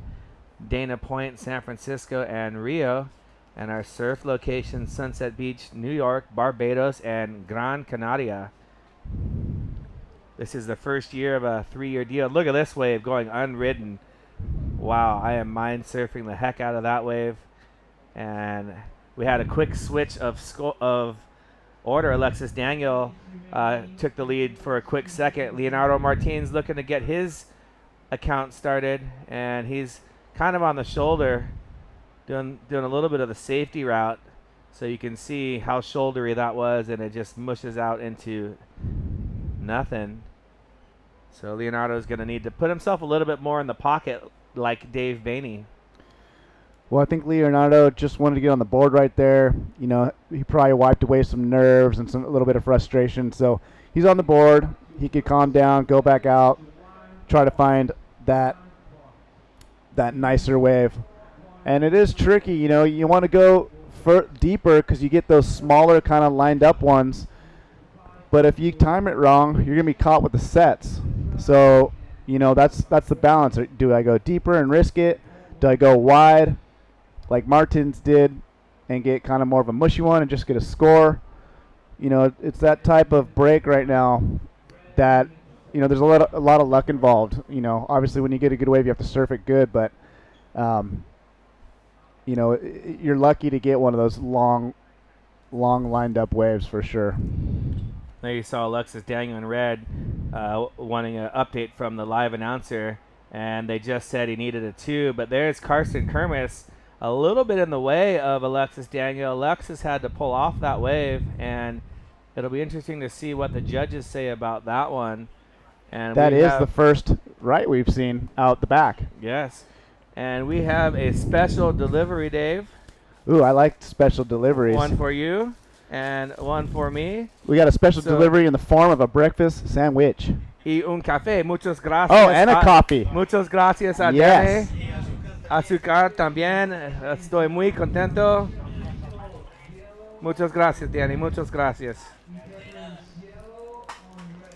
Dana Point, San Francisco, and Rio. And our surf locations: Sunset Beach, New York, Barbados, and Gran Canaria. This is the first year of a 3-year deal. Look at this wave going unridden. Wow, I am mind surfing the heck out of that wave. And we had a quick switch of order. Alexis Daniel took the lead for a quick second. Leonardo Martins looking to get his account started, and he's kind of on the shoulder doing a little bit of the safety route. So you can see how shouldery that was, and it just mushes out into nothing. So Leonardo's going to need to put himself a little bit more in the pocket like Dave Bainey. Well, I think Leonardo just wanted to get on the board right there. You know, he probably wiped away some nerves and a little bit of frustration. So he's on the board. He could calm down, go back out, try to find that nicer wave. And it is tricky, you know. You want to go deeper because you get those smaller kind of lined up ones. But if you time it wrong, you're going to be caught with the sets. So, you know, that's the balance. Do I go deeper and risk it? Do I go wide like Martins did and get kind of more of a mushy one and just get a score? You know, it's that type of break right now that, you know, there's a lot of luck involved. You know, obviously when you get a good wave, you have to surf it good, but you know, you're lucky to get one of those long lined up waves for sure. There you saw Alexis Daniel in red wanting an update from the live announcer, and they just said he needed a 2. But there's Karsten Kermis a little bit in the way of Alexis Daniel. Alexis had to pull off that wave, and it'll be interesting to see what the judges say about that one. And that is the first right we've seen out the back. Yes. And we have a special delivery, Dave. Ooh, I like special deliveries. One for you and one for me. We got a special delivery in the form of a breakfast sandwich. Y un café. Muchas gracias. Oh, and a coffee. Muchas gracias a yes. Danny. Azúcar también. Estoy muy contento. Muchas gracias, Danny. Muchas gracias.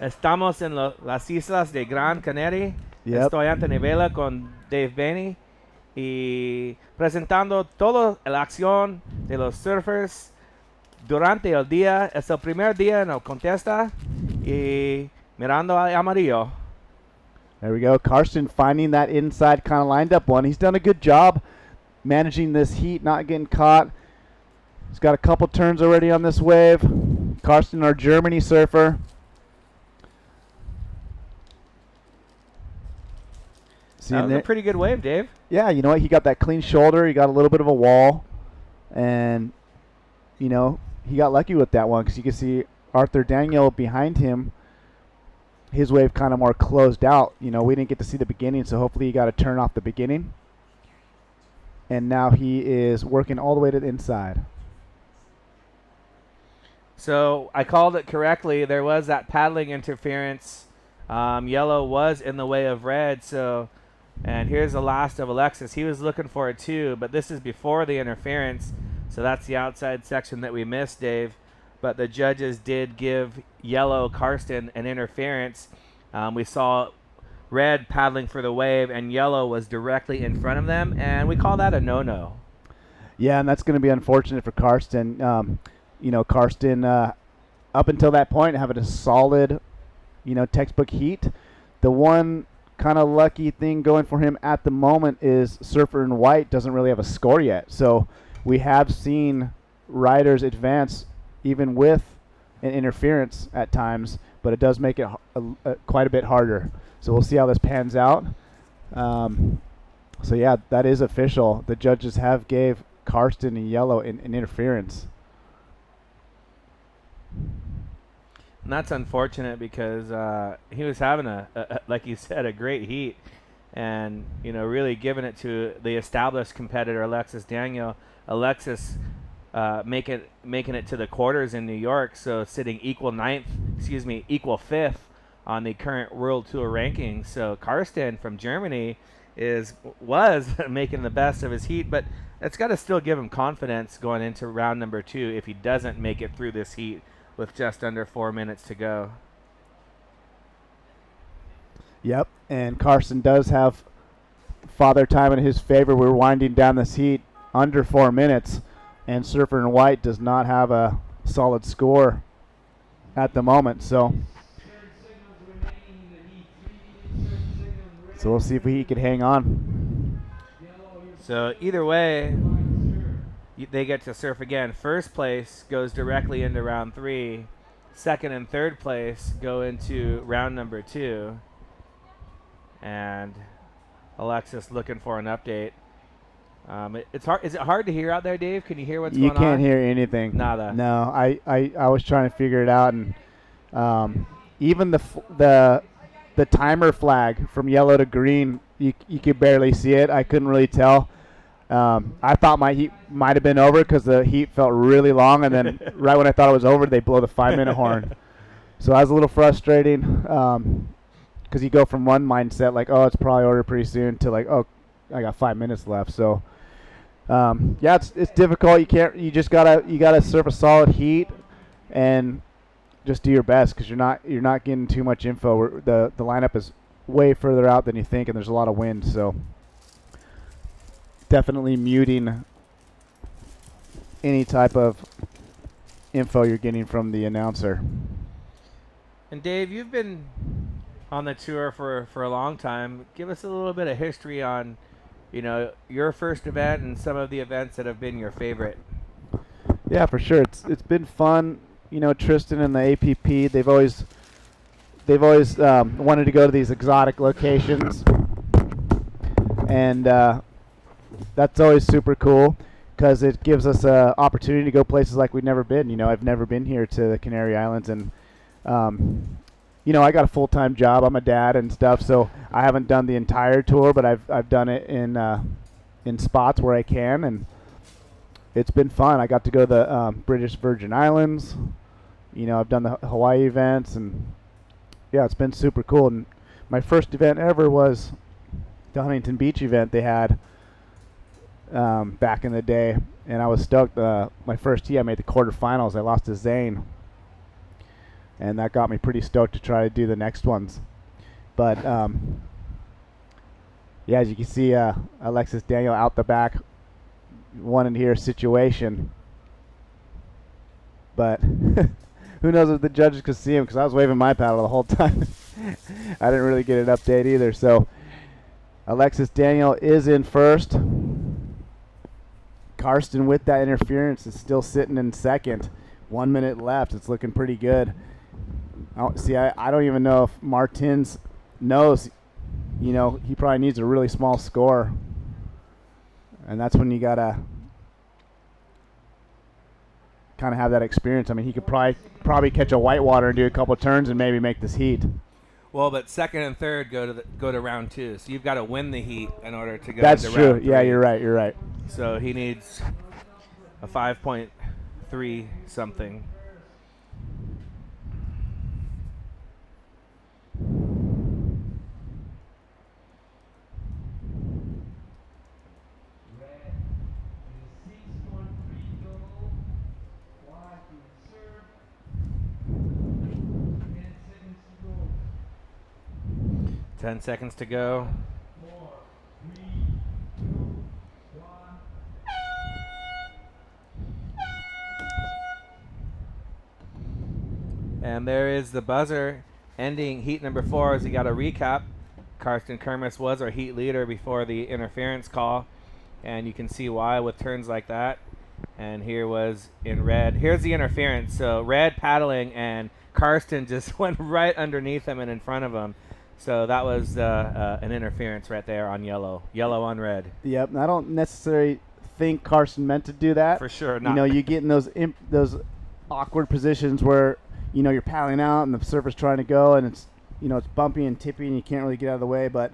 Estamos en las islas de Gran Canaria. Yep. Estoy Anthony Vela con Dave Bainey y presentando toda la acción de los surfers durante el día. Es el primer día en el contesta y mirando al amarillo. There we go. Karsten finding that inside kind of lined up one. He's done a good job managing this heat, not getting caught. He's got a couple turns already on this wave. Karsten, our Germany surfer. That was a pretty good wave, Dave. Yeah, you know what? He got that clean shoulder. He got a little bit of a wall. And, you know, he got lucky with that one because you can see Arthur Daniel behind him. His wave kind of more closed out. You know, we didn't get to see the beginning, so hopefully he got a turn off the beginning. And now he is working all the way to the inside. So I called it correctly. There was that paddling interference. Yellow was in the way of red, so... And here's the last of Alexis. He was looking for a 2, but this is before the interference. So that's the outside section that we missed, Dave. But the judges did give yellow Karsten an interference. We saw red paddling for the wave, and yellow was directly in front of them, and we call that a no-no. Yeah, and that's going to be unfortunate for Karsten. You know, Karsten, up until that point, having a solid, you know, textbook heat. The one kind of lucky thing going for him at the moment is Surfer in White doesn't really have a score yet. So we have seen riders advance even with an interference at times, but it does make it quite a bit harder. So we'll see how this pans out. So yeah, that is official. The judges have gave Karsten and yellow an interference. And that's unfortunate because he was having like you said, a great heat, and you know, really giving it to the established competitor Alexis Daniel. Alexis making it to the quarters in New York, so sitting equal 5th on the current World Tour rankings. So Karsten from Germany was making the best of his heat, but it's got to still give him confidence going into round number 2 if he doesn't make it through this heat with just under 4 minutes to go. Yep, and Karsten does have father time in his favor. We're winding down this heat under 4 minutes, and Surfer in White does not have a solid score at the moment. So we'll see if he can hang on. So either way, they get to surf again. First place goes directly into round 3. Second and third place go into round number 2. And Alexis looking for an update. It's hard. Is it hard to hear out there, Dave? Can you hear what's going on? You can't hear anything. Nada. No, I was trying to figure it out, and even the timer flag from yellow to green, you could barely see it. I couldn't really tell. I thought my heat might have been over because the heat felt really long, and then right when I thought it was over, they blow the 5-minute horn. So that was a little frustrating because you go from one mindset like, oh, it's probably over pretty soon, to like, oh, I got 5 minutes left. So yeah, it's difficult. You just gotta surf a solid heat and just do your best, because you're not getting too much info. The lineup is way further out than you think, and there's a lot of wind, so definitely muting any type of info you're getting from the announcer. And Dave, you've been on the tour for a long time. Give us a little bit of history on, your first event and some of the events that have been your favorite. Yeah, for sure. It's been fun. Tristan and the APP, they've always wanted to go to these exotic locations, and that's always super cool because it gives us an opportunity to go places like we've never been. I've never been here to the Canary Islands, and I got a full-time job. I'm a dad and stuff, so I haven't done the entire tour, but I've done it in spots where I can, and it's been fun. I got to go to the British Virgin Islands. I've done the Hawaii events, and yeah, it's been super cool. And my first event ever was the Huntington Beach event they had back in the day, and I was stoked. My first heat, I made the quarterfinals. I lost to Zane, and that got me pretty stoked to try to do the next ones. But yeah, as you can see, Alexis Daniel out the back, wanted to hear a situation, but who knows if the judges could see him, because I was waving my paddle the whole time. I didn't really get an update either. So Alexis Daniel is in first. Karsten, with that interference, is still sitting in second. 1 minute left. It's looking pretty good. I don't even know if Martins knows. He probably needs a really small score, and that's when you gotta kind of have that experience. I mean, he could probably catch a whitewater and do a couple turns and maybe make this heat. Well, but second and third go to round 2, so you've got to win the heat in order to go. That's into true. round 3. Yeah, you're right. So he needs a 5.3 something. Red is 6.3 total. White will serve. 10 seconds 10 seconds to to go. go. 4, 3, 2, 1. And there is the buzzer ending heat number 4. As we got a recap, Karsten Kermis was our heat leader before the interference call, and you can see why with turns like that. And here was in red. Here's the interference. So red paddling, and Karsten just went right underneath him and in front of him. So that was an interference right there on yellow. Yellow on red. Yep. And I don't necessarily think Karsten meant to do that. For sure not. You get in those awkward positions where you're paddling out and the surfer's trying to go, and it's it's bumpy and tippy and you can't really get out of the way. But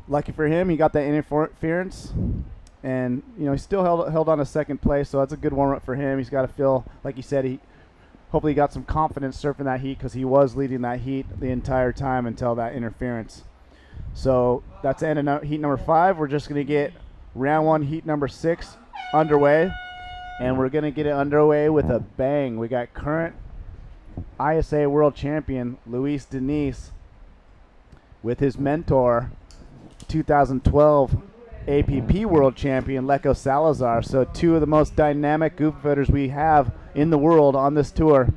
lucky for him, he got that interference, and he still held on to second place. So that's a good warm up for him. He's got to feel, like you said, he hopefully got some confidence surfing that heat, because he was leading that heat the entire time until that interference. So that's the end of heat number 5. We're just going to get round 1, heat number 6 underway, and we're going to get it underway with a bang. We got current ISA world champion Luis Denise with his mentor, 2012 APP world champion Leco Salazar. So 2 of the most dynamic goofy footers we have in the world on this tour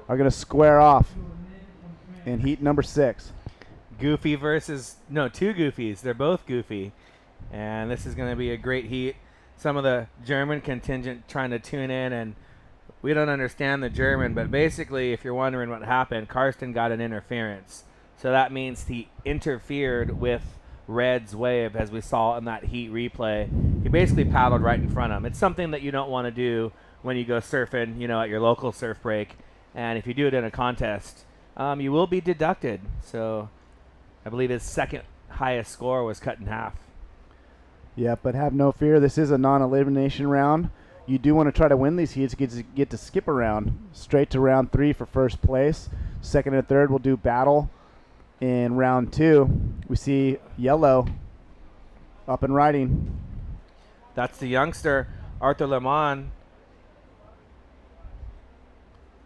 are going to square off in heat number 6. Goofy versus, no, 2 goofies. They're both goofy. And this is going to be a great heat. Some of the German contingent trying to tune in, and we don't understand the German, but basically, if you're wondering what happened, Karsten got an interference. So that means he interfered with Red's wave, as we saw in that heat replay. He basically paddled right in front of him. It's something that you don't want to do when you go surfing, you know, at your local surf break. And if you do it in a contest, you will be deducted. So I believe his second highest score was cut in half. Yeah, but have no fear. This is a non-elimination round. You do want to try to win these heats, get to skip around straight to round 3 for first place. Second and third will do battle. In round 2, we see yellow up and riding. That's the youngster, Arthur Lemon.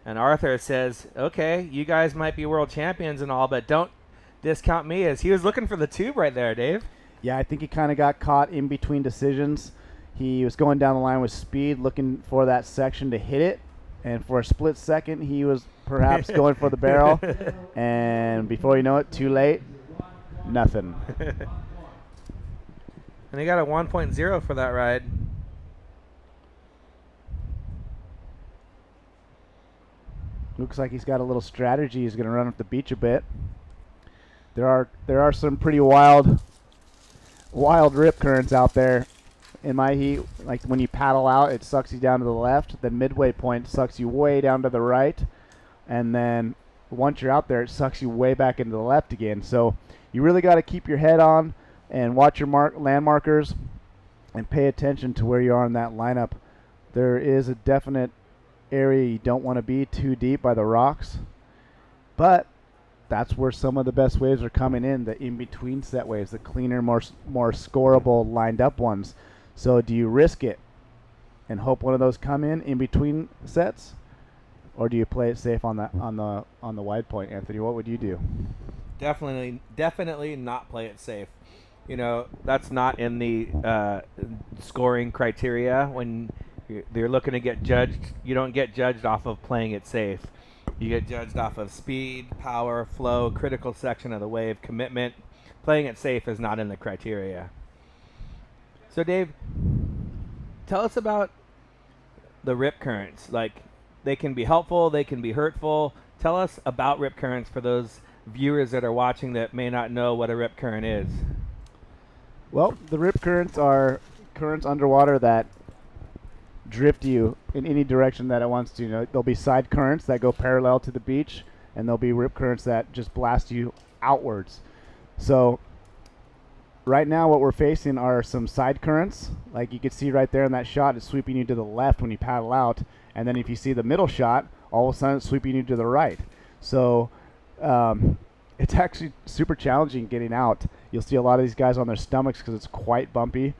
And Arthur says, okay, you guys might be world champions and all, but don't discount me, as he was looking for the tube right there, Dave. Yeah, I think he kind of got caught in between decisions. He was going down the line with speed, looking for that section to hit it. And for a split second, he was perhaps going for the barrel. And before you know it, too late, nothing. And he got a 1.0 for that ride. Looks like he's got a little strategy. He's going to run up the beach a bit. There are some pretty wild rip currents out there. In my heat, like when you paddle out, it sucks you down to the left. The midway point sucks you way down to the right. And then once you're out there, it sucks you way back into the left again. So you really got to keep your head on and watch your land markers and pay attention to where you are in that lineup. There is a definite area you don't want to be too deep by the rocks. But that's where some of the best waves are coming in, the in-between set waves, the cleaner, more scoreable lined up ones. So do you risk it and hope one of those come in between sets, or do you play it safe on the wide point, Anthony? What would you do? Definitely not play it safe. You know, that's not in the scoring criteria. When you're looking to get judged, you don't get judged off of playing it safe. You get judged off of speed, power, flow, critical section of the wave, commitment. Playing it safe is not in the criteria. So, Dave, tell us about the rip currents. Like, they can be helpful, they can be hurtful. Tell us about rip currents for those viewers that are watching that may not know what a rip current is. Well, the rip currents are currents underwater that drift you in any direction that it wants to. You know, there'll be side currents that go parallel to the beach, and there'll be rip currents that just blast you outwards. So right now what we're facing are some side currents. Like you can see right there in that shot, it's sweeping you to the left when you paddle out. And then if you see the middle shot, all of a sudden it's sweeping you to the right. So it's actually super challenging getting out. You'll see a lot of these guys on their stomachs because it's quite bumpy.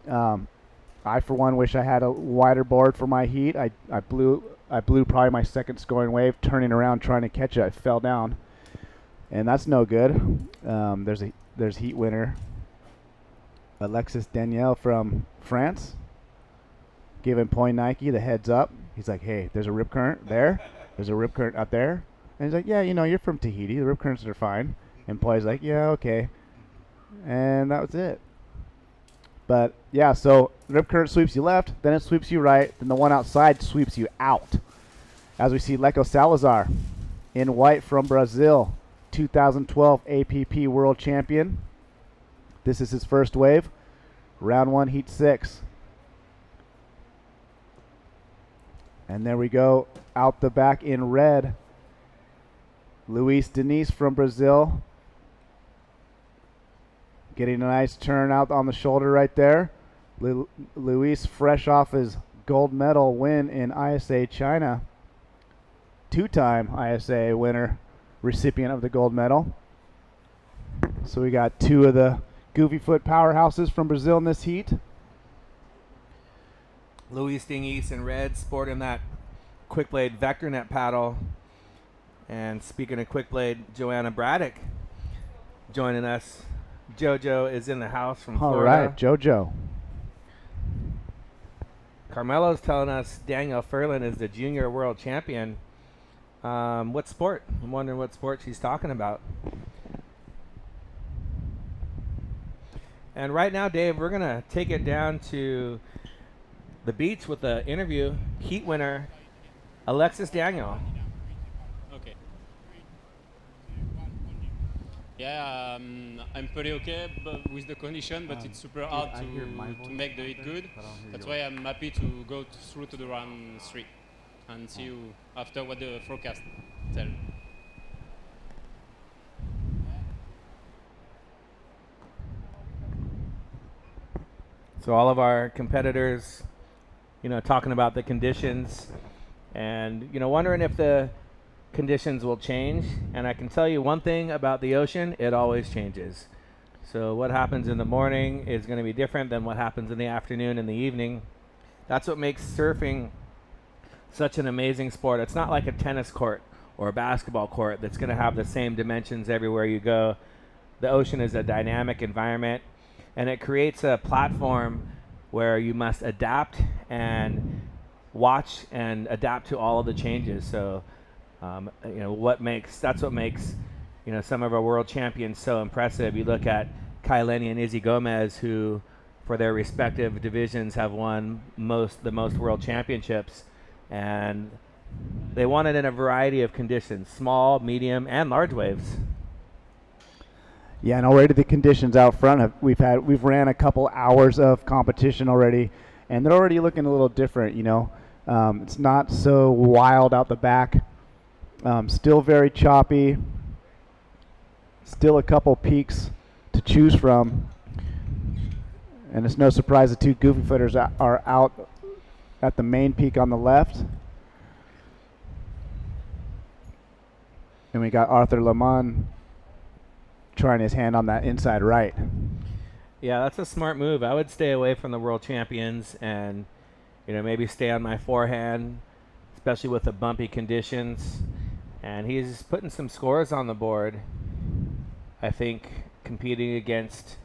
I, for one, wish I had a wider board for my heat. I blew probably my second scoring wave, turning around trying to catch it. I fell down, and that's no good. There's heat winner Alexis Daniel from France, giving Point Nike the heads up. He's like, hey, there's a rip current there. There's a rip current out there. And he's like, yeah, you know, you're from Tahiti. The rip currents are fine. And Poy's like, yeah, okay. And that was it. But, yeah, so rip current sweeps you left, then it sweeps you right, then the one outside sweeps you out. As we see Leco Salazar in white from Brazil, 2012 APP World Champion. This is his first wave. Round 1, heat 6. And there we go, out the back in red. Luis Diniz from Brazil. Getting a nice turn out on the shoulder right there. Luis fresh off his gold medal win in ISA China. Two-time ISA winner, recipient of the gold medal. So we got two of the Goofy Foot powerhouses from Brazil in this heat. Luis Diniz in red, sporting that quick blade vector net paddle. And speaking of quick blade, Joanna Braddock joining us. JoJo is in the house from Florida. All right, JoJo. Carmelo's telling us Danielle Furlan is the junior world champion. What sport? I'm wondering what sport she's talking about. And right now, Dave, we're going to take it down to the beach with the interview heat winner, Alexis Daniel. Okay. Yeah, I'm pretty okay with the condition, but it's super hard to make the heat good. That's why I'm happy to go through to the round 3 and see you after what the forecast tell. So all of our competitors, talking about the conditions and, wondering if the conditions will change. And I can tell you one thing about the ocean, it always changes. So what happens in the morning is going to be different than what happens in the afternoon and the evening. That's what makes surfing such an amazing sport. It's not like a tennis court or a basketball court that's going to have the same dimensions everywhere you go. The ocean is a dynamic environment, and it creates a platform where you must adapt and watch and adapt to all of the changes. So, that's what makes, some of our world champions so impressive. You look at Kai Lenny and Izzy Gomez, who, for their respective divisions, have won the most world championships, and they won it in a variety of conditions: small, medium, and large waves. Yeah, and already the conditions out front, we've ran a couple hours of competition already, and they're already looking a little different. It's not so wild out the back. Still very choppy. Still a couple peaks to choose from, and it's no surprise the two goofy footers are out at the main peak on the left. And we got Arthur Lemon trying his hand on that inside right. Yeah, that's a smart move. I would stay away from the world champions and, maybe stay on my forehand, especially with the bumpy conditions. And he's putting some scores on the board, I think, competing against,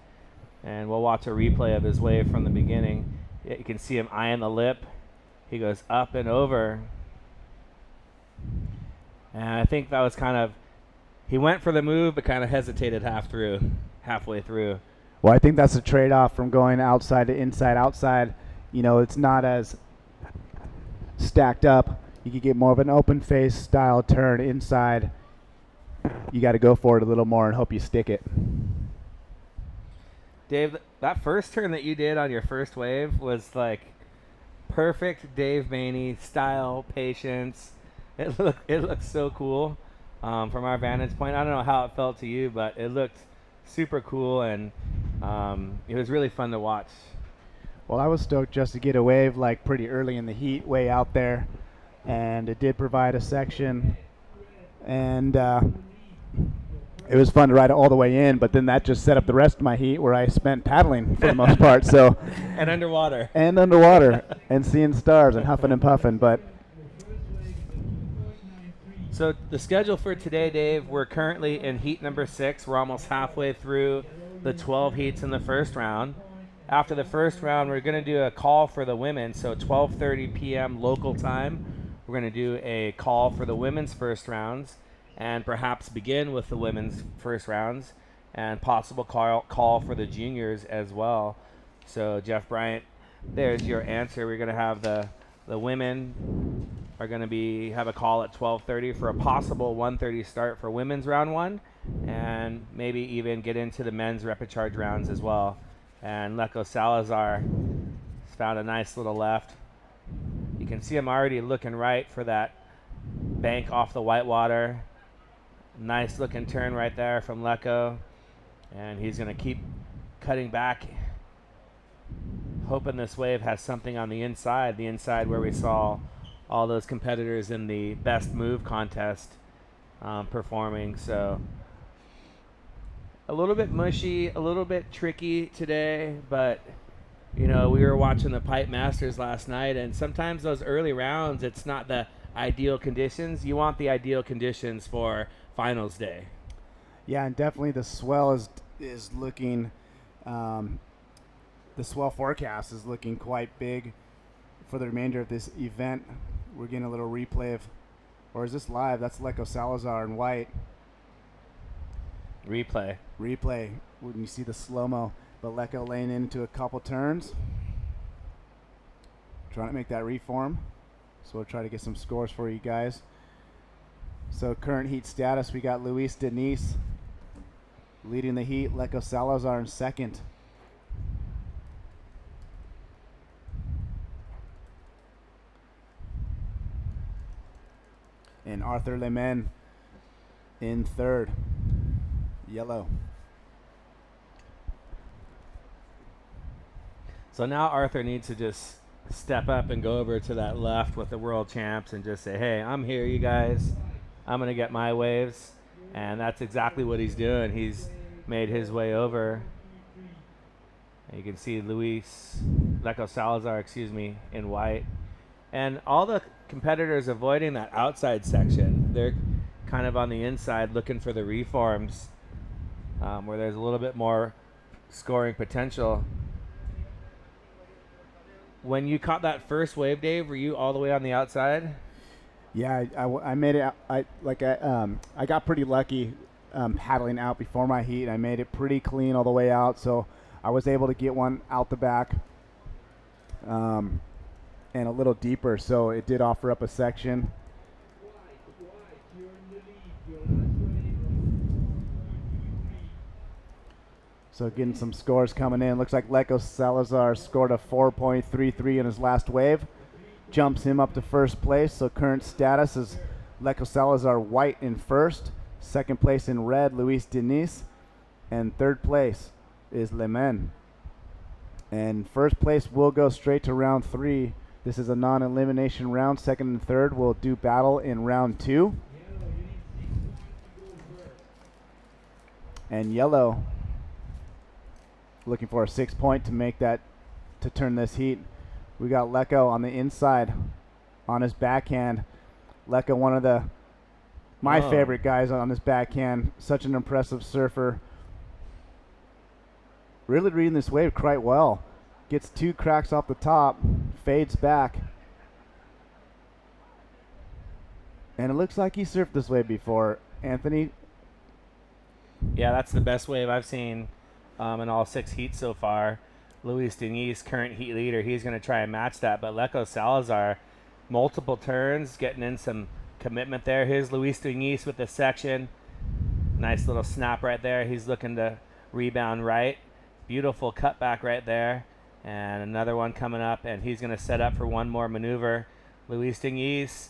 and we'll watch a replay of his wave from the beginning. You can see him eyeing the lip. He goes up and over. And I think that was he went for the move, but kind of hesitated halfway through. Well, I think that's a trade-off from going outside to inside. Outside, it's not as stacked up. You could get more of an open face style turn. Inside, you got to go for it a little more and hope you stick it. Dave, that first turn that you did on your first wave was like perfect Dave Maney style, patience. It looked so cool. From our vantage point, I don't know how it felt to you, but it looked super cool, and it was really fun to watch. Well, I was stoked just to get a wave like pretty early in the heat, way out there, and it did provide a section, and it was fun to ride it all the way in, but then that just set up the rest of my heat where I spent paddling for the most part. So and underwater and seeing stars and huffing and puffing. But so the schedule for today, Dave, we're currently in heat number 6. We're almost halfway through the 12 heats in the first round. After the first round, we're going to do a call for the women. So 12:30 p.m. local time, we're going to do a call for the women's first rounds, and perhaps begin with the women's first rounds, and possible call for the juniors as well. So Jeff Bryant, there's your answer. We're going to have the women are going to have a call at 12:30 for a possible 1:30 start for women's round 1, and maybe even get into the men's repechage rounds as well. And Leco Salazar has found a nice little left. You can see him already looking right for that bank off the whitewater. Nice looking turn right there from Leco, and he's going to keep cutting back, hoping this wave has something on the inside where we saw all those competitors in the best move contest performing. So a little bit mushy, a little bit tricky today, but we were watching the Pipe Masters last night, and sometimes those early rounds, it's not the ideal conditions. You want the ideal conditions for finals day. Yeah, and definitely the swell is looking, the swell forecast is looking quite big for the remainder of this event. We're getting a little replay of, or is this live? That's Leco Salazar in white. Replay. When you see the slow-mo. But Lecco laying into a couple turns. Trying to make that reform. So we'll try to get some scores for you guys. So current heat status, we got Luis Denise leading the heat. Lecco Salazar in second. And Arthur Lemen in third. Yellow. So now Arthur needs to just step up and go over to that left with the world champs and just say, hey, I'm here, you guys. I'm going to get my waves. And that's exactly what he's doing. He's made his way over. And you can see Lecco Salazar, in white. And all the competitors avoiding that outside section. They're kind of on the inside looking for the reforms where there's a little bit more scoring potential. When you caught that first wave, Dave, were you all the way on the outside? Yeah, I made it. I got pretty lucky paddling out before my heat. I made it pretty clean all the way out, so I was able to get one out the back and a little deeper. So it did offer up a section. So getting some scores coming in. Looks like Lecco Salazar scored a 4.33 in his last wave. Jumps him up to first place. So current status is Lecco Salazar white in first. Second place in red, Luis Denise. And third place is Lemen. And first place will go straight to round 3. This is a non-elimination round. Second and third will do battle in round 2. And yellow looking for a 6 point to make that, to turn this heat. We got Lecco on the inside on his backhand. Lecco, one of my favorite guys on his backhand. Such an impressive surfer. Really reading this wave quite well. Gets 2 cracks off the top, fades back. And it looks like he surfed this wave before. Anthony? Yeah, that's the best wave I've seen in all 6 heats so far. Luis Denise, current heat leader, he's going to try and match that. But Lecco Salazar, multiple turns, getting in some commitment there. Here's Luis Denise with the section. Nice little snap right there. He's looking to rebound right. Beautiful cutback right there. And another one coming up, and he's going to set up for one more maneuver. Luis Denise,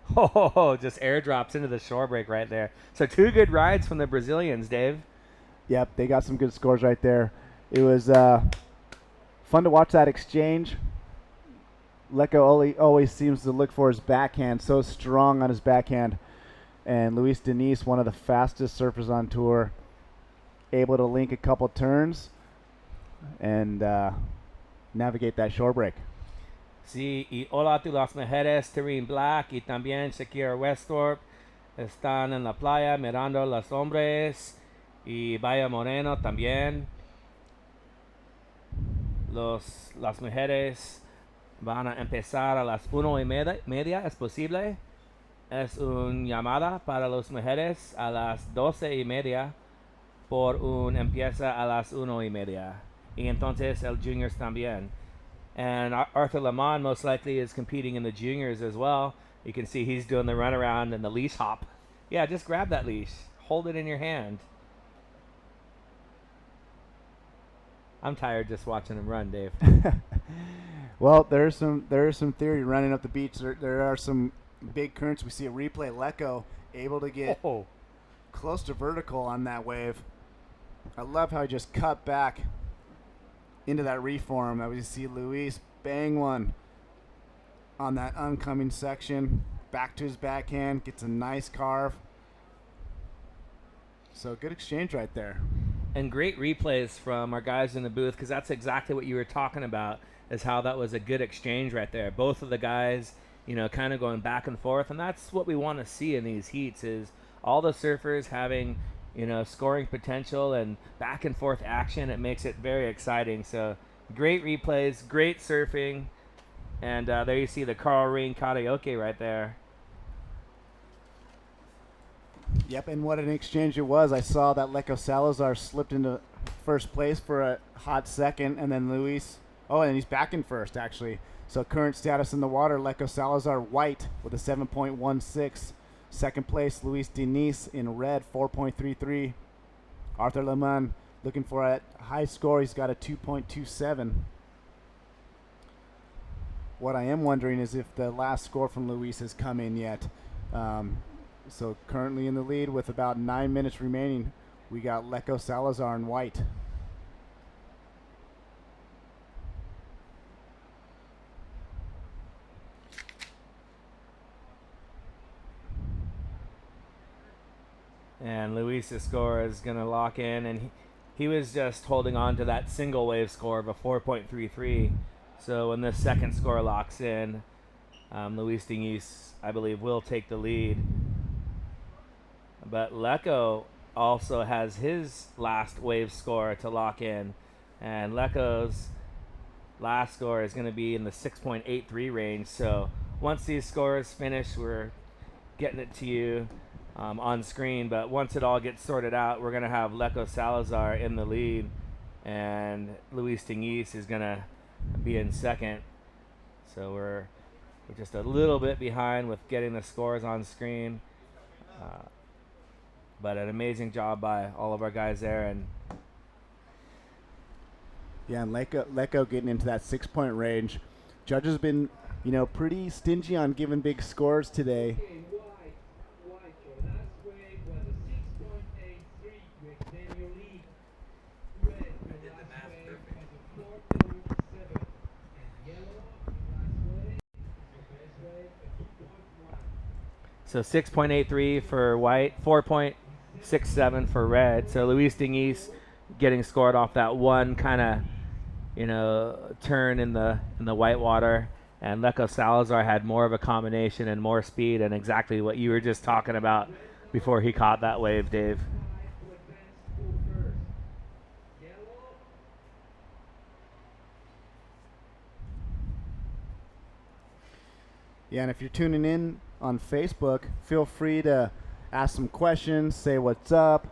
just airdrops into the shore break right there. So 2 good rides from the Brazilians, Dave. Yep, they got some good scores right there. It was fun to watch that exchange. Lecco always seems to look for his backhand, so strong on his backhand. And Luis Denise, one of the fastest surfers on tour, able to link a couple turns and navigate that shore break. Sí, y hola a las mujeres, Tareen Black y también Shakira Westorp están en la playa mirando los hombres y Vaya Moreno también. Las mujeres van a empezar a las 1:30, ¿es posible? Es una llamada para las mujeres a las 12:30 por empieza a las 1:30. Y entonces el juniors también. And Arthur Lemon most likely is competing in the juniors as well. You can see he's doing the runaround and the leash hop. Yeah, just grab that leash. Hold it in your hand. I'm tired just watching him run, Dave. Well, there is some theory running up the beach. There are some big currents. We see a replay. Lecco able to get close to vertical on that wave. I love how he just cut back into that reform. That we see Luis bang one on that oncoming section. Back to his backhand. Gets a nice carve. So good exchange right there. And great replays from our guys in the booth, because that's exactly what you were talking about, is how that was a good exchange right there. Both of the guys, kind of going back and forth, and that's what we want to see in these heats, is all the surfers having, scoring potential and back and forth action. It makes it very exciting. So great replays, great surfing, and there you see the Carl Ring karaoke right there. Yep, and what an exchange it was. I saw that Lecco Salazar slipped into first place for a hot second, and then Luis. Oh, and he's back in first, actually. So current status in the water, Leco Salazar white with a 7.16. Second place, Luis Diniz in red, 4.33. Arthur Leman looking for a high score. He's got a 2.27. What I am wondering is if the last score from Luis has come in yet. So currently in the lead with about 9 minutes remaining, we got Leco Salazar in white. And Luis's score is going to lock in, and he was just holding on to that single wave score of a 4.33. So when this second score locks in, Luis Diniz, I believe, will take the lead. But Leco also has his last wave score to lock in, and Leco's last score is going to be in the 6.83 range. So once these scores finish, we're getting it to you on screen, but once it all gets sorted out, we're going to have Leco Salazar in the lead, and Luis Diniz is going to be in second. So we're just a little bit behind with getting the scores on screen, but an amazing job by all of our guys there. And yeah, and Leco getting into that 6-point range. Judges have been, pretty stingy on giving big scores today. So 6.83 for white, 4.67 for red. So Luis Diniz getting scored off that one kind of, turn in the white water, and Leco Salazar had more of a combination and more speed, and exactly what you were just talking about before he caught that wave, Dave. Yeah, and if you're tuning in on Facebook, feel free to ask some questions, say what's up.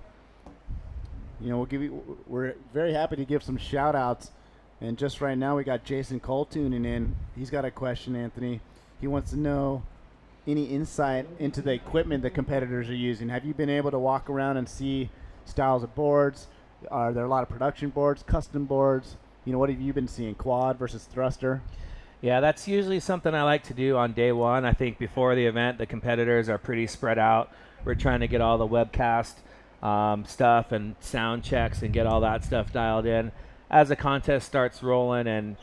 We're very happy to give some shout outs. And just right now we got Jason Cole tuning in. He's got a question, Anthony. He wants to know any insight into the equipment that competitors are using. Have you been able to walk around and see styles of boards? Are there a lot of production boards, custom boards? What have you been seeing, quad versus thruster? Yeah, that's usually something I like to do on day one. I think before the event, the competitors are pretty spread out. We're trying to get all the webcast stuff and sound checks and get all that stuff dialed in. As the contest starts rolling and,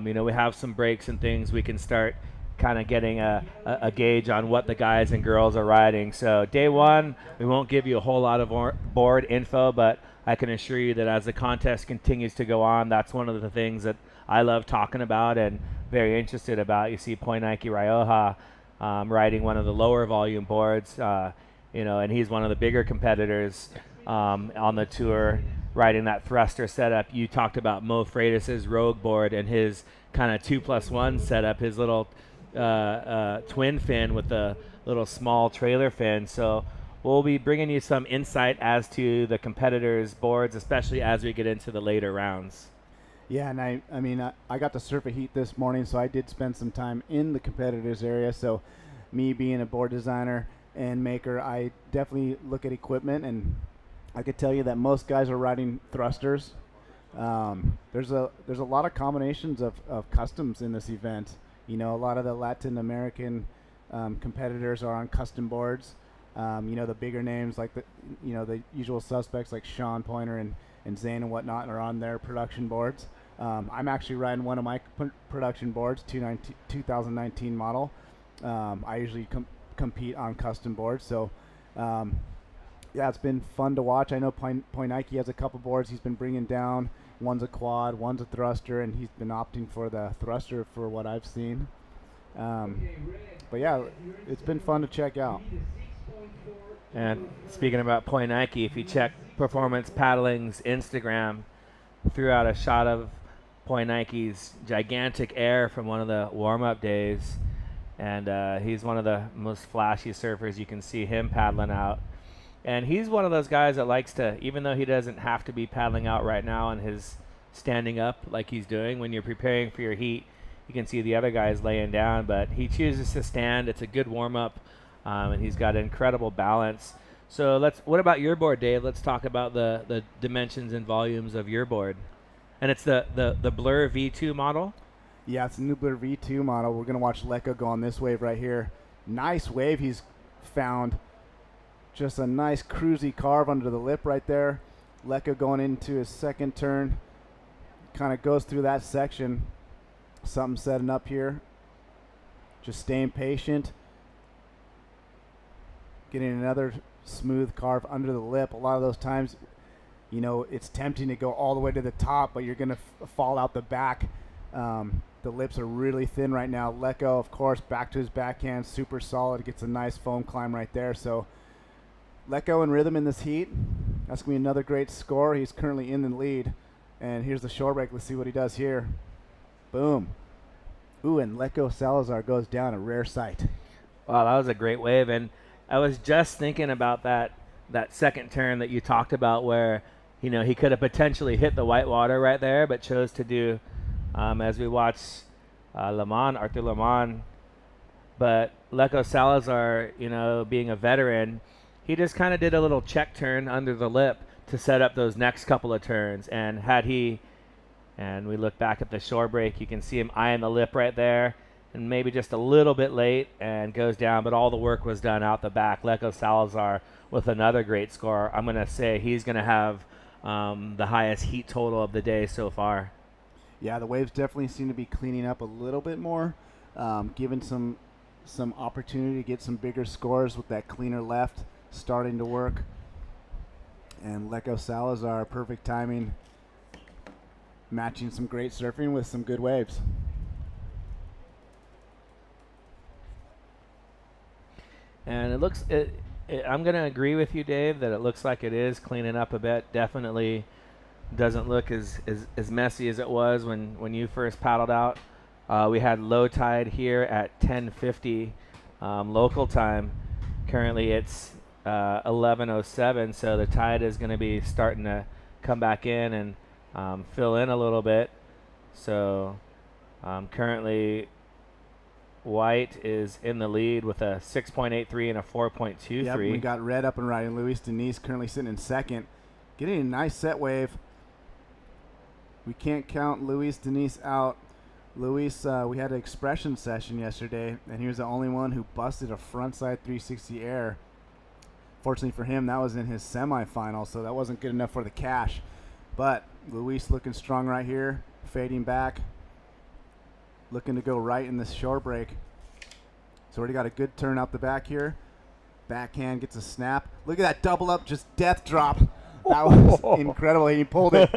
we have some breaks and things, we can start kind of getting a gauge on what the guys and girls are riding. So day one, we won't give you a whole lot of board info, but I can assure you that as the contest continues to go on, that's one of the things that I love talking about and very interested about. You see Poinike Rioja riding one of the lower volume boards, and he's one of the bigger competitors on the tour, riding that thruster setup. You talked about Mo Freitas's Rogue board and his kind of 2+1 setup, his little twin fin with the little small trailer fin. So we'll be bringing you some insight as to the competitors' boards, especially as we get into the later rounds. Yeah, and I got to surf a heat this morning, so I did spend some time in the competitors area. So me being a board designer and maker, I definitely look at equipment, and I could tell you that most guys are riding thrusters. There's a lot of combinations of customs in this event. A lot of the Latin American competitors are on custom boards. The bigger names like the usual suspects like Sean Pointer and Zane and whatnot are on their production boards. I'm actually riding one of my production boards, 2019 model. I usually compete on custom boards, so it's been fun to watch. I know Poinike has a couple boards he's been bringing down. One's a quad, one's a thruster, and he's been opting for the thruster for what I've seen. But yeah, it's been fun to check out. And speaking about Poinike, if you check Performance Paddling's Instagram, threw out a shot of Poinike's gigantic air from one of the warm-up days, and he's one of the most flashy surfers. You can see him paddling out And he's one of those guys that likes to, even though he doesn't have to be paddling out right now on his standing up like he's doing, when you're preparing for your heat, you can see the other guys laying down, but he chooses to stand. It's a good warm-up, and he's got incredible balance. So what about your board, Dave? Let's talk about the dimensions and volumes of your board. And it's the Blur V2 model? Yeah, it's a new Blur V2 model. We're going to watch Lecco go on this wave right here. Nice wave he's found. Just a nice cruisy carve under the lip right there. Lecco going into his second turn. Kind of goes through that section. Something setting up here. Just staying patient. Getting another smooth carve under the lip. A lot of those times, you know, it's tempting to go all the way to the top, but you're going to fall out the back. The lips are really thin right now. Lecco, of course, back to his backhand, super solid. Gets a nice foam climb right there. So Lecco in rhythm in this heat. That's going to be another great score. He's currently in the lead. And here's the shore break. Let's see what he does here. Boom. Ooh, and Lecco Salazar goes down, a rare sight. Wow, that was a great wave. And I was just thinking about that second turn that you talked about where, you know, he could have potentially hit the white water right there, but chose to do, as we watch Arthur Lemon. But Lecco Salazar, you know, being a veteran, he just kind of did a little check turn under the lip to set up those next couple of turns. And and we look back at the shore break, you can see him eyeing the lip right there, and maybe just a little bit late and goes down, but all the work was done out the back. Lecco Salazar with another great score. I'm going to say he's going to have the highest heat total of the day so far. Yeah, the waves definitely seem to be cleaning up a little bit more, giving some opportunity to get some bigger scores with that cleaner left starting to work. And Lecco Salazar, perfect timing, matching some great surfing with some good waves. And it looks, I'm going to agree with you, Dave, that it looks like it is cleaning up a bit. Definitely doesn't look as messy as it was when you first paddled out. We had low tide here at 10:50 local time. Currently it's 11:07, so the tide is going to be starting to come back in and fill in a little bit. So currently White is in the lead with a 6.83 and a 4.23. Yep, we got Red up and riding. Luis Denise currently sitting in second. Getting a nice set wave. We can't count Luis Denise out. Luis, we had an expression session yesterday, and he was the only one who busted a frontside 360 air. Fortunately for him, that was in his semifinal, so that wasn't good enough for the cash. But Luis looking strong right here, fading back. Looking to go right in this shore break. So already got a good turn out the back here. Backhand gets a snap. Look at that double up, just death drop. That was incredible. He pulled it.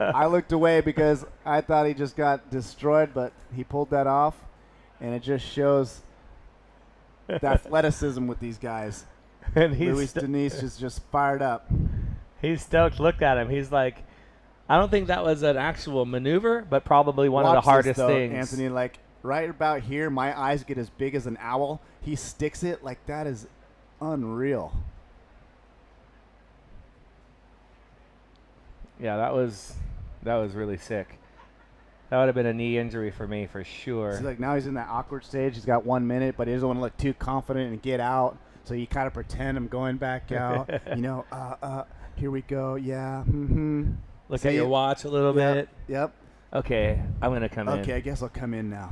I looked away because I thought he just got destroyed, but he pulled that off. And it just shows the athleticism with these guys. And Luis Denise is just fired up. He's stoked. Look at him. He's like, I don't think that was an actual maneuver, but probably one of the hardest things. Anthony, like right about here, my eyes get as big as an owl. He sticks it like that is unreal. Yeah, that was really sick. That would have been a knee injury for me for sure. So like now he's in that awkward stage. He's got 1 minute, but he doesn't want to look too confident and get out. So you kind of pretend I'm going back out. You know, here we go. Yeah. Mm-hmm. Look at your watch a little bit. Yep. Okay, I'm going to come in. Okay, I guess I'll come in now.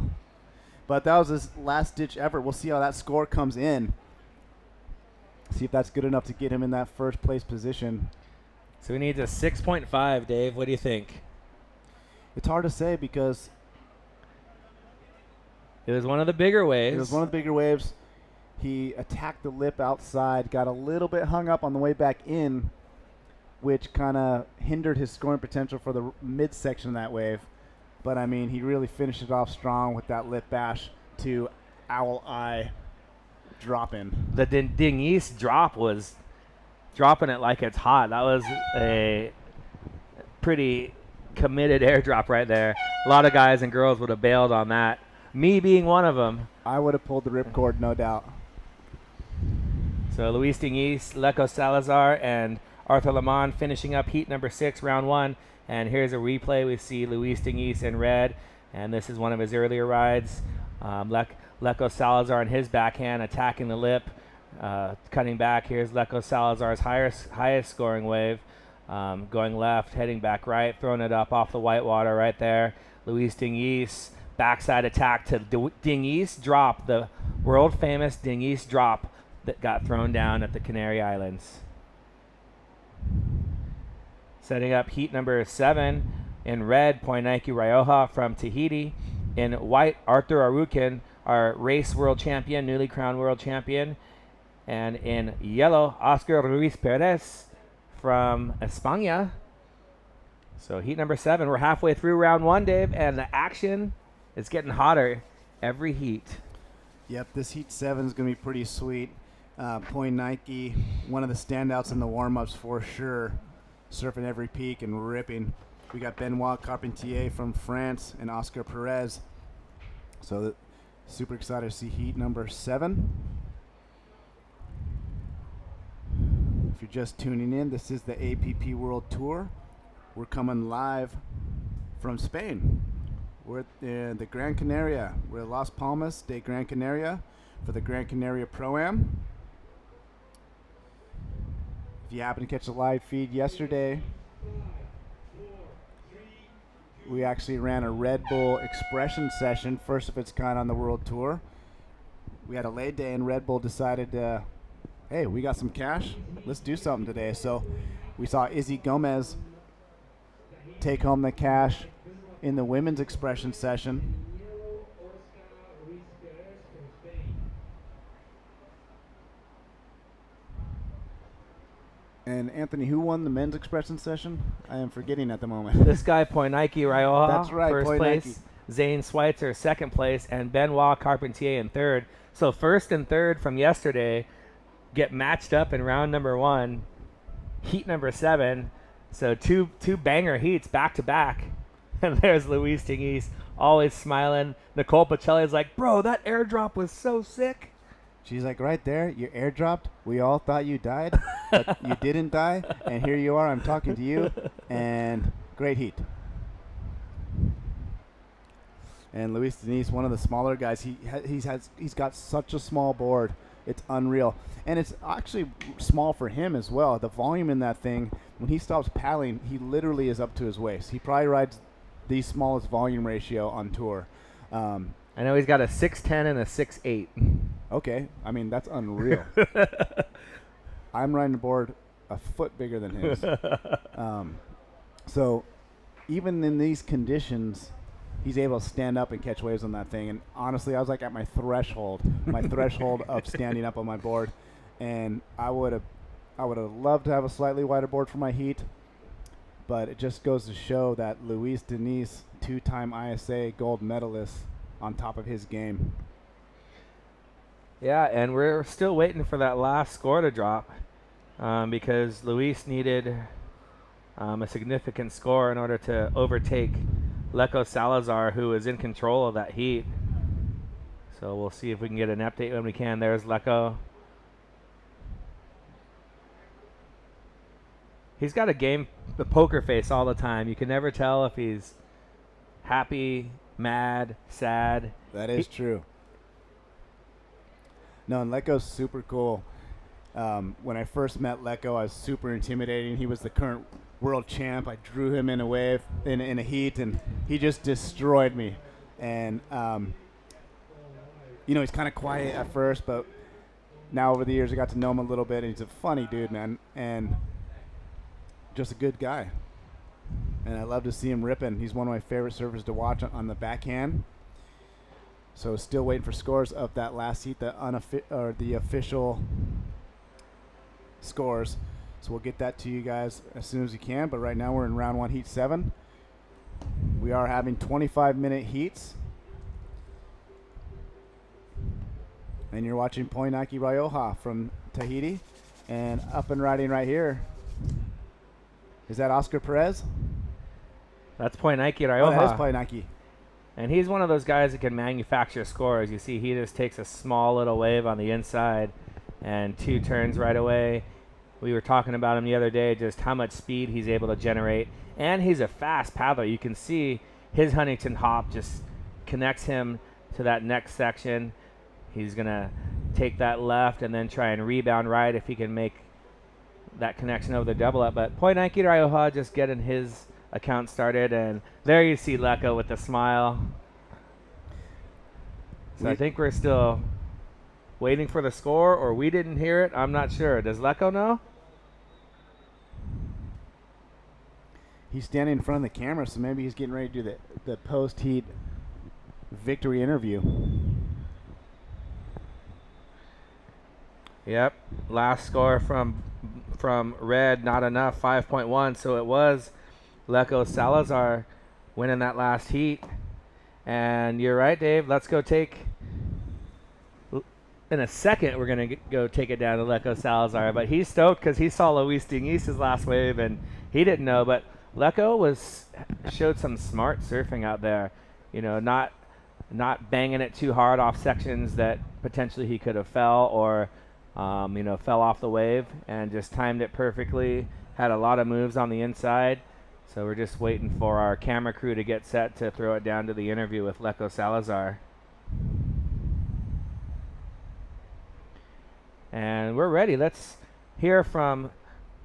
But that was his last-ditch effort. We'll see how that score comes in. See if that's good enough to get him in that first-place position. So we need a 6.5, Dave. What do you think? It's hard to say because it was one of the bigger waves. It was one of the bigger waves. He attacked the lip outside, got a little bit hung up on the way back in, which kind of hindered his scoring potential for the midsection of that wave. But, I mean, he really finished it off strong with that lip bash to Owl Eye drop-in. The Dingese drop was dropping it like it's hot. That was a pretty committed airdrop right there. A lot of guys and girls would have bailed on that, me being one of them. I would have pulled the ripcord, no doubt. So Luis Dingis, Leco Salazar, and Arthur Lemon finishing up heat number 6, round 1. And here's a replay. We see Luis Dingis in red, and this is one of his earlier rides. Leco Salazar in his backhand attacking the lip, cutting back. Here's Leco Salazar's highest scoring wave, going left, heading back right, throwing it up off the whitewater right there. Luis Dingis, backside attack to Dingis drop, the world famous Dingis drop that got thrown down at the Canary Islands. Setting up heat number 7 in red, Poinaki Rioja from Tahiti. In white, Arthur Arukin, our race world champion, newly crowned world champion. And in yellow, Oscar Ruiz Perez from España. So heat number 7. We're halfway through round 1, Dave, and the action is getting hotter every heat. Yep, this heat 7 is going to be pretty sweet. Poinaki, one of the standouts in the warm-ups for sure, surfing every peak and ripping. We got Benoit Carpentier from France and Oscar Perez. So super excited to see heat number 7. If you're just tuning in, this is the APP World Tour. We're coming live from Spain. We're at the Gran Canaria. We're at Las Palmas de Gran Canaria for the Gran Canaria Pro-Am. If you happen to catch the live feed yesterday, we actually ran a Red Bull expression session, first of its kind on the World Tour. We had a lay day and Red Bull decided, hey, we got some cash, let's do something today. So we saw Izzy Gomez take home the cash in the women's expression session. And Anthony, who won the men's expression session? I am forgetting at the moment. This guy, Poinaki Rioja, That's right, first Poinaki. place. Zane Schweitzer, second place, and Benoit Carpentier in third. So first and third from yesterday get matched up in round number 1, heat number 7. So two banger heats back to back. And there's Luis Dingis, always smiling. Nicole Pacelli's like, bro, that airdrop was so sick. She's like, right there, you airdropped. We all thought you died, but you didn't die. And here you are, I'm talking to you. And great heat. And Luis Dingis, one of the smaller guys, he's got such a small board. It's unreal. And it's actually small for him as well. The volume in that thing, when he stops paddling, he literally is up to his waist. He probably rides the smallest volume ratio on tour. I know he's got a 6'10 and a 6'8. Okay, I mean, that's unreal. I'm riding a board a foot bigger than his. So even in these conditions, he's able to stand up and catch waves on that thing. And honestly, I was like at my threshold of standing up on my board. And I would have loved to have a slightly wider board for my heat. But it just goes to show that Luis Dingis, 2-time ISA gold medalist, on top of his game. Yeah, and we're still waiting for that last score to drop because Luis needed a significant score in order to overtake Leco Salazar, who is in control of that heat. So we'll see if we can get an update when we can. There's Leco. He's got the poker face all the time. You can never tell if he's happy, mad, sad. That is true. No, and Leco's super cool. When I first met Leco, I was super intimidating. He was the current world champ. I drew him in a wave, in a heat, and he just destroyed me. And, he's kind of quiet at first, but now over the years I got to know him a little bit, and he's a funny dude, man, and just a good guy. And I love to see him ripping. He's one of my favorite surfers to watch on the backhand. So still waiting for scores of that last heat, the official scores. So we'll get that to you guys as soon as we can. But right now we're in round 1, heat 7. We are having 25-minute heats. And you're watching Poinaki Rioja from Tahiti. And up and riding right here. Is that Oscar Perez? That's Poinaki Rioja. Oh, that is Poinaki. And he's one of those guys that can manufacture scores. You see, he just takes a small little wave on the inside and 2 turns right away. We were talking about him the other day, just how much speed he's able to generate. And he's a fast paddler. You can see his Huntington hop just connects him to that next section. He's going to take that left and then try and rebound right if he can make that connection over the double up. But Poinanki Rioja just getting his account started. And there you see Leko with the smile. So I think we're still waiting for the score, or we didn't hear it. I'm not sure. Does Leko know? He's standing in front of the camera, so maybe he's getting ready to do the post-heat victory interview. Yep. Last score from Red, not enough, 5.1. So it was Leko Salazar winning that last heat. And you're right, Dave. Let's go take... In a second, we're going to go take it down to Leko Salazar. But he's stoked because he saw Luis Diniz' last wave, and he didn't know. But Leko showed some smart surfing out there. You know, not banging it too hard off sections that potentially he could have fell or, fell off the wave, and just timed it perfectly. Had a lot of moves on the inside. So we're just waiting for our camera crew to get set to throw it down to the interview with Leko Salazar. And we're ready. Let's hear from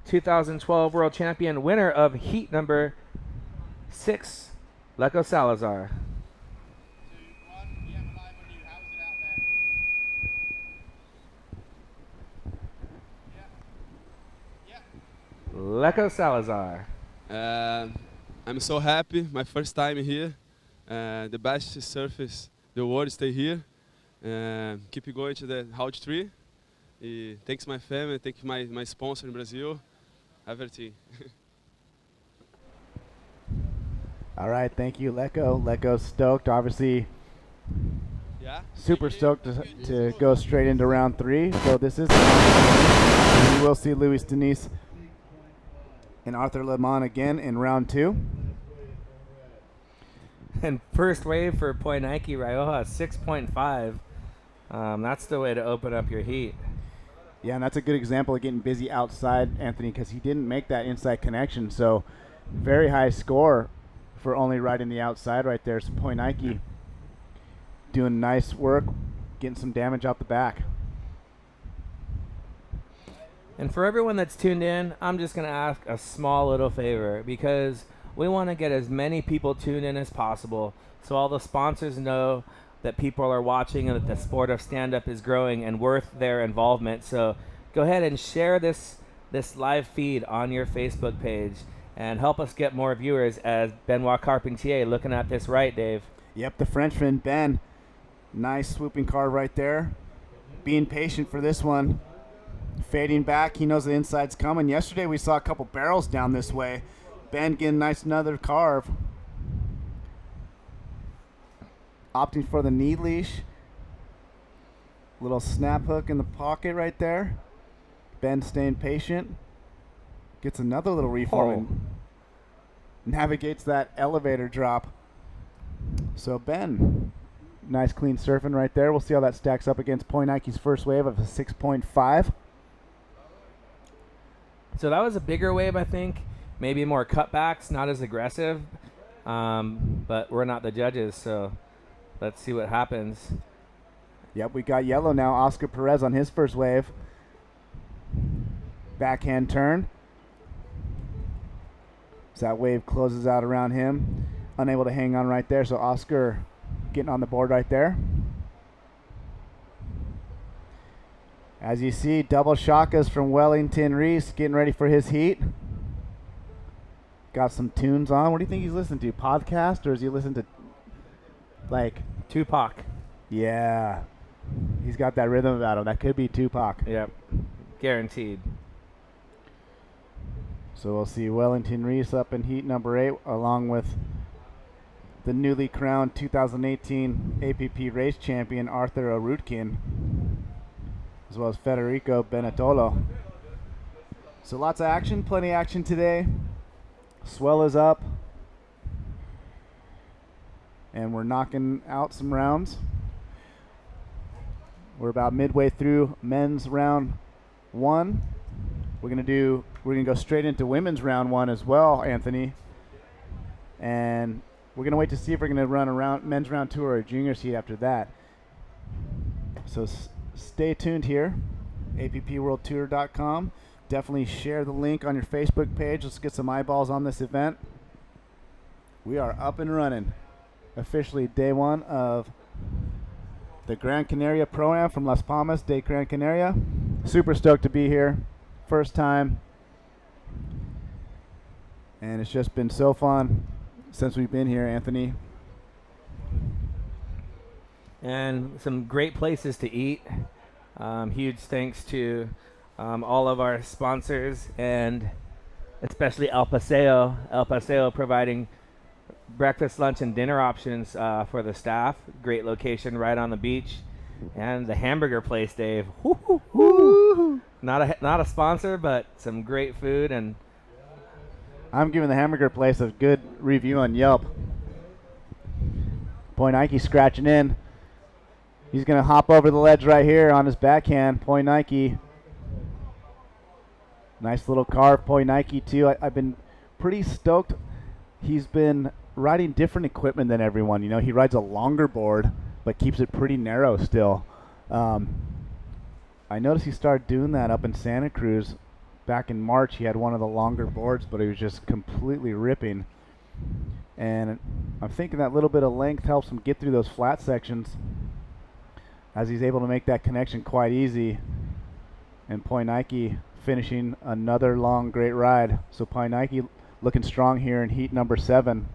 2012 World Champion, winner of heat number 6, Leko Salazar. 2, 1, yeah, I'm live on you. How's it out there? Leko Salazar. I'm so happy. My first time here. The best surface the world stay here. Keep going to the round 3. Thanks my family, thank my sponsor in Brazil, everything. All right, thank you, Leko. Leko's stoked, obviously. Yeah. Super stoked to go straight into round 3. So this is we will see Luis Diniz and Arthur Lemon again in round 2. And first wave for Poinanki Rioja, 6.5. That's the way to open up your heat. Yeah, and that's a good example of getting busy outside, Anthony, because he didn't make that inside connection. So very high score for only riding the outside right there. So Poinanki doing nice work, getting some damage out the back. And for everyone that's tuned in, I'm just going to ask a small little favor, because we want to get as many people tuned in as possible so all the sponsors know that people are watching and that the sport of stand-up is growing and worth their involvement. So go ahead and share this live feed on your Facebook page and help us get more viewers, as Benoit Carpentier looking at this right, Dave. Yep, the Frenchman, Ben. Nice swooping card right there. Being patient for this one. Fading back, he knows the inside's coming. Yesterday we saw a couple barrels down this way. Ben getting nice another carve. Opting for the knee leash. Little snap hook in the pocket right there. Ben staying patient. Gets another little reform and navigates that elevator drop. So Ben, nice clean surfing right there. We'll see how that stacks up against Poinanki's first wave of a 6.5. So that was a bigger wave, I think. Maybe more cutbacks, not as aggressive. But we're not the judges, so let's see what happens. Yep, we got yellow now. Oscar Perez on his first wave. Backhand turn. So that wave closes out around him. Unable to hang on right there, so Oscar getting on the board right there. As you see, double shakas from Wellington Reese getting ready for his heat. Got some tunes on. What do you think he's listening to? Podcast, or is he listening to like Tupac? Yeah. He's got that rhythm about him. That could be Tupac. Yep. Guaranteed. So we'll see Wellington Reese up in heat number 8, along with the newly crowned 2018 APP race champion Arthur Arutkin, as well as Federico Benetolo. So lots of action, plenty of action today. Swell is up. And we're knocking out some rounds. We're about midway through men's round 1. We're gonna go straight into women's round 1 as well, Anthony. And we're gonna wait to see if we're gonna run a men's round 2 or a juniors heat after that. So stay tuned here, appworldtour.com. Definitely share the link on your Facebook page. Let's get some eyeballs on this event. We are up and running. Officially day 1 of the Gran Canaria Pro-Am from Las Palmas de Gran Canaria. Super stoked to be here. First time. And it's just been so fun since we've been here, Anthony. And some great places to eat. Huge thanks to all of our sponsors, and especially El Paseo. El Paseo providing breakfast, lunch, and dinner options for the staff. Great location right on the beach. And the hamburger place, Dave. Woo-hoo-hoo. Not a sponsor, but some great food. And I'm giving the hamburger place a good review on Yelp. Poinike scratching in. He's going to hop over the ledge right here on his backhand. Poinike. Nice little carve, Poinike too. I've been pretty stoked. He's been riding different equipment than everyone. You know, he rides a longer board, but keeps it pretty narrow still. I noticed he started doing that up in Santa Cruz. Back in March, he had one of the longer boards, but he was just completely ripping. And I'm thinking that little bit of length helps him get through those flat sections, as he's able to make that connection quite easy. And Poinike finishing another long, great ride. So Poinike looking strong here in heat number 7.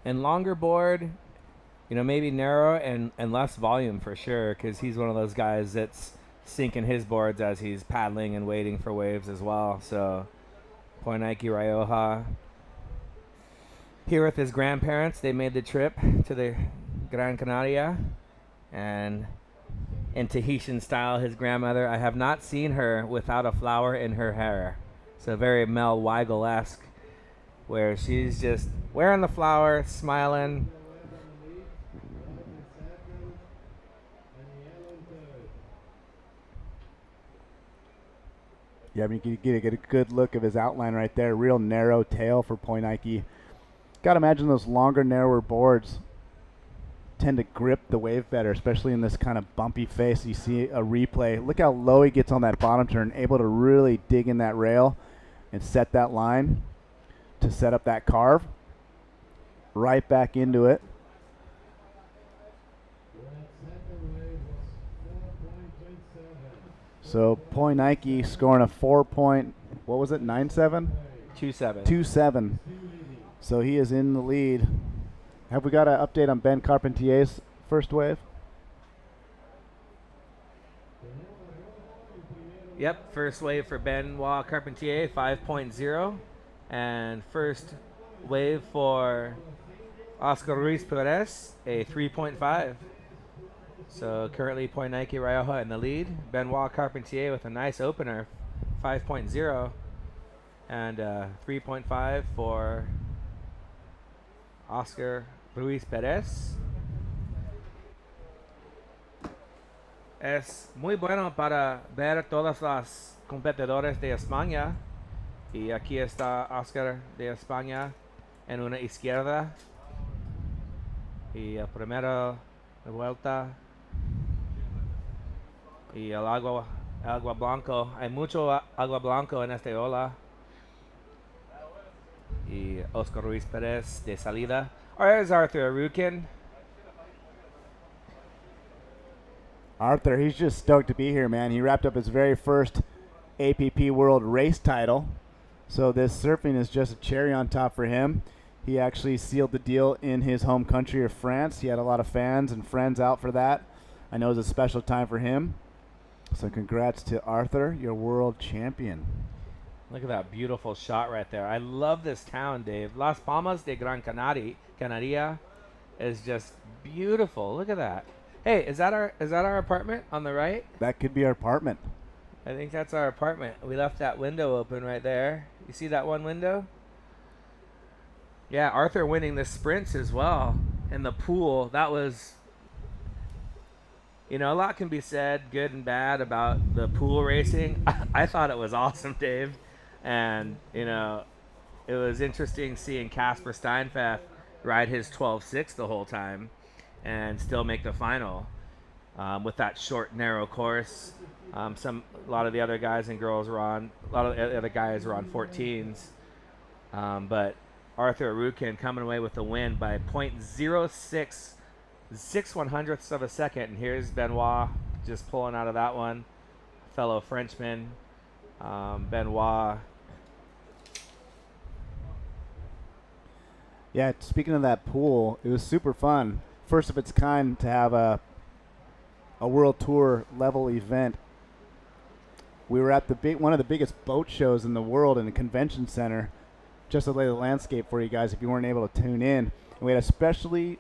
And longer board, you know, maybe narrow and less volume for sure, because he's one of those guys that's sinking his boards as he's paddling and waiting for waves as well. So Poinike Rioja here with his grandparents. They made the trip to the Gran Canaria, and in Tahitian style, his grandmother, I have not seen her without a flower in her hair. So very Mel Weigel-esque, where she's just wearing the flower, smiling. Yeah, I mean, you get a good look of his outline right there. Real narrow tail for Poinike. Got to imagine those longer, narrower boards tend to grip the wave better, especially in this kind of bumpy face. You see a replay. Look how low he gets on that bottom turn, able to really dig in that rail and set that line to set up that carve. Right back into it. So Poinike scoring a 4.97? 2.7. So he is in the lead. Have we got an update on Ben Carpentier's first wave? Yep, first wave for Benoit Carpentier, 5.0. And first wave for Oscar Ruiz Perez, a 3.5. So currently Poinike Rioja in the lead. Benoit Carpentier with a nice opener, 5.0. And 3.5 for Oscar Ruiz Perez. Es muy bueno para ver todas las competidores de España. Y aquí está Oscar de España en una izquierda. Y el primero de vuelta. Y el agua blanco. Hay mucho agua blanco en esta ola. Y Oscar Ruiz Perez de salida. There's Arthur Arukin. Arthur, he's just stoked to be here, man. He wrapped up his very first APP World Race title. So this surfing is just a cherry on top for him. He actually sealed the deal in his home country of France. He had a lot of fans and friends out for that. I know it was a special time for him. So congrats to Arthur, your world champion. Look at that beautiful shot right there. I love this town, Dave. Las Palmas de Gran Canaria is just beautiful. Look at that. Hey, is that our apartment on the right? That could be our apartment. I think that's our apartment. We left that window open right there. You see that one window? Yeah, Arthur winning the sprints as well in the pool. That was You know, a lot can be said, good and bad, about the pool racing. I thought it was awesome, Dave. And, you know, it was interesting seeing Casper Steinfeld ride his 12.6 the whole time and still make the final with that short, narrow course. A lot of the other guys and girls were on, a lot of the other guys were on 14s. But Arthur Rukin coming away with the win by 0.06 6/100ths of a second. And here's Benoit just pulling out of that one. Fellow Frenchman, Benoit. Yeah, speaking of that pool, it was super fun. First of its kind to have a World Tour level event. We were at one of the biggest boat shows in the world in a convention center, just to lay the landscape for you guys if you weren't able to tune in. And we had a specially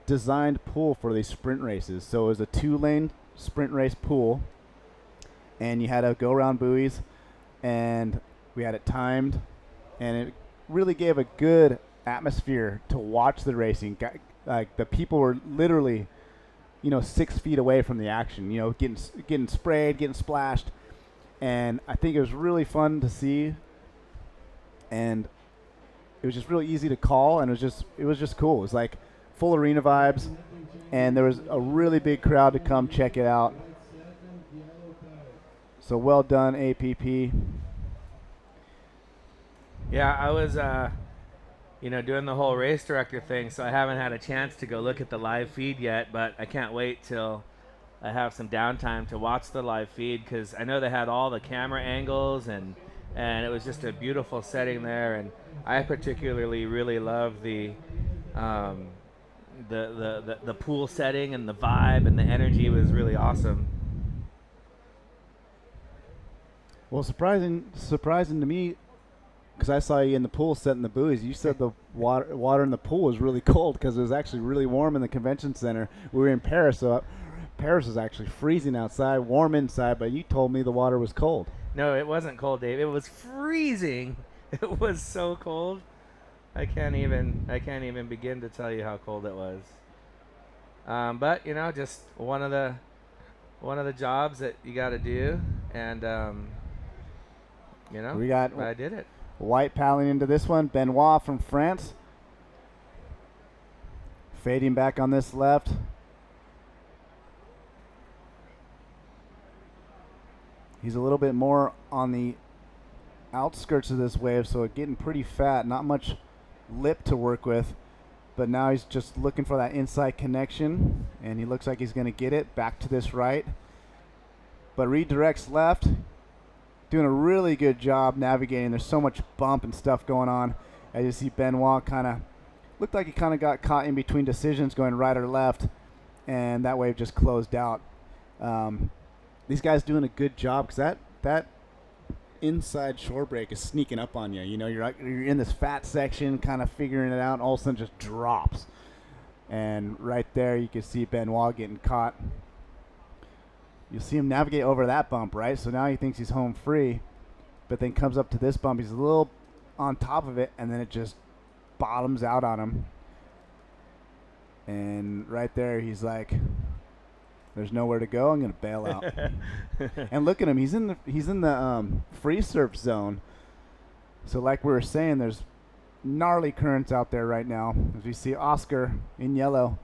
designed pool for these sprint races. So it was a 2-lane sprint race pool, and you had to go around buoys, and we had it timed, and it really gave a good atmosphere to watch the racing. Like the people were literally, 6 feet away from the action, getting sprayed, getting splashed. And I think it was really fun to see, and it was just really easy to call, and it was just cool. It was like full arena vibes, and there was a really big crowd to come check it out. So well done, APP. Yeah, I was, doing the whole race director thing, so I haven't had a chance to go look at the live feed yet, but I can't wait till I have some downtime to watch the live feed, because I know they had all the camera angles, and it was just a beautiful setting there, and I particularly really love the pool setting, and the vibe and the energy was really awesome. Well, surprising to me, because I saw you in the pool setting the buoys. You said the water in the pool was really cold, because it was actually really warm in the convention center. We were in Paris, so Paris was actually freezing outside, warm inside, but you told me the water was cold. No, it wasn't cold, Dave. It was freezing. It was so cold. I can't even begin to tell you how cold it was. But just one of the jobs that you got to do, and I did it. White paddling into this one. Benoit from France, fading back on this left. He's a little bit more on the outskirts of this wave, so getting pretty fat, not much lip to work with, but now he's just looking for that inside connection, and he looks like he's going to get it back to this right, but redirects left, doing a really good job navigating. There's so much bump and stuff going on. As you see, Benoit looked like he got caught in between decisions going right or left, and that wave just closed out. These guys doing a good job, because that inside shore break is sneaking up on you. You're in this fat section, kind of figuring it out, and all of a sudden just drops. And right there, you can see Benoit getting caught. You'll see him navigate over that bump, right? So now he thinks he's home free, but then comes up to this bump. He's a little on top of it, and then it just bottoms out on him. And right there, he's like, there's nowhere to go. I'm gonna bail out. And look at him. He's in the free surf zone. So like we were saying, there's gnarly currents out there right now. As we see Oscar in yellow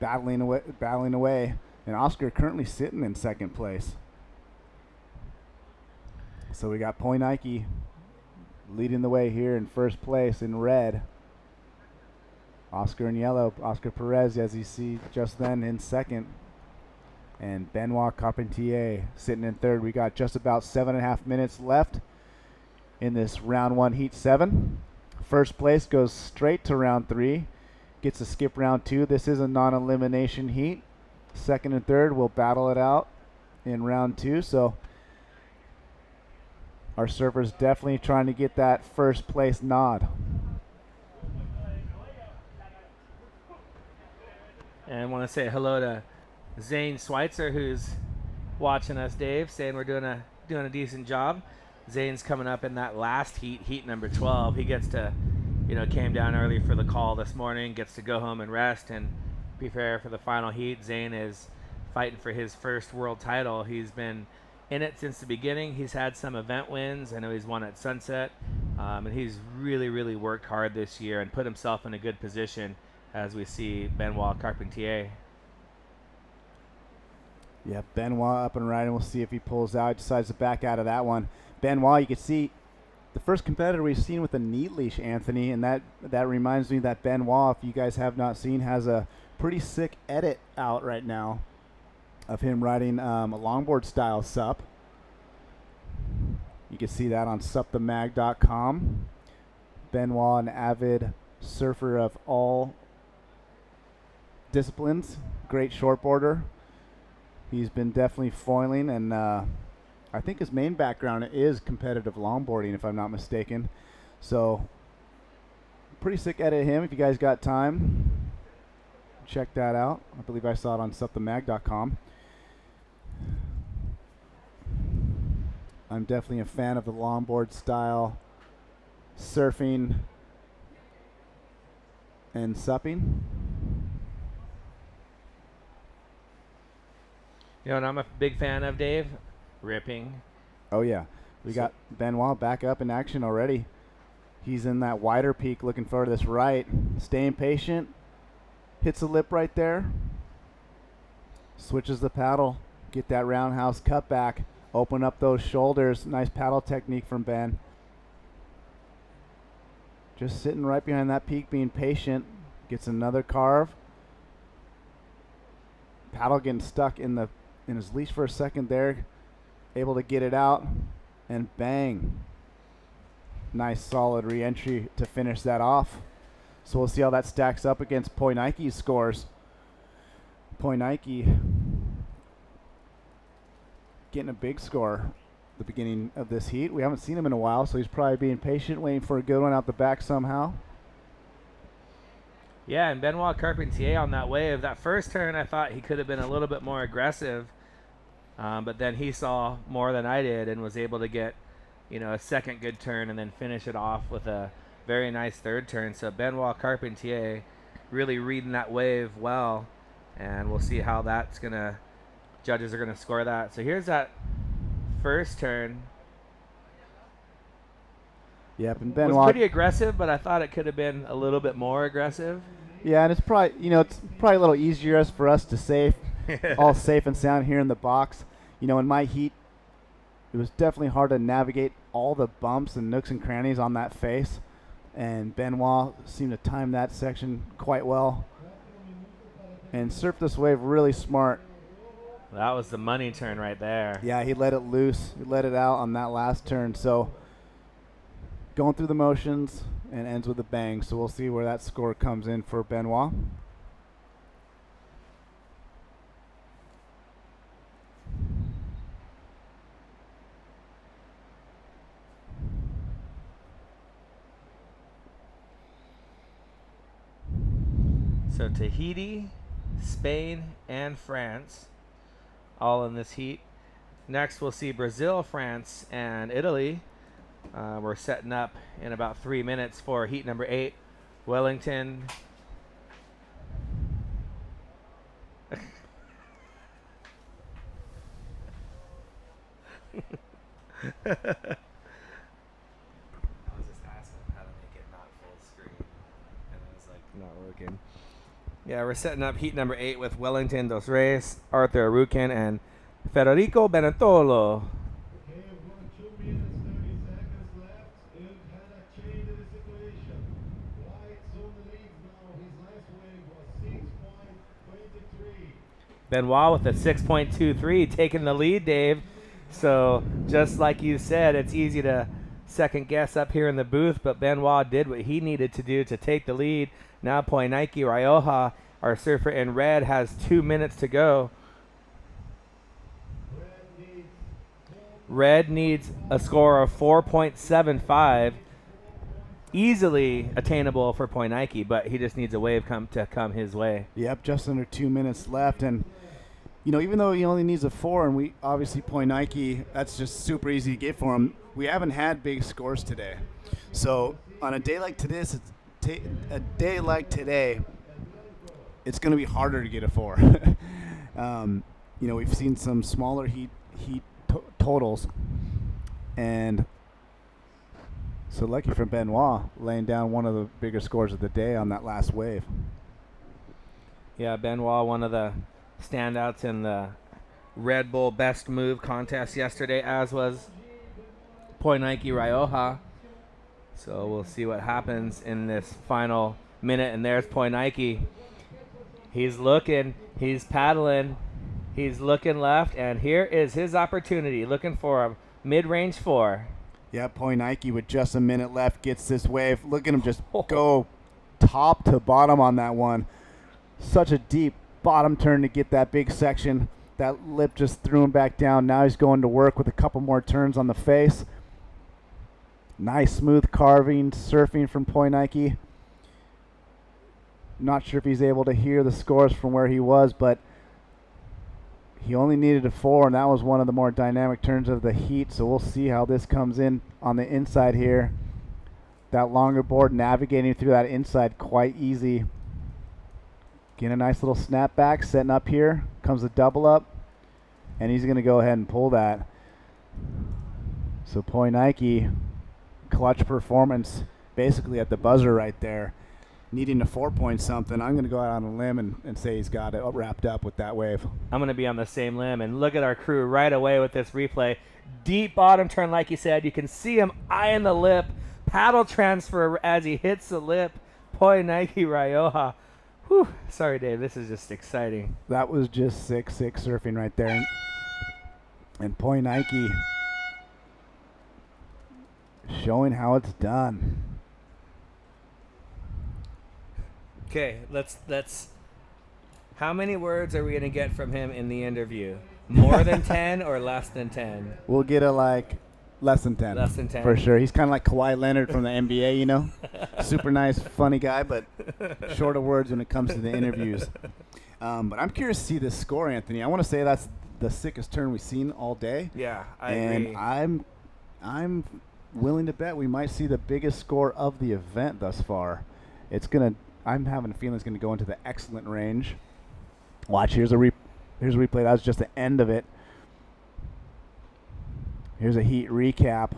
battling away, and Oscar currently sitting in second place. So we got Poinike leading the way here in first place in red. Oscar in yellow, Oscar Perez, as you see just then, in second. And Benoit Carpentier sitting in third. We got just about 7.5 minutes left in this round 1, heat 7. First place goes straight to round 3. Gets to skip round 2. This is a non-elimination heat. Second and third will battle it out in round 2. So our surfers definitely trying to get that first place nod. And I want to say hello to Zane Schweitzer, who's watching us, Dave, saying we're doing a decent job. Zane's coming up in that last heat number 12. He gets to, came down early for the call this morning, gets to go home and rest, and prepare for the final heat. Zane is fighting for his first world title. He's been in it since the beginning. He's had some event wins. I know he's won at Sunset. And he's really worked hard this year and put himself in a good position as we see Benoit Carpentier. Yeah, Benoit up and riding. We'll see if he pulls out, decides to back out of that one. Benoit, you can see the first competitor we've seen with a neat leash, Anthony, and that reminds me that Benoit, if you guys have not seen, has a pretty sick edit out right now of him riding a longboard style sup. You can see that on supthemag.com. Benoit, an avid surfer of all disciplines, great shortboarder. He's been definitely foiling, and I think his main background is competitive longboarding, if I'm not mistaken. So, pretty sick edit of him. If you guys got time, check that out. I believe I saw it on supthemag.com. I'm definitely a fan of the longboard style surfing and supping. You know what I'm a big fan of, Dave? Ripping. Oh, yeah. We got Benoit back up in action already. He's in that wider peak looking for this right. Staying patient. Hits the lip right there. Switches the paddle. Get that roundhouse cut back. Open up those shoulders. Nice paddle technique from Ben. Just sitting right behind that peak, being patient. Gets another carve. Paddle getting stuck in his leash for a second there. Able to get it out. And bang. Nice solid re-entry to finish that off. So we'll see how that stacks up against Poinike's scores. Poinike getting a big score at the beginning of this heat. We haven't seen him in a while, so he's probably being patient, waiting for a good one out the back somehow. Yeah, and Benoit Carpentier on that wave. That first turn, I thought he could have been a little bit more aggressive, but then he saw more than I did and was able to get, a second good turn and then finish it off with a very nice third turn. So Benoit Carpentier really reading that wave well, and we'll see how that's gonna. Judges are gonna score that. So here's that first turn. Yep, and It was Benoit pretty aggressive, but I thought it could have been a little bit more aggressive. Yeah, and it's probably a little easier for us to safe, all safe and sound here in the box. In my heat, it was definitely hard to navigate all the bumps and nooks and crannies on that face, and Benoit seemed to time that section quite well and surfed this wave really smart. That was the money turn right there. Yeah, he let it loose. He let it out on that last turn. So going through the motions and ends with a bang. So we'll see where that score comes in for Benoit. So Tahiti, Spain, and France all in this heat. Next, we'll see Brazil, France, and Italy. We're setting up in about 3 minutes for heat number 8. Wellington. I was just asking how to make it not full screen, and it was like not working. Yeah, we're setting up heat number 8 with Wellington Dos Reis, Arthur Arukin, and Federico Benetolo. Okay, we've got 2 minutes, 30 seconds left. It had a change in the situation. White's on the lead now. His last wave was 6.23. Benoit with a 6.23 taking the lead, Dave. So just like you said, it's easy to second guess up here in the booth, but Benoit did what he needed to do to take the lead. Now Poinike Rioja, our surfer in red, has 2 minutes to go. Red needs a score of 4.75. Easily attainable for Poinike, but he just needs a wave to come his way. Yep, just under 2 minutes left. And, even though he only needs a 4, and we obviously Poinike, that's just super easy to get for him. We haven't had big scores today. So on a day like today, it's going to be harder to get a 4. We've seen some smaller heat totals, and so lucky for Benoit laying down one of the bigger scores of the day on that last wave. Yeah, Benoit, one of the standouts in the Red Bull Best Move contest yesterday, as was Poinike Rioja. So we'll see what happens in this final minute. And there's Poinike. He's looking, he's paddling, he's looking left, and here is his opportunity, looking for a mid-range 4. Yeah, Poinike with just a minute left gets this wave. Look at him just go top to bottom on that one. Such a deep bottom turn to get that big section. That lip just threw him back down. Now he's going to work with a couple more turns on the face. Nice smooth carving, surfing from Poinike. Not sure if he's able to hear the scores from where he was, but he only needed a 4, and that was one of the more dynamic turns of the heat. So we'll see how this comes in on the inside here. That longer board navigating through that inside quite easy. Getting a nice little snapback, setting up here. Comes a double up, and he's going to go ahead and pull that. So Poinike, clutch performance basically at the buzzer right there. Needing a 4-point something. I'm going to go out on a limb and say he's got it wrapped up with that wave. I'm going to be on the same limb, and look at our crew right away with this replay. Deep bottom turn, like you said. You can see him eyeing the lip. Paddle transfer as he hits the lip. Poinike Rioja. Whew. Sorry, Dave. This is just exciting. That was just sick surfing right there. And Poinike showing how it's done. Okay, let's. How many words are we going to get from him in the interview? More than 10 or less than 10? We'll get it like less than 10. Less than 10. For sure. He's kind of like Kawhi Leonard from the NBA, you know? Super nice, funny guy, but short of words when it comes to the interviews. But I'm curious to see this score, Anthony. I want to say that's the sickest turn we've seen all day. Yeah, I agree. And I'm willing to bet we might see the biggest score of the event thus far. I'm having a feeling it's going to go into the excellent range. Watch, here's a replay. That was just the end of it. Here's a heat recap.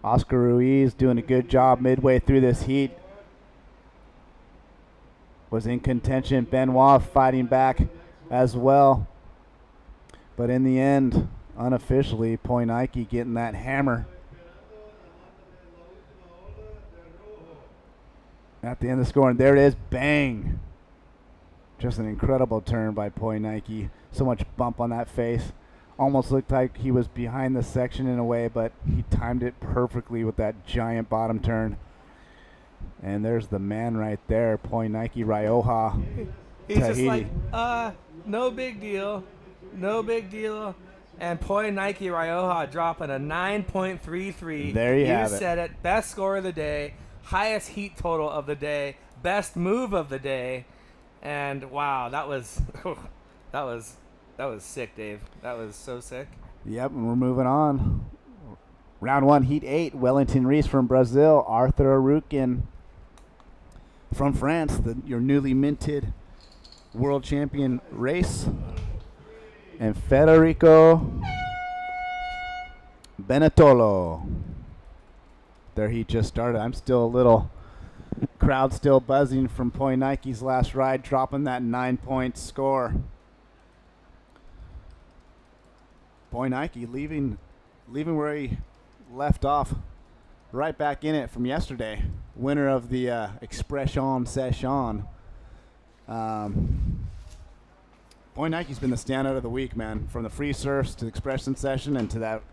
Oscar Ruiz doing a good job midway through this heat. Was in contention. Benoit fighting back as well. But in the end, unofficially, Poinike getting that hammer. At the end of the score, and there it is, bang. Just an incredible turn by Poinike. So much bump on that face. Almost looked like he was behind the section in a way, but he timed it perfectly with that giant bottom turn. And there's the man right there, Poinike Rioja. He's Tahiti. just like, no big deal. No big deal. And Poinike Rioja dropping a 9.33. There you have it. You said it. Best score of the day. Highest heat total of the day. Best move of the day. And wow, that was sick, Dave. That was so sick. Yep, and we're moving on. Round 1, Heat 8, Wellington Reese from Brazil, Arthur Arukin from France, your newly minted world champion race, and Federico Benetolo. Their heat just started. I'm still a little crowd still buzzing from Poinike's last ride, dropping that 9-point score. Poinike leaving where he left off, right back in it from yesterday. Winner of the Expression Session. Poinike's been the standout of the week, man. From the free surfs to the Expression Session and to that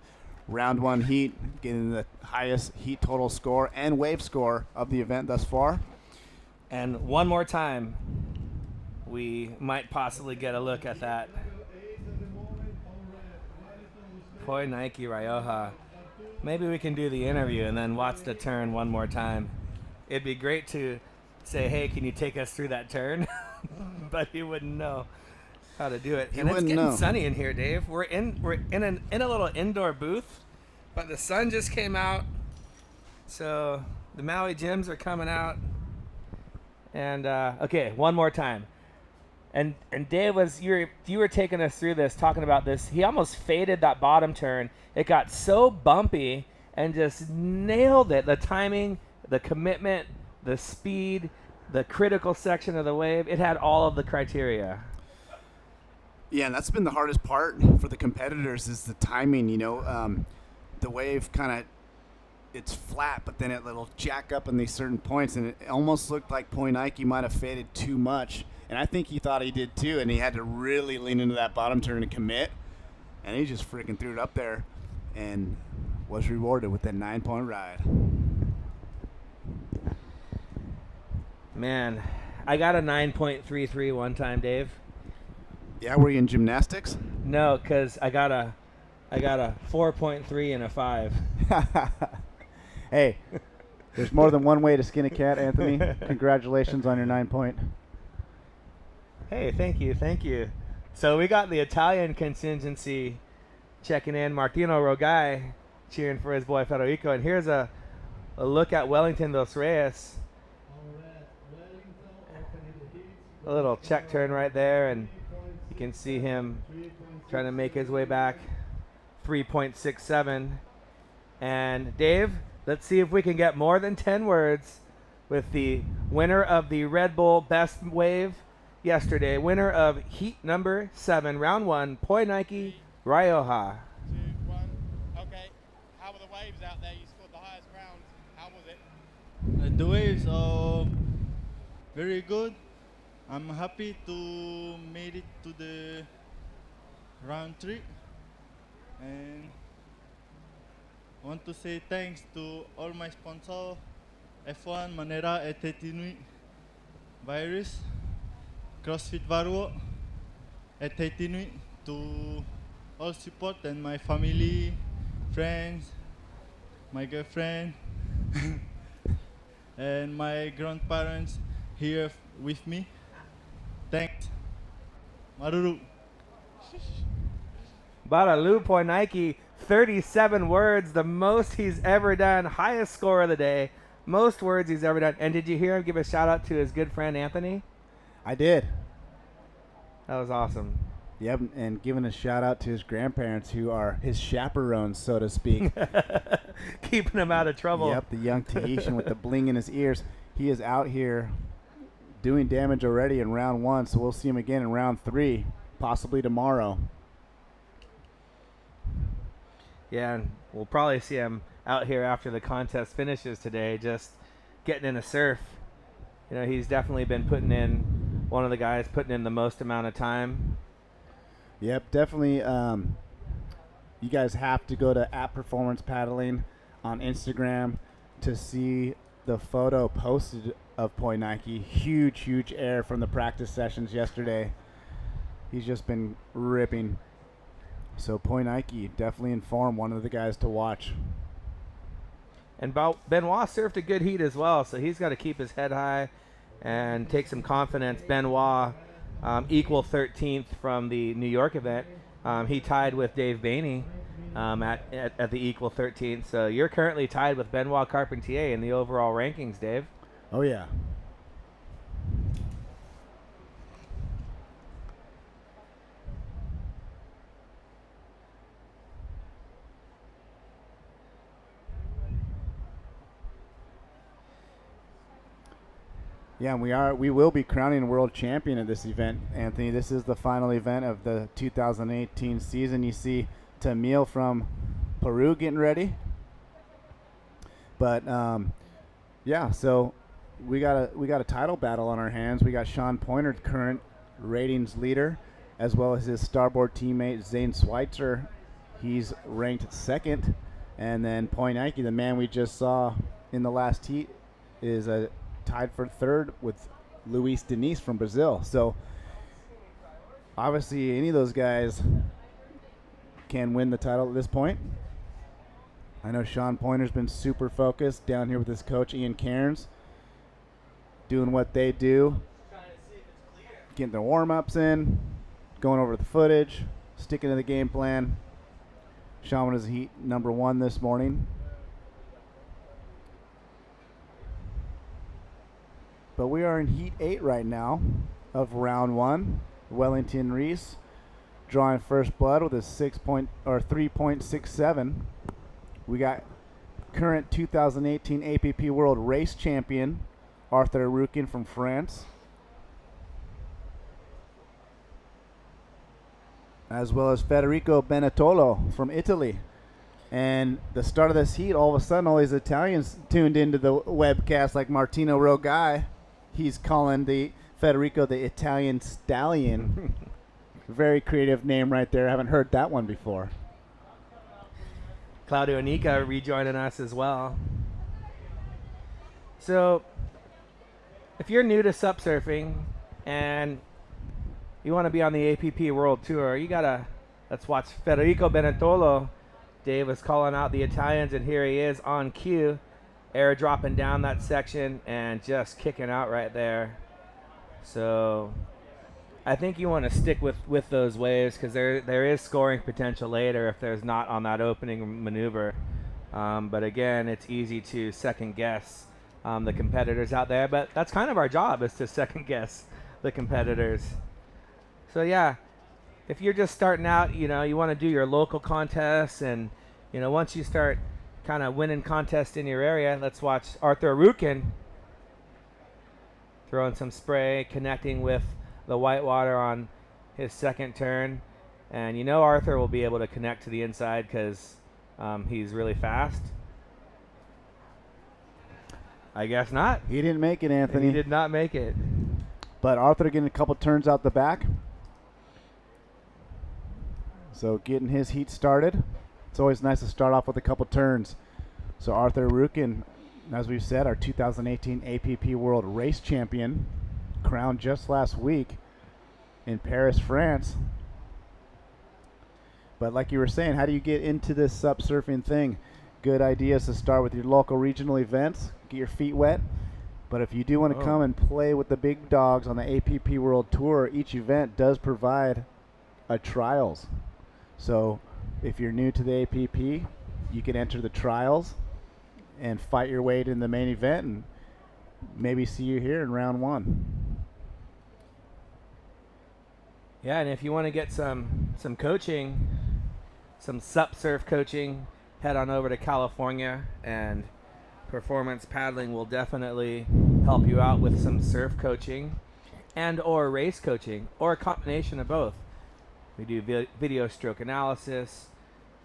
round 1 heat, getting the highest heat total score and wave score of the event thus far. And one more time, we might possibly get a look at that. Poinike Rioja. Maybe we can do the interview and then watch the turn one more time. It'd be great to say, hey, can you take us through that turn? But he wouldn't know how to do it. And it's getting sunny in here, Dave. We're in a little indoor booth, but the sun just came out. So the Maui gyms are coming out. And okay, one more time. And Dave you were taking us through this, talking about this. He almost faded that bottom turn. It got so bumpy and just nailed it. The timing, the commitment, the speed, the critical section of the wave. It had all of the criteria. Yeah, and that's been the hardest part for the competitors is the timing. The wave kind of it's flat, but then it'll jack up in these certain points, and it almost looked like Poinike might have faded too much. And I think he thought he did too, and he had to really lean into that bottom turn and commit. And he just freaking threw it up there and was rewarded with that 9-point ride. Man, I got a 9.33 one time, Dave. Yeah, were you in gymnastics? No, because I got a 4.3 and a 5. Hey, there's more than one way to skin a cat, Anthony. Congratulations on your 9-point. Hey, thank you. So we got the Italian contingency checking in. Martino Rogai cheering for his boy Federico. And here's a look at Wellington Dos Reyes. A little check turn right there, and you can see him trying to make his way back. 3.67. And Dave, let's see if we can get more than 10 words with the winner of the Red Bull Best Wave yesterday, winner of heat number 7, round 1, Poinike Rioja. 2, 1. Okay. How were the waves out there? You scored the highest round. How was it? The waves are very good. I'm happy to made it to the round 3, and I want to say thanks to all my sponsors, F1, Manera, Etetinui, Virus, CrossFit Varwo, Etetinui, to all support, and my family, friends, my girlfriend, and my grandparents here with me. Thanks. Maruru. Baralu Poinike, 37 words, the most he's ever done, highest score of the day, most words he's ever done. And did you hear him give a shout out to his good friend Anthony? I did. That was awesome. Yep, and giving a shout out to his grandparents who are his chaperones, so to speak. Keeping him out of trouble. Yep, the young Tahitian with the bling in his ears. He is out here doing damage already in round 1, so we'll see him again in round 3, possibly tomorrow. Yeah, and we'll probably see him out here after the contest finishes today, just getting in a surf. You know, he's definitely been one of the guys putting in the most amount of time. Yep, definitely. You guys have to go to @Performance Paddling on Instagram to see the photo posted of Poinike. Huge air from the practice sessions yesterday. He's just been ripping. So Poinike, definitely in form, one of the guys to watch. And Benoit surfed a good heat as well, so he's got to keep his head high and take some confidence. Benoit, equal 13th from the New York event. He tied with Dave Bainey at the equal 13th. So you're currently tied with Benoit Carpentier in the overall rankings, Dave. Oh, yeah. Yeah, and we will be crowning world champion at this event, Anthony. This is the final event of the 2018 season. You see Tamil from Peru getting ready. But yeah, so we got a title battle on our hands. We got Sean Pointer, current ratings leader, as well as his starboard teammate Zane Schweitzer. He's ranked 2nd, and then Poinike, the man we just saw in the last heat, is tied for 3rd with Luis Diniz from Brazil. So obviously any of those guys can win the title at this point. I know Sean Pointer's been super focused down here with his coach Ian Cairns, doing what they do, getting their warm-ups in, going over the footage, sticking to the game plan. Sean was heat number 1 this morning. But we are in heat 8 right now, of round one. Wellington Reese drawing first blood with a 3.67. We got current 2018 APP World Race Champion Arthur Rukin from France, as well as Federico Benetolo from Italy. And the start of this heat, all of a sudden, all these Italians tuned into the webcast, like Martino Rogai. He's calling the Federico the Italian Stallion. Very creative name right there. I haven't heard that one before. Claudio Nica rejoining us as well. So, if you're new to sup surfing and you want to be on the APP World Tour, you gotta, let's watch Federico Benetolo. Dave was calling out the Italians, and here he is on cue, air dropping down that section and just kicking out right there. So I think you want to stick with those waves, because there is scoring potential later if there's not on that opening maneuver. But again, it's easy to second guess the competitors out there, but that's kind of our job, is to second guess the competitors. So yeah, if you're just starting out, you want to do your local contests, and once you start kind of winning contests in your area, let's watch Arthur Rukin throwing some spray, connecting with the whitewater on his second turn. And Arthur will be able to connect to the inside because he's really fast. I guess not. He didn't make it, Anthony. He did not make it. But Arthur getting a couple turns out the back. So getting his heat started. It's always nice to start off with a couple turns. So Arthur Rukin, as we've said, our 2018 APP World Race Champion, crowned just last week in Paris, France. But like you were saying, how do you get into this sup surfing thing? Good idea is to start with your local regional events, get your feet wet. But if you do want to come and play with the big dogs on the APP World Tour, each event does provide a trials. So if you're new to the APP, you can enter the trials and fight your way to the main event, and maybe see you here in round one. Yeah, and if you want to get some coaching, some sup surf coaching, head on over to California, and Performance Paddling will definitely help you out with some surf coaching and or race coaching, or a combination of both. We do video stroke analysis,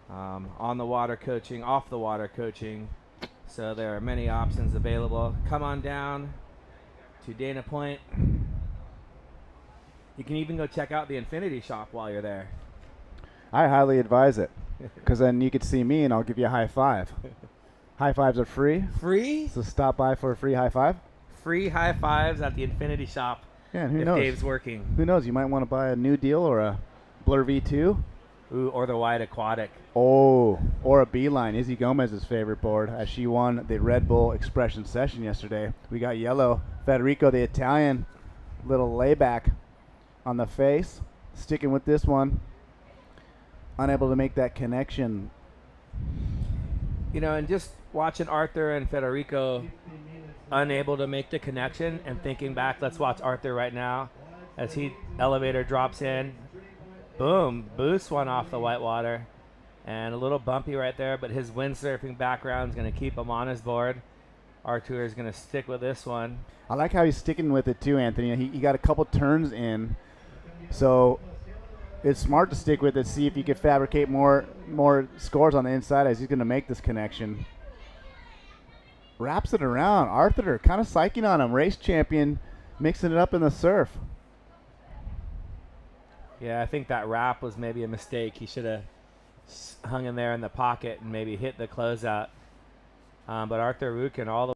on the water coaching, off the water coaching. So there are many options available. Come on down to Dana Point. You can even go check out the Infinity Shop while you're there. I highly advise it, because then you could see me and I'll give you a high five. High fives are free. Free? So stop by for a free high five. Free high fives at the Infinity Shop. Yeah, and who if knows? Dave's working. Who knows? You might want to buy a new deal or a Blur V2. Ooh, or the Wide Aquatic. Oh, or a Beeline. Izzy Gomez's favorite board, as she won the Red Bull Expression Session yesterday. We got yellow. Federico, the Italian, little layback on the face. Sticking with this one. Unable to make that connection. And just watching Arthur and Federico unable to make the connection, and thinking back, let's watch Arthur right now as he elevator drops in. Boom, boost one off the whitewater, and a little bumpy right there, but his windsurfing background is going to keep him on his board. Arthur is going to stick with this one. I like how he's sticking with it too, Anthony. He got a couple turns in, so it's smart to stick with it, see if you can fabricate more scores on the inside as he's going to make this connection. Wraps it around. Arthur kind of psyching on him. Race champion, mixing it up in the surf. Yeah, I think that wrap was maybe a mistake. He should have hung in there in the pocket and maybe hit the closeout. But Arthur Rukin all the